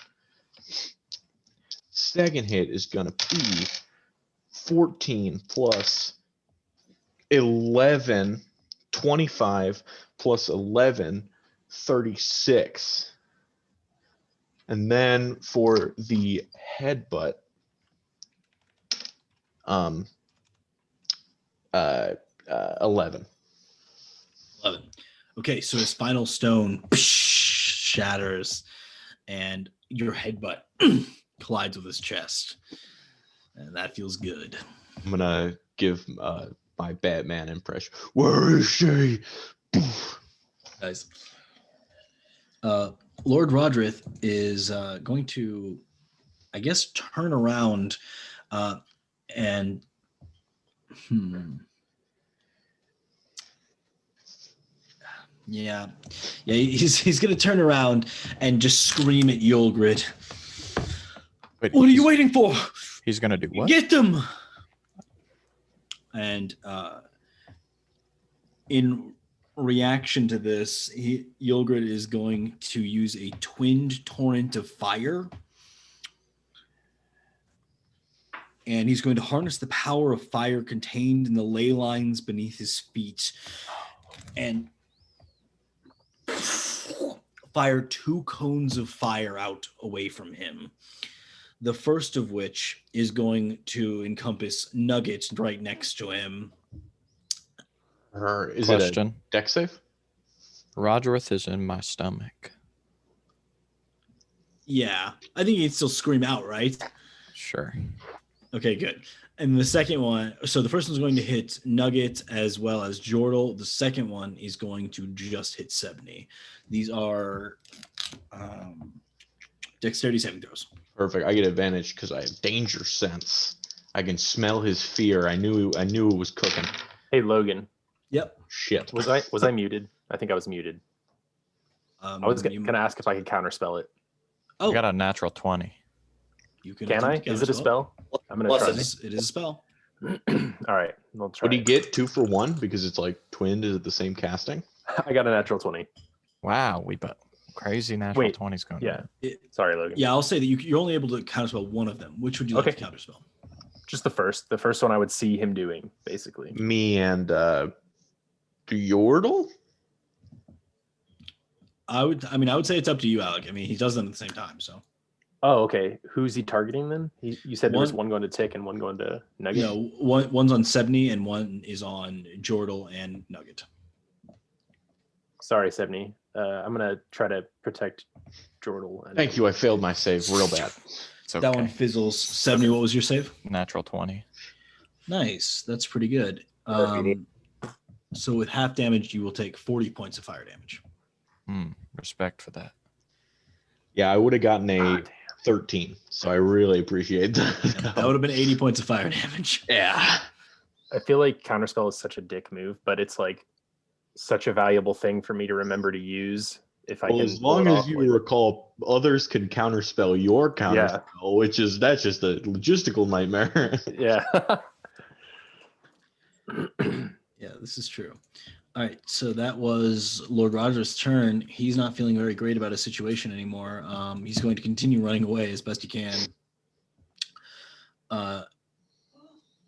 Second hit is going to be 14 plus 11, 25 plus 11, 36. And then for the headbutt, 11. 11. Okay, so his final stone shatters, and your headbutt collides with his chest, and that feels good. I'm gonna give my Batman impression. Where is she? Nice. Lord Rodrith is going to, I guess, turn around and yeah, he's gonna turn around and just scream at Yulgrid. Wait, What are you waiting for? He's gonna do what? Get them! And in reaction to this, Yulgrid is going to use a twinned torrent of fire. And he's going to harness the power of fire contained in the ley lines beneath his feet and fire 2 cones of fire out away from him. The first of which is going to encompass Nugget right next to him. Is Question. it a deck save? Rogerith is in my stomach. Yeah, I think he'd still scream out, right? Sure. Okay, good. And the second one, so the first one's going to hit Nugget as well as Jordal. The second one is going to just hit 70. These are dexterity saving throws. Perfect. I get advantage because I have danger sense. I can smell his fear. I knew it was cooking. Hey Logan, Yep. Shit. was I muted? I think I was muted. I was gonna ask if I could counterspell it. Oh, I got a natural 20. you can. Can I? attempt to Is it a counterspell. spell? I'm gonna Plus try. It is a spell. All right, we'll try. What do you it. get? 2 for 1 because it's like twinned. Is it the same casting? I got a natural 20. Wow, we bet crazy natural Wait, 20s going Yeah. on. Sorry, Logan. Yeah, I'll say that you're only able to counterspell one of them. Which would you like Okay. to counterspell? Just the first. The first one I would see him doing, basically. Me and Yordle? I would say it's up to you, Alec. I mean, he does them at the same time, so. Oh, okay. Who's he targeting then? You said there was One- one going to Tick and one going to Nugget? No, one's on 70 and one is on Jordal and Nugget. Sorry, Sebney. I'm going to try to protect Jordal. And Thank you. I failed my save real bad. It's okay. That one fizzles. 70, what was your save? Natural 20. Nice. That's pretty good. So with half damage, you will take 40 points of fire damage. Respect for that. Yeah, I would have gotten a Ah, damn. 13, so I really appreciate that. That would have been 80 points of fire damage. Yeah. I feel like Counterspell is such a dick move, but it's like such a valuable thing for me to remember to use if I Well, can. as pull long it as off you later. recall, others can counterspell your counterspell, that's just a logistical nightmare. Yeah. Yeah, this is true. All right, so that was Lord Roger's turn. He's not feeling very great about his situation anymore. He's going to continue running away as best he can.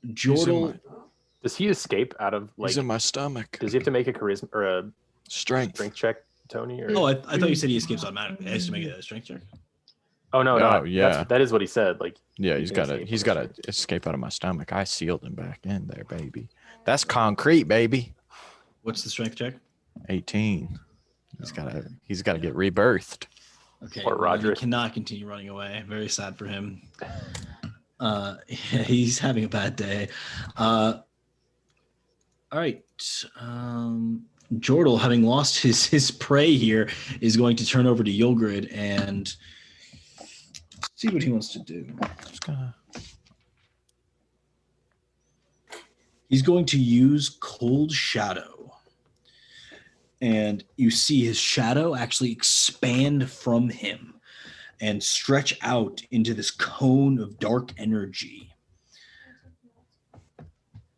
Jordal, Does he escape out of like? He's in my stomach. Does he have to make a charisma or a Strength. check, Tony? Or oh, I thought you said he escapes automatically. I has to make a strength check. oh no, no, Oh, yeah. that is what he said. Like Yeah, he he's can got to escape he's on got his to escape out of my stomach. I sealed him back in there, baby. That's concrete, baby. What's the strength check? 18. He's got to get rebirthed. Okay, Or well, Roger. he cannot continue running away. Very sad for him. Yeah, he's having a bad day. All right. Jordal, having lost his prey here, is going to turn over to Yulgrid and see what he wants to do. Just gonna... He's going to use Cold Shadow. And you see his shadow actually expand from him and stretch out into this cone of dark energy.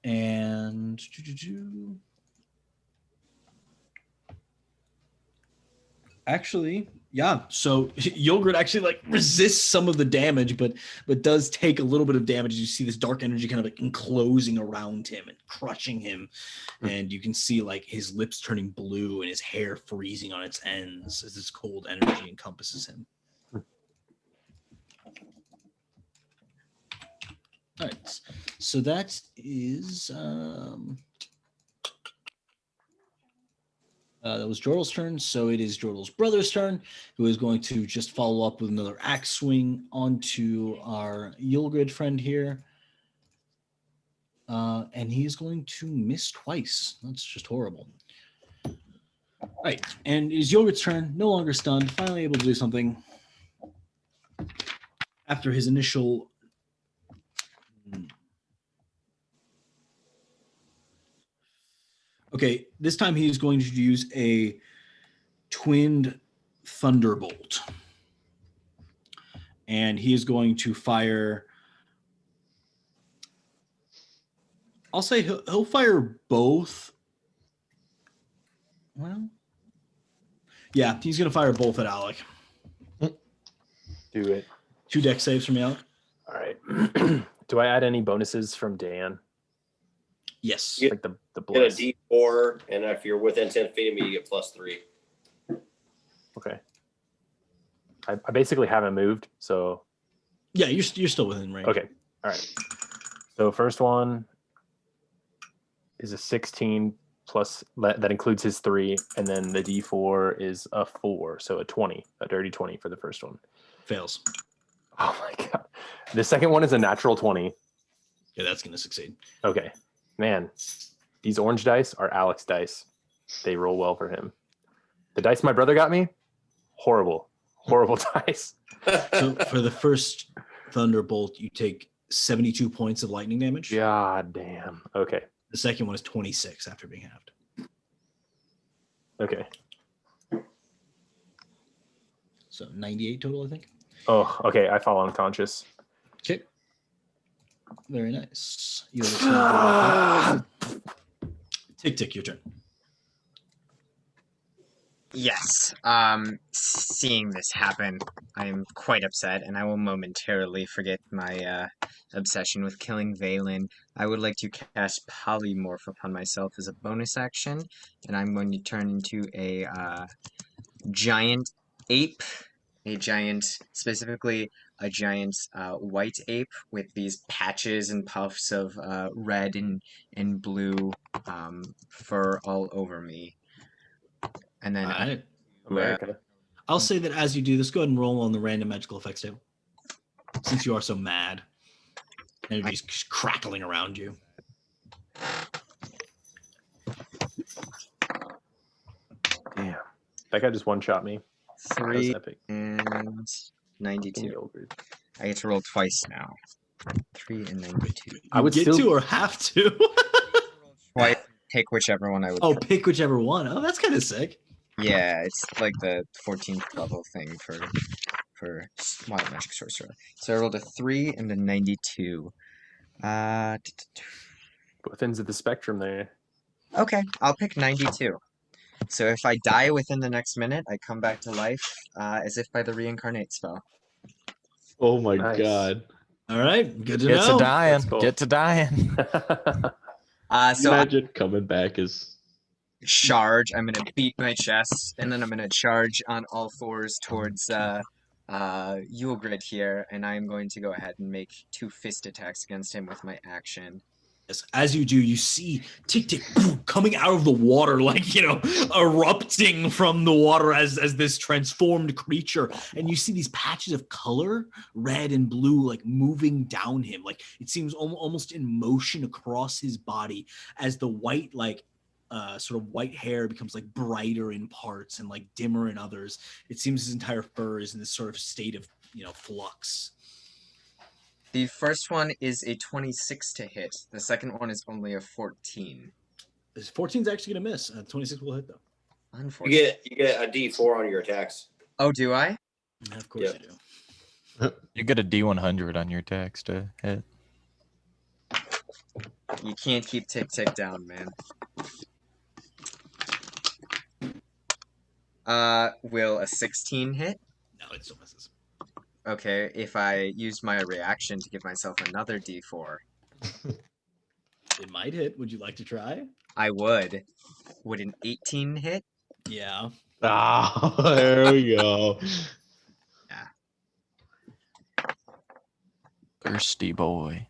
And actually, yeah. So Yogurt actually like resists some of the damage, but does take a little bit of damage. You see this dark energy kind of like enclosing around him and crushing him, and you can see like his lips turning blue and his hair freezing on its ends as this cold energy encompasses him. All right, so that is that was Jordal's turn, so it is Jordal's brother's turn, who is going to just follow up with another axe swing onto our Yulgrid friend here. And he is going to miss twice. That's just horrible. All right, and it is Yulgrid's turn, no longer stunned, finally able to do something. After his initial... Okay, this time he's going to use a twinned thunderbolt. And he is going to fire... I'll say he'll fire both. Well, yeah, he's going to fire both at Alec. Do it. 2 deck saves from me, Alec. All right. Do I add any bonuses from Dan? Yes. Yeah. Like the Get bless? a D4, and if you're within 10 feet of me, you get +3. Okay. I basically haven't moved, so. Yeah, you're still within range. Okay. All right. So first one is a 16 plus that includes his 3, and then the D4 is a 4, so a 20, a dirty 20 for the first one. Fails. Oh my god. The second one is a natural 20. Yeah, that's going to succeed. Okay. Man, these orange dice are Alex dice. They roll well for him. The dice my brother got me, horrible dice. So for the first Thunderbolt, you take 72 points of lightning damage. God damn. Okay. The second one is 26 after being halved. Okay. So 98 total, I think. Oh, okay. I fall unconscious. Okay. Very nice. Tick, your turn. Yes. Seeing this happen, I am quite upset, and I will momentarily forget my obsession with killing Valen. I would like to cast Polymorph upon myself as a bonus action, and I'm going to turn into a giant ape, specifically a giant white ape with these patches and puffs of red and blue fur all over me. And then Right. America. I'll say that as you do this, go ahead and roll on the random magical effects table. Since you are so mad. Energy's just crackling around you. Damn. That guy just one-shot me. That was 3 epic. and 92. Yogurt. I get to roll twice now. 3 and 92. I would get still to or have to. Twice. Pick whichever one I would. Oh, pick whichever one. Oh, that's kind of sick. Yeah, it's like the 14th level thing for wild magic sorcerer. So I rolled a 3 and a 92. Both ends of the spectrum there. Okay, I'll pick 92. So if I die within the next minute, I come back to life as if by the reincarnate spell. Oh my Nice. god. All right, good to Get to know. dying. That's cool. Get to dying. So I Imagine coming back as charge. I'm gonna beat my chest, and then I'm gonna charge on all fours towards Yulgrid here, and I'm going to go ahead and make 2 fist attacks against him with my action. Yes, as you do, you see Tick Tick boom, coming out of the water, like, erupting from the water as this transformed creature. And you see these patches of color, red and blue, like moving down him. Like it seems almost in motion across his body as the white, sort of white hair becomes like brighter in parts and like dimmer in others. It seems his entire fur is in this sort of state of, flux. The first one is a 26 to hit. The second one is only a 14. This 14 is actually going to miss. 26 will hit, though. Unfortunately. You get a D4 on your attacks. Oh, do I? Of course you do. You get a D100 on your attacks to hit. You can't keep Tick Tick down, man. Will a 16 hit? No, it still misses. Okay, if I use my reaction to give myself another D4. It might hit. Would you like to try? I would. Would an 18 hit? Yeah. ah, there we go. Thirsty boy.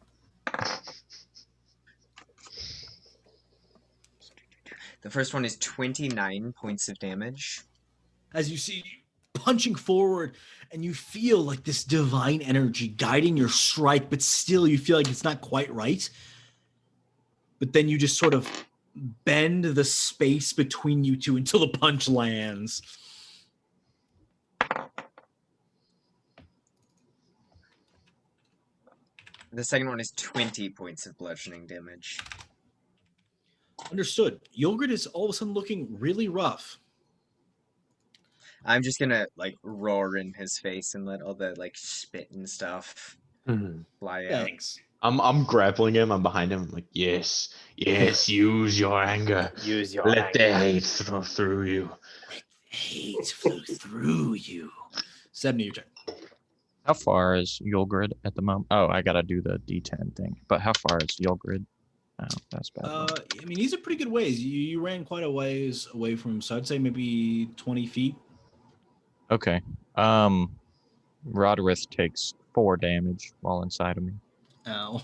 The first one is 29 points of damage. As you see punching forward and you feel like this divine energy guiding your strike, but still you feel like it's not quite right. But then you just sort of bend the space between you two until the punch lands. The second one is 20 points of bludgeoning damage. Understood. Yogurt is all of a sudden looking really rough. I'm just gonna roar in his face and let all the spit and stuff fly out. Thanks. I'm grappling him. I'm behind him. I'm like, yes, use your anger. Use your Let anger. the hate flow through you. Hate flow through you. 70 your turn. How far is Yulgrid at the moment? Oh, I gotta do the D10 thing. But how far is Yulgrid? Oh, that's bad. I mean, he's a pretty good ways. You ran quite a ways away from him, so I'd say maybe 20 feet. Okay. Rodrith takes 4 damage while inside of me. Ow.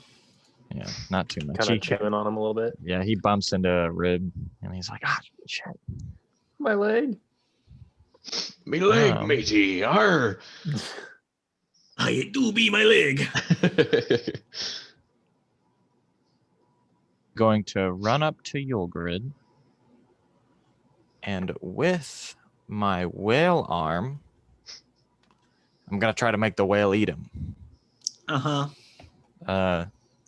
Yeah, not too much. Kind of chewing on him a little bit. Yeah, he bumps into a rib, and he's like, ah, shit. My leg. Me leg, Wow. matey. Arr. I do be my leg. Going to run up to Yulgrid, and with my whale arm, I'm gonna try to make the whale eat him. Uh-huh.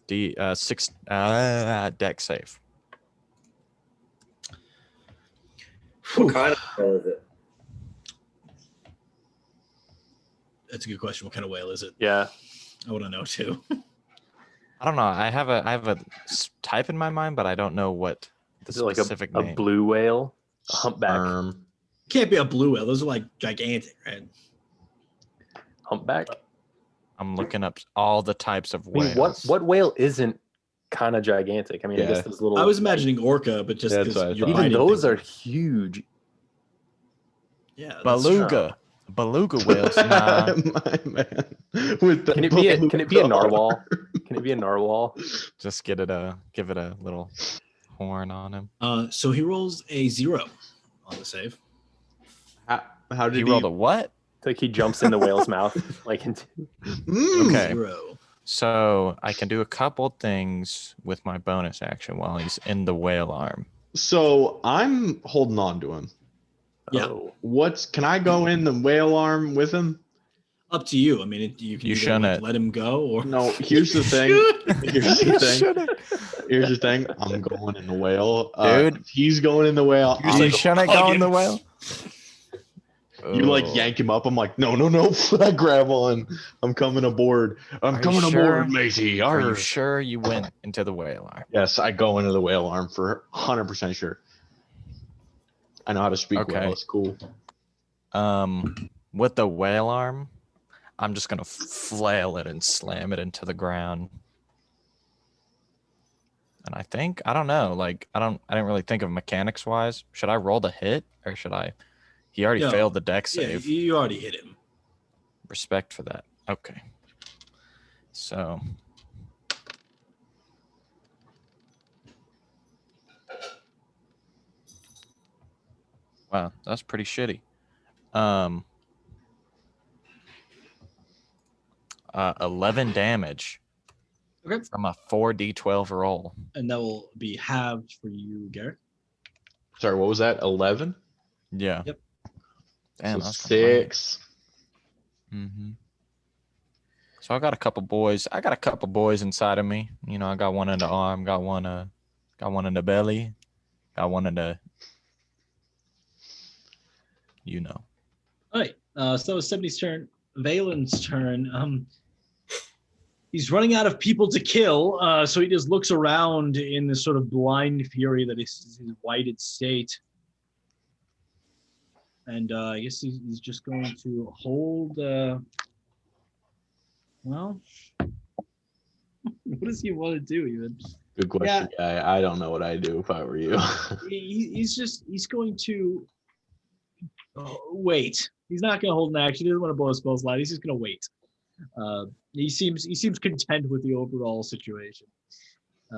D6 deck save. What kind of whale is it? That's a good question. What kind of whale is it? Yeah. I want to know too. I don't know. I have a type in my mind, but I don't know what the Is it like specific a name. blue whale? A humpback? Can't be a blue whale. Those are like gigantic, right? Humpback? I'm looking up all the types of I mean, whales. what whale isn't kind of gigantic? I mean, I Yeah. guess those little. I was imagining orca, but just That's because what I you're thought. even fighting those things. are huge. Yeah. that's Beluga. Beluga whales. Nah, My man. With the Can it be a narwhal? Can it be a narwhal? just give it a little horn on him. So he rolls a 0 on the save. How did He rolled a what? It's like he jumps in the whale's mouth, like into. Okay. 0. So I can do a couple things with my bonus action while he's in the whale arm. So I'm holding on to him. Yeah. Oh. Can I go in the whale arm with him? Up to you. I mean, you can You either, shouldn't. let him go or No, here's the thing. Here's the thing. Here's the thing. I'm going in the whale. Dude. If he's going in the whale. You're I'm saying You shouldn't go hug in him. the whale. You like Oh. yank him up. I'm like, no. I grab on. I'm coming aboard. I'm Are you coming sure? aboard, matey. Are you Arr. sure you went into the whale arm? Yes, I go into the whale arm for 100% sure. I know how to speak Okay. whale. It's cool. With the whale arm, I'm just gonna flail it and slam it into the ground. And I don't know, like I didn't really think of mechanics wise. Should I roll the hit or should I? He already No. failed the deck Yeah, save. you already hit him. Respect for that. Okay. So wow, that's pretty shitty. 11 damage. Okay. From a 4d12 roll. And that will be halved for you, Garrett. Sorry, what was that? 11? Yeah. Yep. Damn, So that's complaining. 6. Mm-hmm. So I got a couple boys. I got a couple boys inside of me. You know, I got one in the arm, got one in the belly, got one in the, you know. All right. So that was 70's turn. Valen's turn. He's running out of people to kill, so he just looks around in this sort of blind fury that is his whited state. And I guess he's just going to hold. Well, what does he want to do even? Good question, guy. I don't know what I'd do if I were you. He's going to wait. He's not going to hold an action. He doesn't want to blow his spells light. He's just going to wait. He seems content with the overall situation.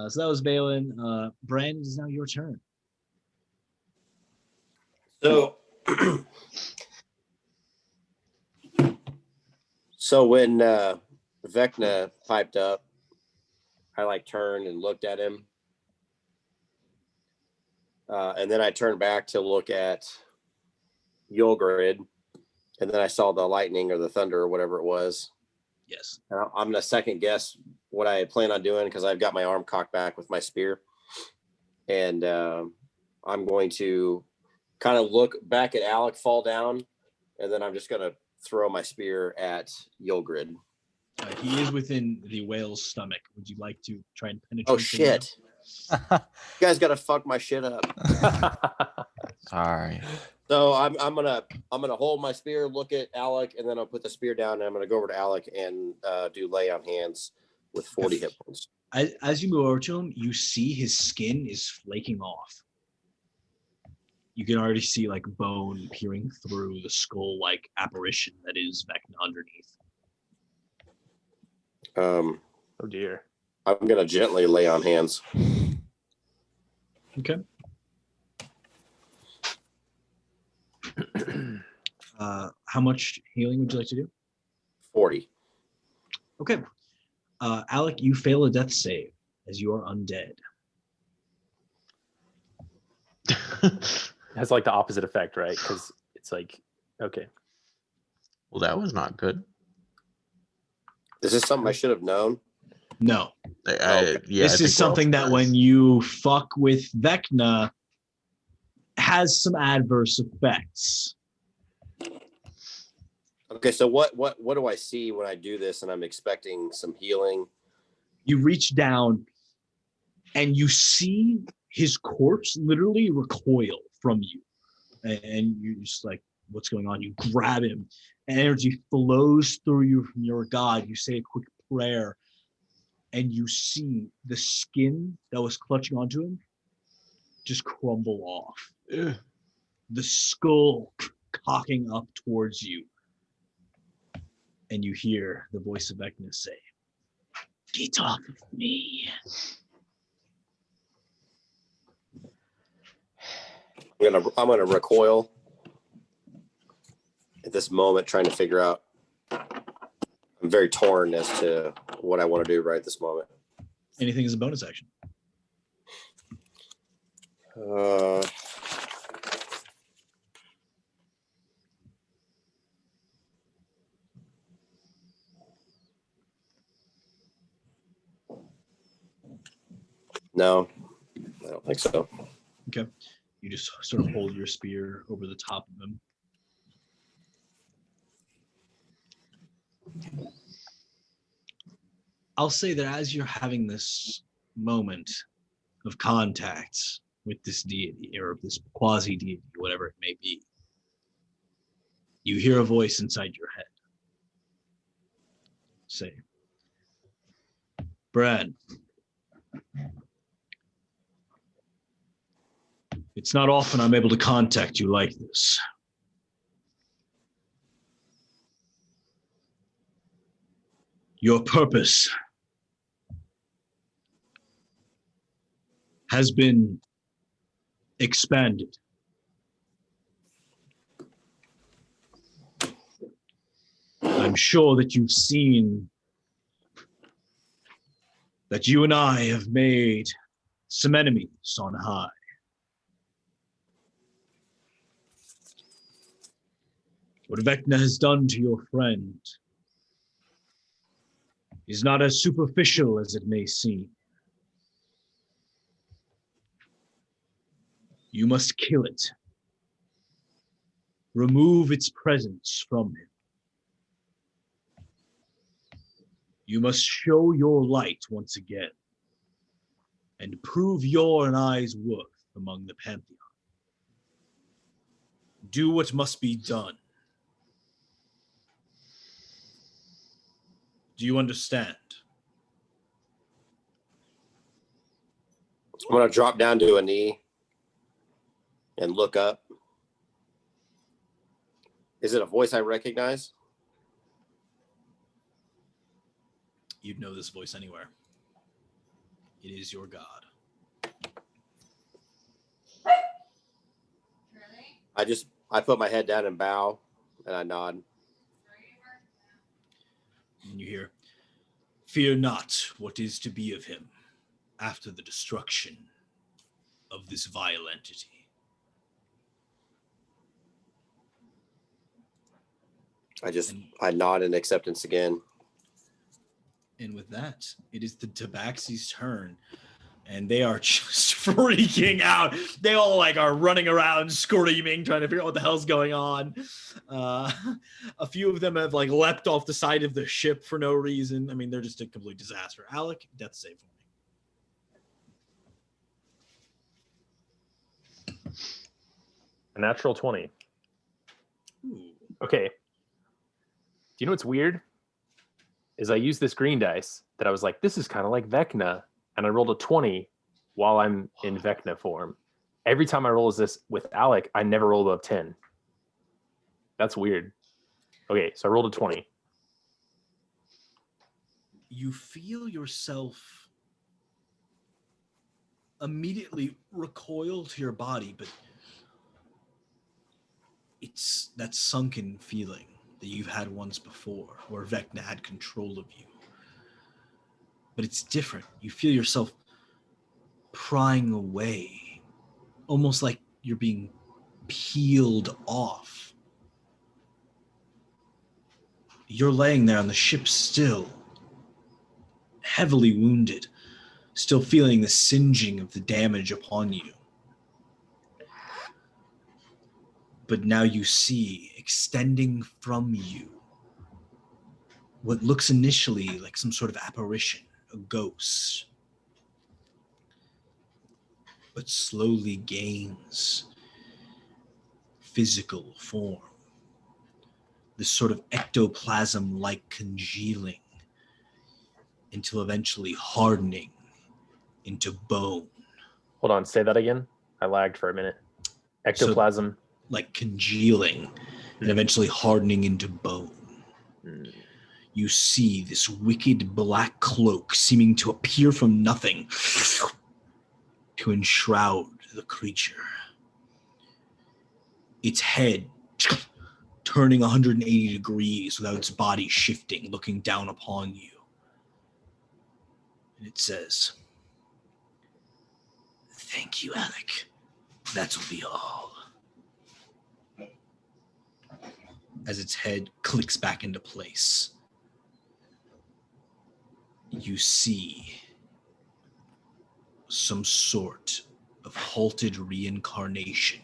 So that was Valen. Brandon, it's now your turn. So, when Vecna piped up, I turned and looked at him, and then I turned back to look at Yulgrid, and then I saw the lightning or the thunder or whatever it was. Yes. And I'm gonna second guess what I plan on doing because I've got my arm cocked back with my spear, and I'm going to kind of look back at Alec fall down, and then I'm just gonna throw my spear at Yulgrid. He is within the whale's stomach. Would you like to try and penetrate? Oh shit! You guys gotta fuck my shit up. Sorry. So I'm gonna hold my spear, look at Alec, and then I'll put the spear down, and I'm gonna go over to Alec and do lay on hands with 40 hit points. As you move over to him, you see his skin is flaking off. You can already see bone peering through the skull-like apparition that is Vecna underneath. Oh dear. I'm gonna gently lay on hands. Okay. How much healing would you like to do? 40. Okay. Alec, you fail a death save as you are undead. It has the opposite effect, right? Because it's okay. Well, that was not good. Is this something I should have known? No. This is something that when you fuck with Vecna has some adverse effects. Okay, so what do I see when I do this and I'm expecting some healing? You reach down and you see his corpse literally recoil from you. And you're just what's going on? You grab him. Energy flows through you from your god. You say a quick prayer. And you see the skin that was clutching onto him just crumble off. Ugh. The skull cocking up towards you. And you hear the voice of Vecna say, "Get off of me." I'm gonna recoil at this moment, trying to figure out. I'm very torn as to what I want to do right this moment. Anything is a bonus action. No, I don't think so. Okay. You just sort of hold your spear over the top of him. I'll say that as you're having this moment of contact with this deity or this quasi-deity, whatever it may be, you hear a voice inside your head say, Brad, it's not often I'm able to contact you like this. Your purpose has been expanded. I'm sure that you've seen that you and I have made some enemies on high. What Vecna has done to your friend is not as superficial as it may seem. You must kill it. Remove its presence from him. You must show your light once again and prove your and I's worth among the Pantheon. Do what must be done. Do you understand? I'm going to drop down to a knee and look up. Is it a voice I recognize? You'd know this voice anywhere. It is your god. I put my head down and bow, and I nod. And you hear, fear not what is to be of him after the destruction of this vile entity. I nod in acceptance again. And with that, it is the Tabaxi's turn. And they are just freaking out. They all are running around, screaming, trying to figure out what the hell's going on. A few of them have leapt off the side of the ship for no reason. I mean, they're just a complete disaster. Alec, death save for me. A natural 20. Ooh. Okay. Do you know what's weird? Is I used this green dice that I was like, this is kind of like Vecna. And I rolled a 20 while I'm in Vecna form. Every time I roll this with Alec, I never roll above 10. That's weird. Okay, so I rolled a 20. You feel yourself immediately recoil to your body, but it's that sunken feeling that you've had once before, where Vecna had control of you. But it's different. You feel yourself prying away, almost like you're being peeled off. You're laying there on the ship still, heavily wounded, still feeling the singeing of the damage upon you. But now you see, extending from you, what looks initially like some sort of apparition, a ghost, but slowly gains physical form. This sort of ectoplasm-like congealing until eventually hardening into bone. Hold on, say that again. I lagged for a minute. Ectoplasm. So, like congealing and eventually hardening into bone. You see this wicked black cloak seeming to appear from nothing to enshroud the creature. Its head turning 180 degrees without its body shifting, looking down upon you. And it says, "Thank you, Alec. That will be all." As its head clicks back into place, you see some sort of halted reincarnation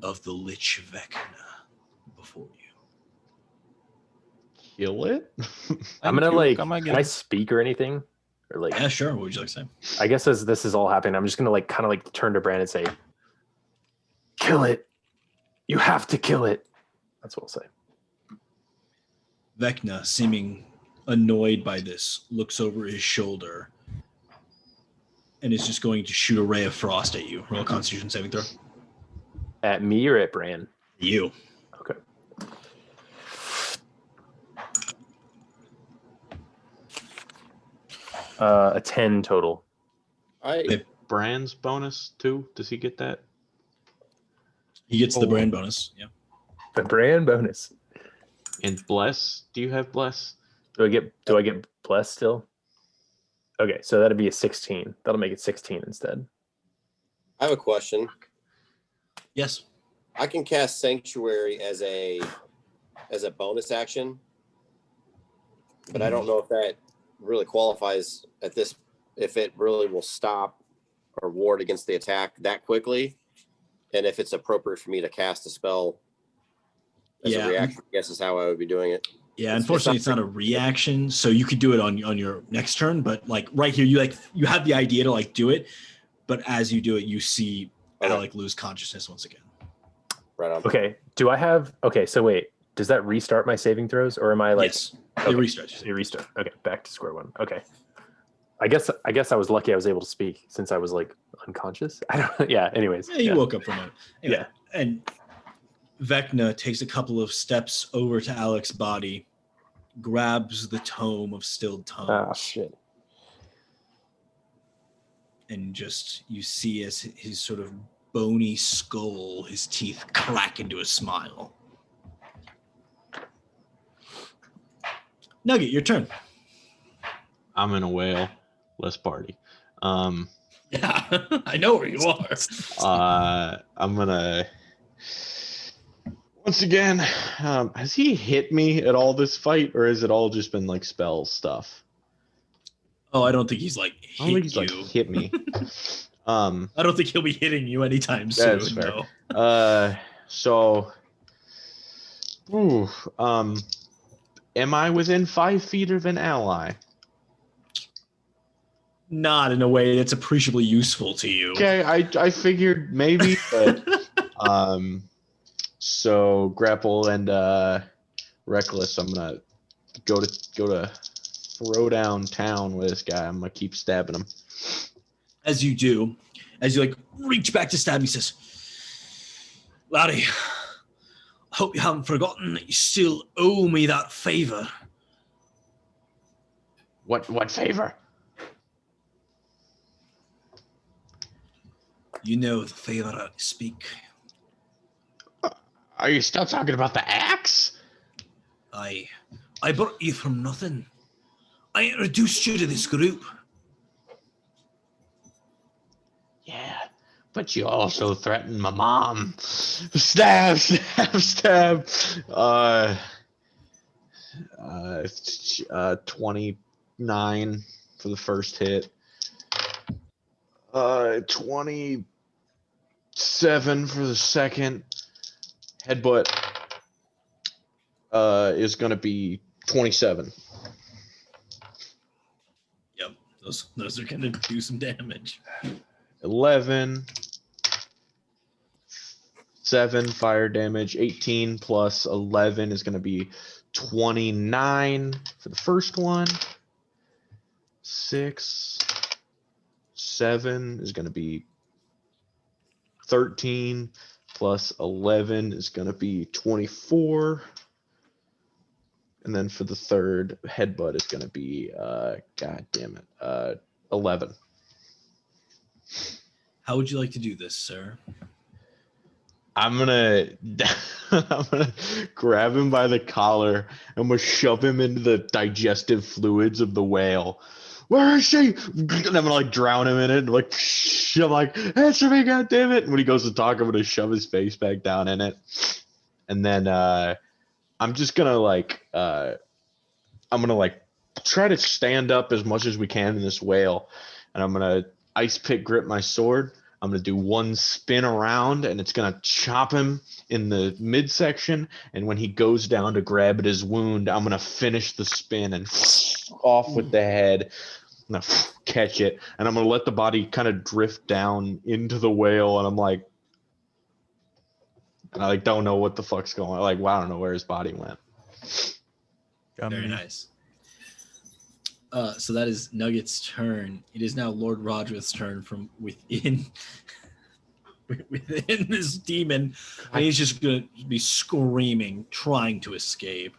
of the Lich Vecna before you. Kill it? I'm gonna Thank you. like. Come Can I again. speak or anything? Or like, Yeah, sure. What would you like to say? I guess as this is all happening, I'm just gonna like kind of like turn to Brand and say, "Kill it! You have to kill it." That's what I'll say. Vecna, seeming annoyed by this, looks over his shoulder and is just going to shoot a ray of frost at you. Roll a Constitution saving throw. At me or at Brand? You. Okay. A 10 total. Brand's bonus too. Does he get that? He gets the brand bonus. Yeah. The Brand bonus. And bless? Do you have bless? Do I get blessed still? Okay, so that'd be a 16. That'll make it 16 instead. I have a question. Yes. I can cast Sanctuary as a bonus action, but I don't know if that really qualifies at this. If it really will stop or ward against the attack that quickly, and if it's appropriate for me to cast a spell as a reaction, I guess is how I would be doing it. Yeah, unfortunately, it's not a reaction, so you could do it on your next turn. But like right here, you have the idea to like do it, but as you do it, you see Alec lose consciousness once again. Right on. Okay, do I have... Okay, so wait. Does that restart my saving throws, or am I like... Yes, okay. it restarts. It restart. Okay, back to square one. Okay. I guess I was lucky I was able to speak since I was like unconscious. I don't know. Yeah, anyways. Yeah, you woke up from it. Anyway, Yeah. And Vecna takes a couple of steps over to Alec's body, grabs the tome of stilled tongues. Ah, shit. And just you see as his sort of bony skull, his teeth crack into a smile. Nugget, your turn. I'm in a whale. Let's party. Yeah, I know where you are. I'm gonna once again. Has he hit me at all this fight, or has it all just been like spell stuff? Oh, I don't think he's like I don't think hit he's you. like hit me. I don't think he'll be hitting you anytime soon. That's fair. No. So, am I within 5 feet of an ally? Not in a way that's appreciably useful to you. Okay, I figured maybe, but so grapple and reckless. I'm gonna go to throw down town with this guy. I'm gonna keep stabbing him. As you do, as you like reach back to stab, he says, "Laddie, I hope you haven't forgotten that you still owe me that favor." What favor? You know the favor I speak. Are you still talking about the axe? I brought you from nothing. I introduced you to this group. Yeah, but you also threatened my mom. Stab, stab, stab. 29 for the first hit. 27 for the second. Headbutt is going to be 27. Yep, those are going to do some damage. 11. 7 fire damage. 18 plus 11 is going to be 29 for the first one. 6. 7 is going to be 13 plus 11 is going to be 24. And then for the third headbutt is going to be, God damn it, 11. How would you like to do this, sir? I'm gonna grab him by the collar and I'm gonna shove him into the digestive fluids of the whale. Where is she? And I'm gonna like drown him in it. And like, I'm like, answer me, God damn it! And when he goes to talk, I'm gonna shove his face back down in it. And then I'm just gonna like try to stand up as much as we can in this whale. And ice pick grip my sword. I'm going to do one spin around, and it's going to chop him in the midsection. And when he goes down to grab at his wound, I'm going to finish the spin and off with the head. I'm going to catch it, and I'm going to let the body kind of drift down into the whale. And I'm like, I like don't know what the fuck's going on. Like, wow, I don't know where his body went. Very nice. So that is Nugget's turn. It is now Lord Rodrith's turn from within this demon, and he's just gonna be screaming, trying to escape.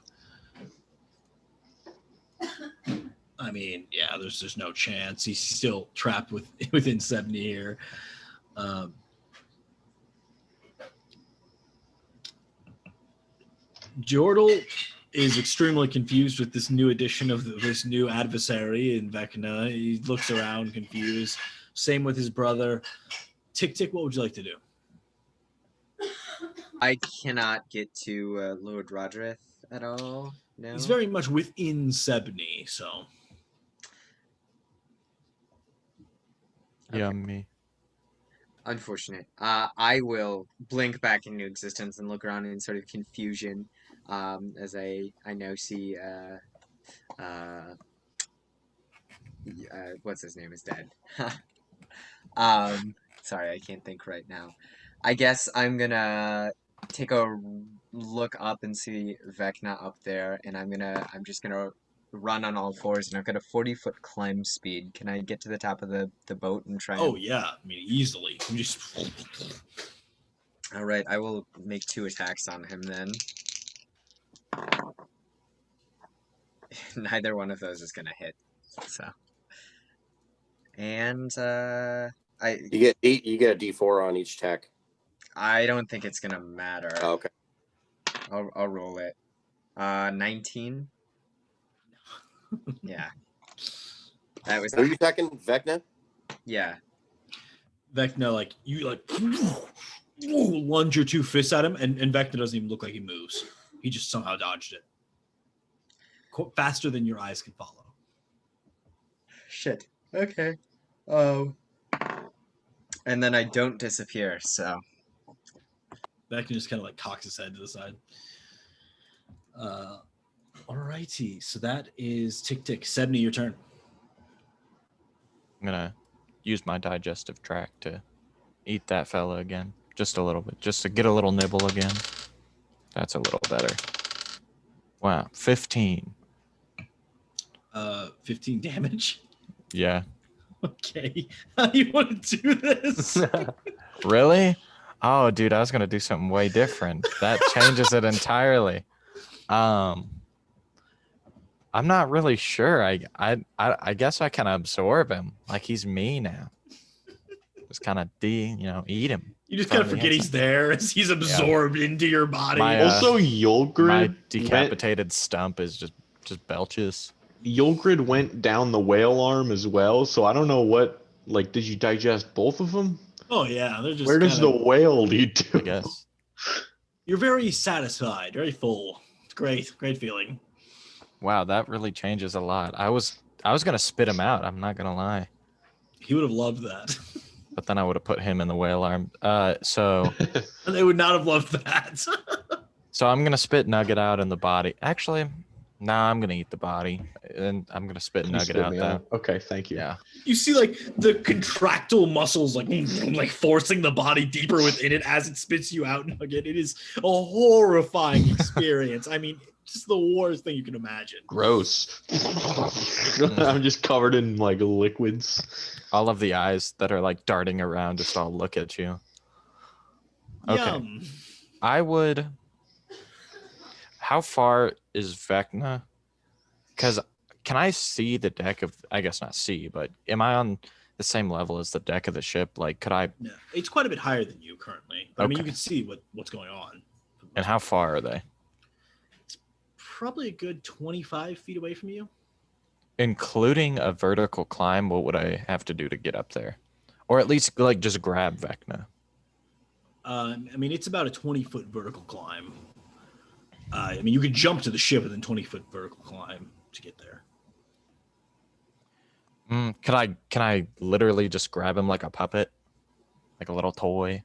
I mean, yeah, there's no chance. He's still trapped within 70 here. Jordal is extremely confused with this new addition of this new adversary in Vecna. He looks around confused. Same with his brother. Tick, what would you like to do? I cannot get to Lord Rodrith at all. No. He's very much within 70, so. Yeah, me. Unfortunate. I will blink back into existence and look around in sort of confusion as I now see what's his name is dead. Sorry, I can't think right now. I guess I'm gonna take a look up and see Vecna up there, and I'm just gonna run on all fours, and I've got a 40-foot climb speed. Can I get to the top of the boat and try? Oh yeah, I mean easily. I'm just. All right, I will make 2 attacks on him then. Neither one of those is gonna hit. So. And you get a D4 on each attack. I don't think it's gonna matter. Oh, okay. I'll roll it. 19. Yeah. That was. Are you attacking Vecna? Yeah. Vecna, like you lunge your 2 fists at him, and Vecna doesn't even look like he moves. He just somehow dodged it faster than your eyes can follow. Shit. Okay. Oh. And then I don't disappear, so. Vecna just kind of like cocks his head to the side. Alrighty, so that is Tick, 70, your turn. I'm gonna use my digestive tract to eat that fella again, just a little bit, just to get a little nibble again. That's a little better. Wow, 15. 15 damage. Yeah. Okay, how do you want to do this? Really? Oh, dude, I was gonna do something way different. That changes it entirely. I'm not really sure. I guess I can absorb him. Like he's me now. Just kind of eat him. You just kind of forget he's there as he's absorbed into your body. Also, Yulgrid, my decapitated stump is just belches. Yulgrid went down the whale arm as well, so I don't know what. Like, did you digest both of them? Oh yeah, they're just. Where does the whale lead to? I guess. You're very satisfied, very full. It's great feeling. Wow, that really changes a lot. I was gonna spit him out. I'm not gonna lie. He would have loved that. But then I would have put him in the whale arm. So. They would not have loved that. So I'm gonna spit Nugget out in the body. Actually, no, I'm gonna eat the body, and I'm gonna spit Nugget out though. Okay, thank you. Yeah. You see, like the contractile muscles, like forcing the body deeper within it as it spits you out, Nugget. It is a horrifying experience. I mean, just the worst thing you can imagine. Gross. I'm just covered in like liquids. All of the eyes that are like darting around just all look at you. Okay. Yum. I would. How far is Vecna? Because can I see the deck of? I guess not see, but am I on the same level as the deck of the ship? Like, could I? No, it's quite a bit higher than you currently. I mean, you can see what's going on. And how far are they? It's probably a good 25 feet away from you. Including a vertical climb, what would I have to do to get up there? Or at least like just grab Vecna? I mean, it's about a 20-foot vertical climb. I mean, you could jump to the ship and then 20-foot vertical climb to get there. Can I literally just grab him like a puppet, like a little toy?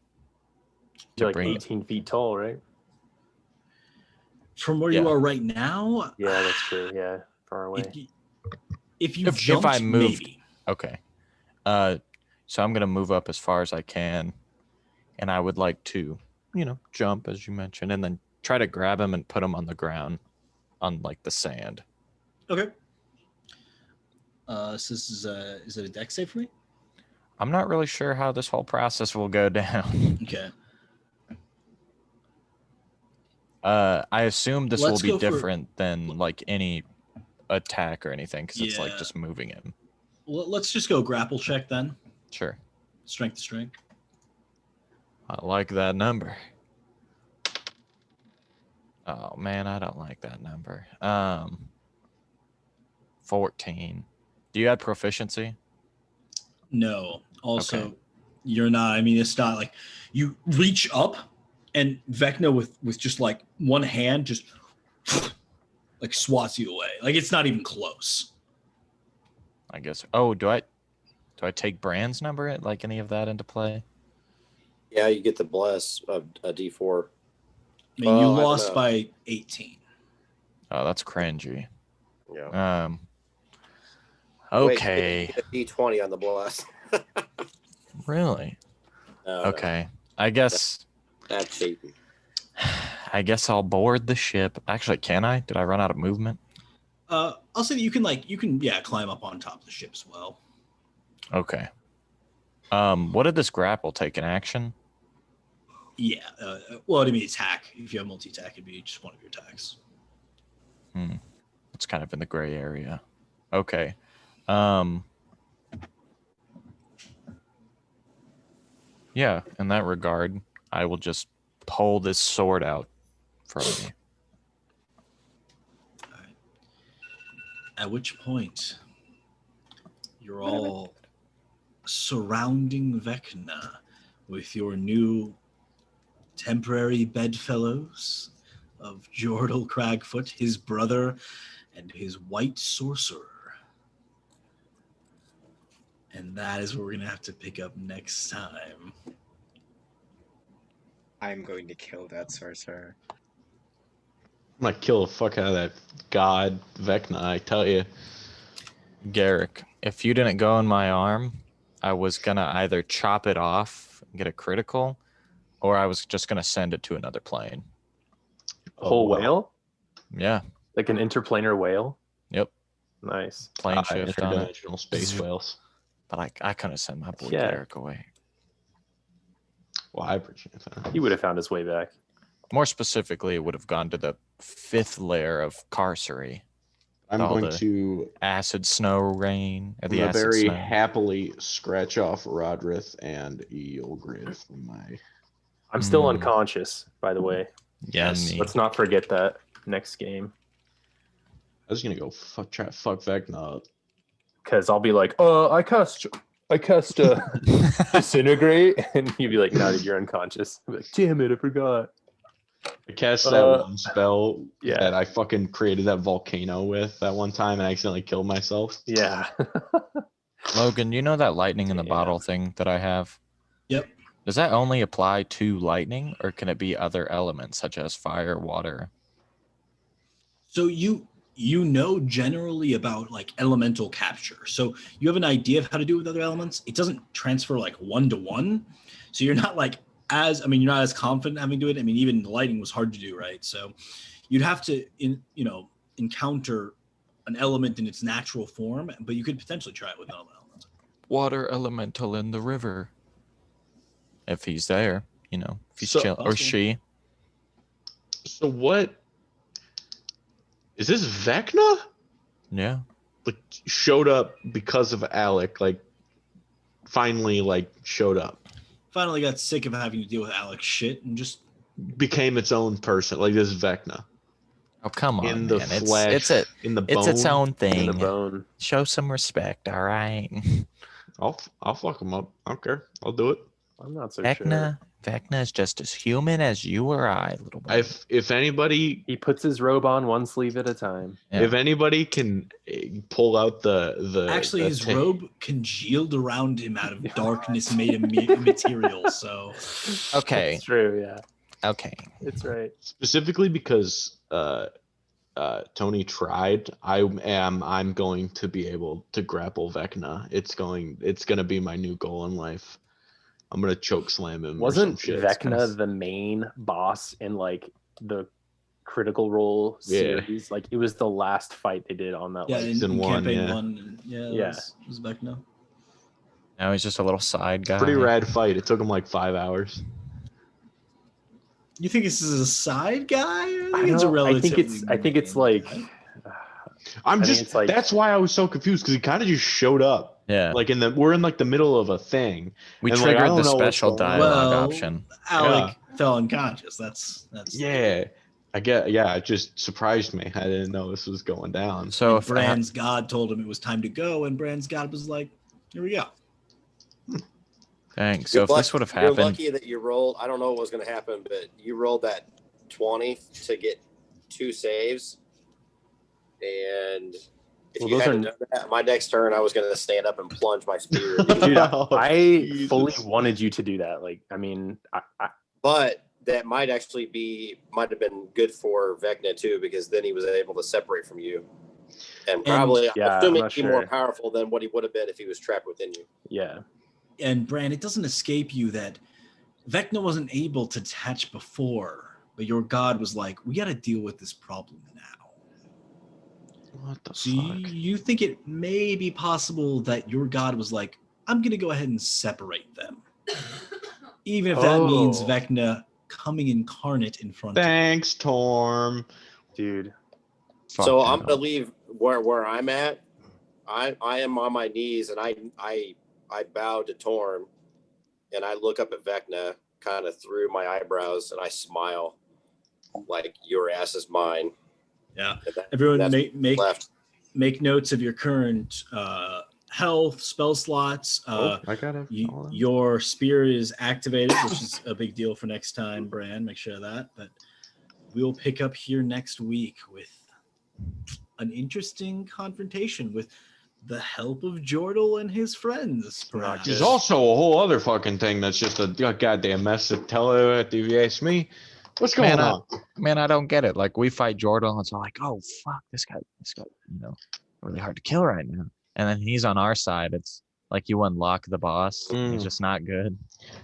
You're like bring 18 feet tall, right? From where Yeah. you are right now, Yeah, that's true. Yeah, far away. if you If jumped, I moved, maybe. okay. So I'm gonna move up as far as I can, and I would like to, jump as you mentioned, and then try to grab him and put him on the ground, on like the sand. Okay. So this is it a deck save for me? I'm not really sure how this whole process will go down. Okay. I assume this Let's will go be for- different than like any attack or anything, because it's like Yeah. just moving him. Well, let's just go grapple check then. Sure. Strength to strength. I like that number. Oh man, I don't like that number. 14. Do you add proficiency? No. Also, Okay. you're not. I mean, it's not like you reach up and Vecna with just like one hand just like swats you away. Like it's not even close. I guess. Oh, do I take Brand's number, like any of that into play? Yeah, you get the bless of a D4. I mean, you Well, I don't lost know. by 18. Oh, that's cringy. Yeah. Okay. Wait, you get a D20 on the bless. Really? No, Okay. I guess that's cheating. I guess I'll board the ship. Actually, can I? Did I run out of movement? I'll say that you can climb up on top of the ship as well. Okay. What did this grapple take in action? Yeah. Well, I mean, attack. If you have multi-attack, it'd be just one of your attacks. It's kind of in the gray area. Okay. Yeah, in that regard, I will just pull this sword out from me. All right. At which point, you're all surrounding Vecna with your new temporary bedfellows of Jordal Cragfoot, his brother, and his white sorcerer. And that is what we're going to have to pick up next time. I'm going to kill that sorcerer. I'm gonna kill the fuck out of that god Vecna, I tell you. Garrick, if you didn't go in my arm, I was going to either chop it off and get a critical, or I was just going to send it to another plane. A whole wow. whale? Yeah. Like an interplanar whale? Yep. Nice. Plane shift on it. Interdimensional space whales. But I couldn't send my boy Yeah. Garrick away. Well, I appreciate that. He would have found his way back. More specifically, it would have gone to the 5th layer of Carcery. I'm all going the to Acid snow rain. Or I'm the gonna acid very snow. happily scratch off Rodrith and Eolgrid from my. I'm still Hmm. unconscious, by the way. Yeah, Yes, me. Let's not forget that next game. I was gonna go try to fuck Vecna up. Because I'll be like, I cast disintegrate, and you'd be like, no, dude, you're unconscious. I'll be like, damn it, I forgot. I cast that one spell yeah. that I fucking created that volcano with that one time and accidentally killed myself. Yeah. Logan, you know that lightning in the Yeah. bottle thing that I have? Yep. Does that only apply to lightning, or can it be other elements such as fire, water? So you know generally about like elemental capture. So you have an idea of how to do it with other elements. It doesn't transfer like 1-to-1. So you're not like you're not as confident having to do it. I mean, even the lighting was hard to do, right? So you'd have to encounter an element in its natural form, but you could potentially try it with another element. Water elemental in the river. If he's there, if he's So- chill, or she. So what? Is this Vecna? Yeah. Like showed up because of Alec? Like finally showed up. Finally got sick of having to deal with Alex shit and just Became its own person. Like this is Vecna. Oh, come on, In the man. flesh. It's its bone. own In thing. the bone. Show some respect, all right? I'll fuck him up. I don't care. I'll do it. I'm not so Vecna, Vecna is just as human as you or I, little boy. If anybody He puts his robe on one sleeve at a time. Yeah. if anybody can pull out the Actually, the his ta- robe congealed around him out of darkness made of material. So Okay. It's true, yeah. Okay. It's right. specifically because Tony tried, I'm going to be able to grapple Vecna. It's gonna be my new goal in life. I'm gonna choke slam him Wasn't or some shit. Vecna the main boss in like the Critical Role Yeah. series? Like it was the last fight they did on that. yeah, like, in season one, campaign yeah. 1, yeah, Yeah. it was Vecna. Now he's just a little side guy. Pretty rad fight. It took him like 5 hours. You think this is a side guy? I I think it's a don't. I think relatively. it's like. main guy. I'm I think just it's like- that's why I was so confused because he kind of just showed up. Yeah. Like we're in like the middle of a thing. We and, like, I triggered don't the know what's special going on. dialogue Well, option. Alec fell unconscious. That's Yeah. It just surprised me. I didn't know this was going down. So if Brand's God told him it was time to go, and Brand's God was like, "Here we go." thanks. So if this would have You're happened, lucky that you rolled. I don't know what was going to happen, but you rolled that 20 to get 2 saves. And if Well, you those hadn't are- done that, my next turn, I was going to stand up and plunge my spear. Dude, Oh, I Jesus. fully wanted you to do that. Like, I mean, But that might have been good for Vecna too, because then he was able to separate from you. And probably, yeah, I'm assuming I'm not be more sure. powerful than what he would have been if he was trapped within you. yeah. And Brand, it doesn't escape you that Vecna wasn't able to detach before, but your God was like, "We got to deal with this problem now." What the So fuck? you think it may be possible that your God was like, "I'm going to go ahead and separate them," even if that means Oh. Vecna coming incarnate in front of Thanks, Torm. Dude. fuck So that I'm gonna up. leave where I'm at. I am on my knees and I bow to Torm, and I look up at Vecna kind of through my eyebrows, and I smile like your ass is mine. Yeah. And Everyone that's left. make notes of your current health, spell slots. I got it. Your spear is activated, which is a big deal for next time, Bran. Make sure of that. But we'll pick up here next week with an interesting confrontation with the help of Jordal and his friends. Perhaps. There's also a whole other fucking thing that's just a goddamn mess to tell it if you ask me. What's going on? Man, I don't get it. Like we fight Jordan, and it's all like, oh fuck, this guy, really hard to kill right now. And then he's on our side. It's like you unlock the boss. He's just not good.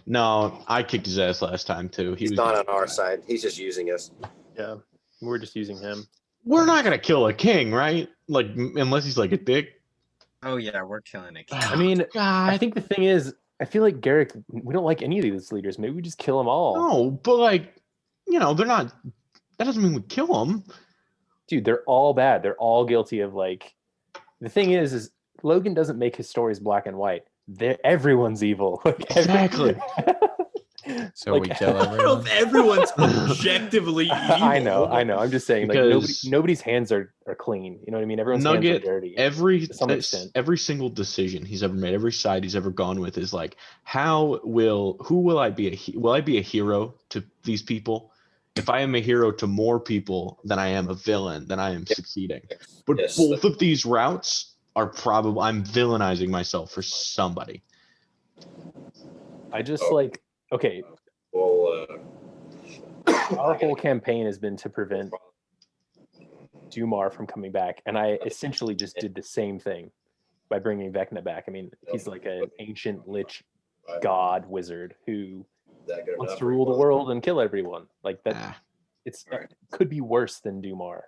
No, I kicked his ass last time too. He's not on our side. He's just using us. Yeah. We're just using him. We're not gonna kill a king, right? Like unless he's like a dick. Oh yeah, we're killing a king. I mean, God. I think the thing is, I feel like Garrick, we don't like any of these leaders. Maybe we just kill them all. No, but like, they're not. That doesn't mean we kill them. Dude, they're all bad. They're all guilty of like. The thing is Logan doesn't make his stories black and white. Everyone's evil. Exactly. So we kill I don't know everyone. if everyone's objectively evil. I know. I'm just saying, like Because- nobody's hands are clean. You know what I mean? Everyone's hands Nugget, are dirty. every to some extent. every single decision he's ever made, every side he's ever gone with is like, who will I be will I be a hero to these people? If I am a hero to more people than I am a villain, then I am succeeding. But Yes. both of these routes are probably I'm villainizing myself for somebody. I just Oh. like, okay, Well, our whole campaign has been to prevent Dumar from coming back, and I essentially just did the same thing by bringing Vecna back. I mean, he's like an ancient lich god wizard who wants to rule the world and kill everyone. Like that, Ah, it could be worse than Dumar.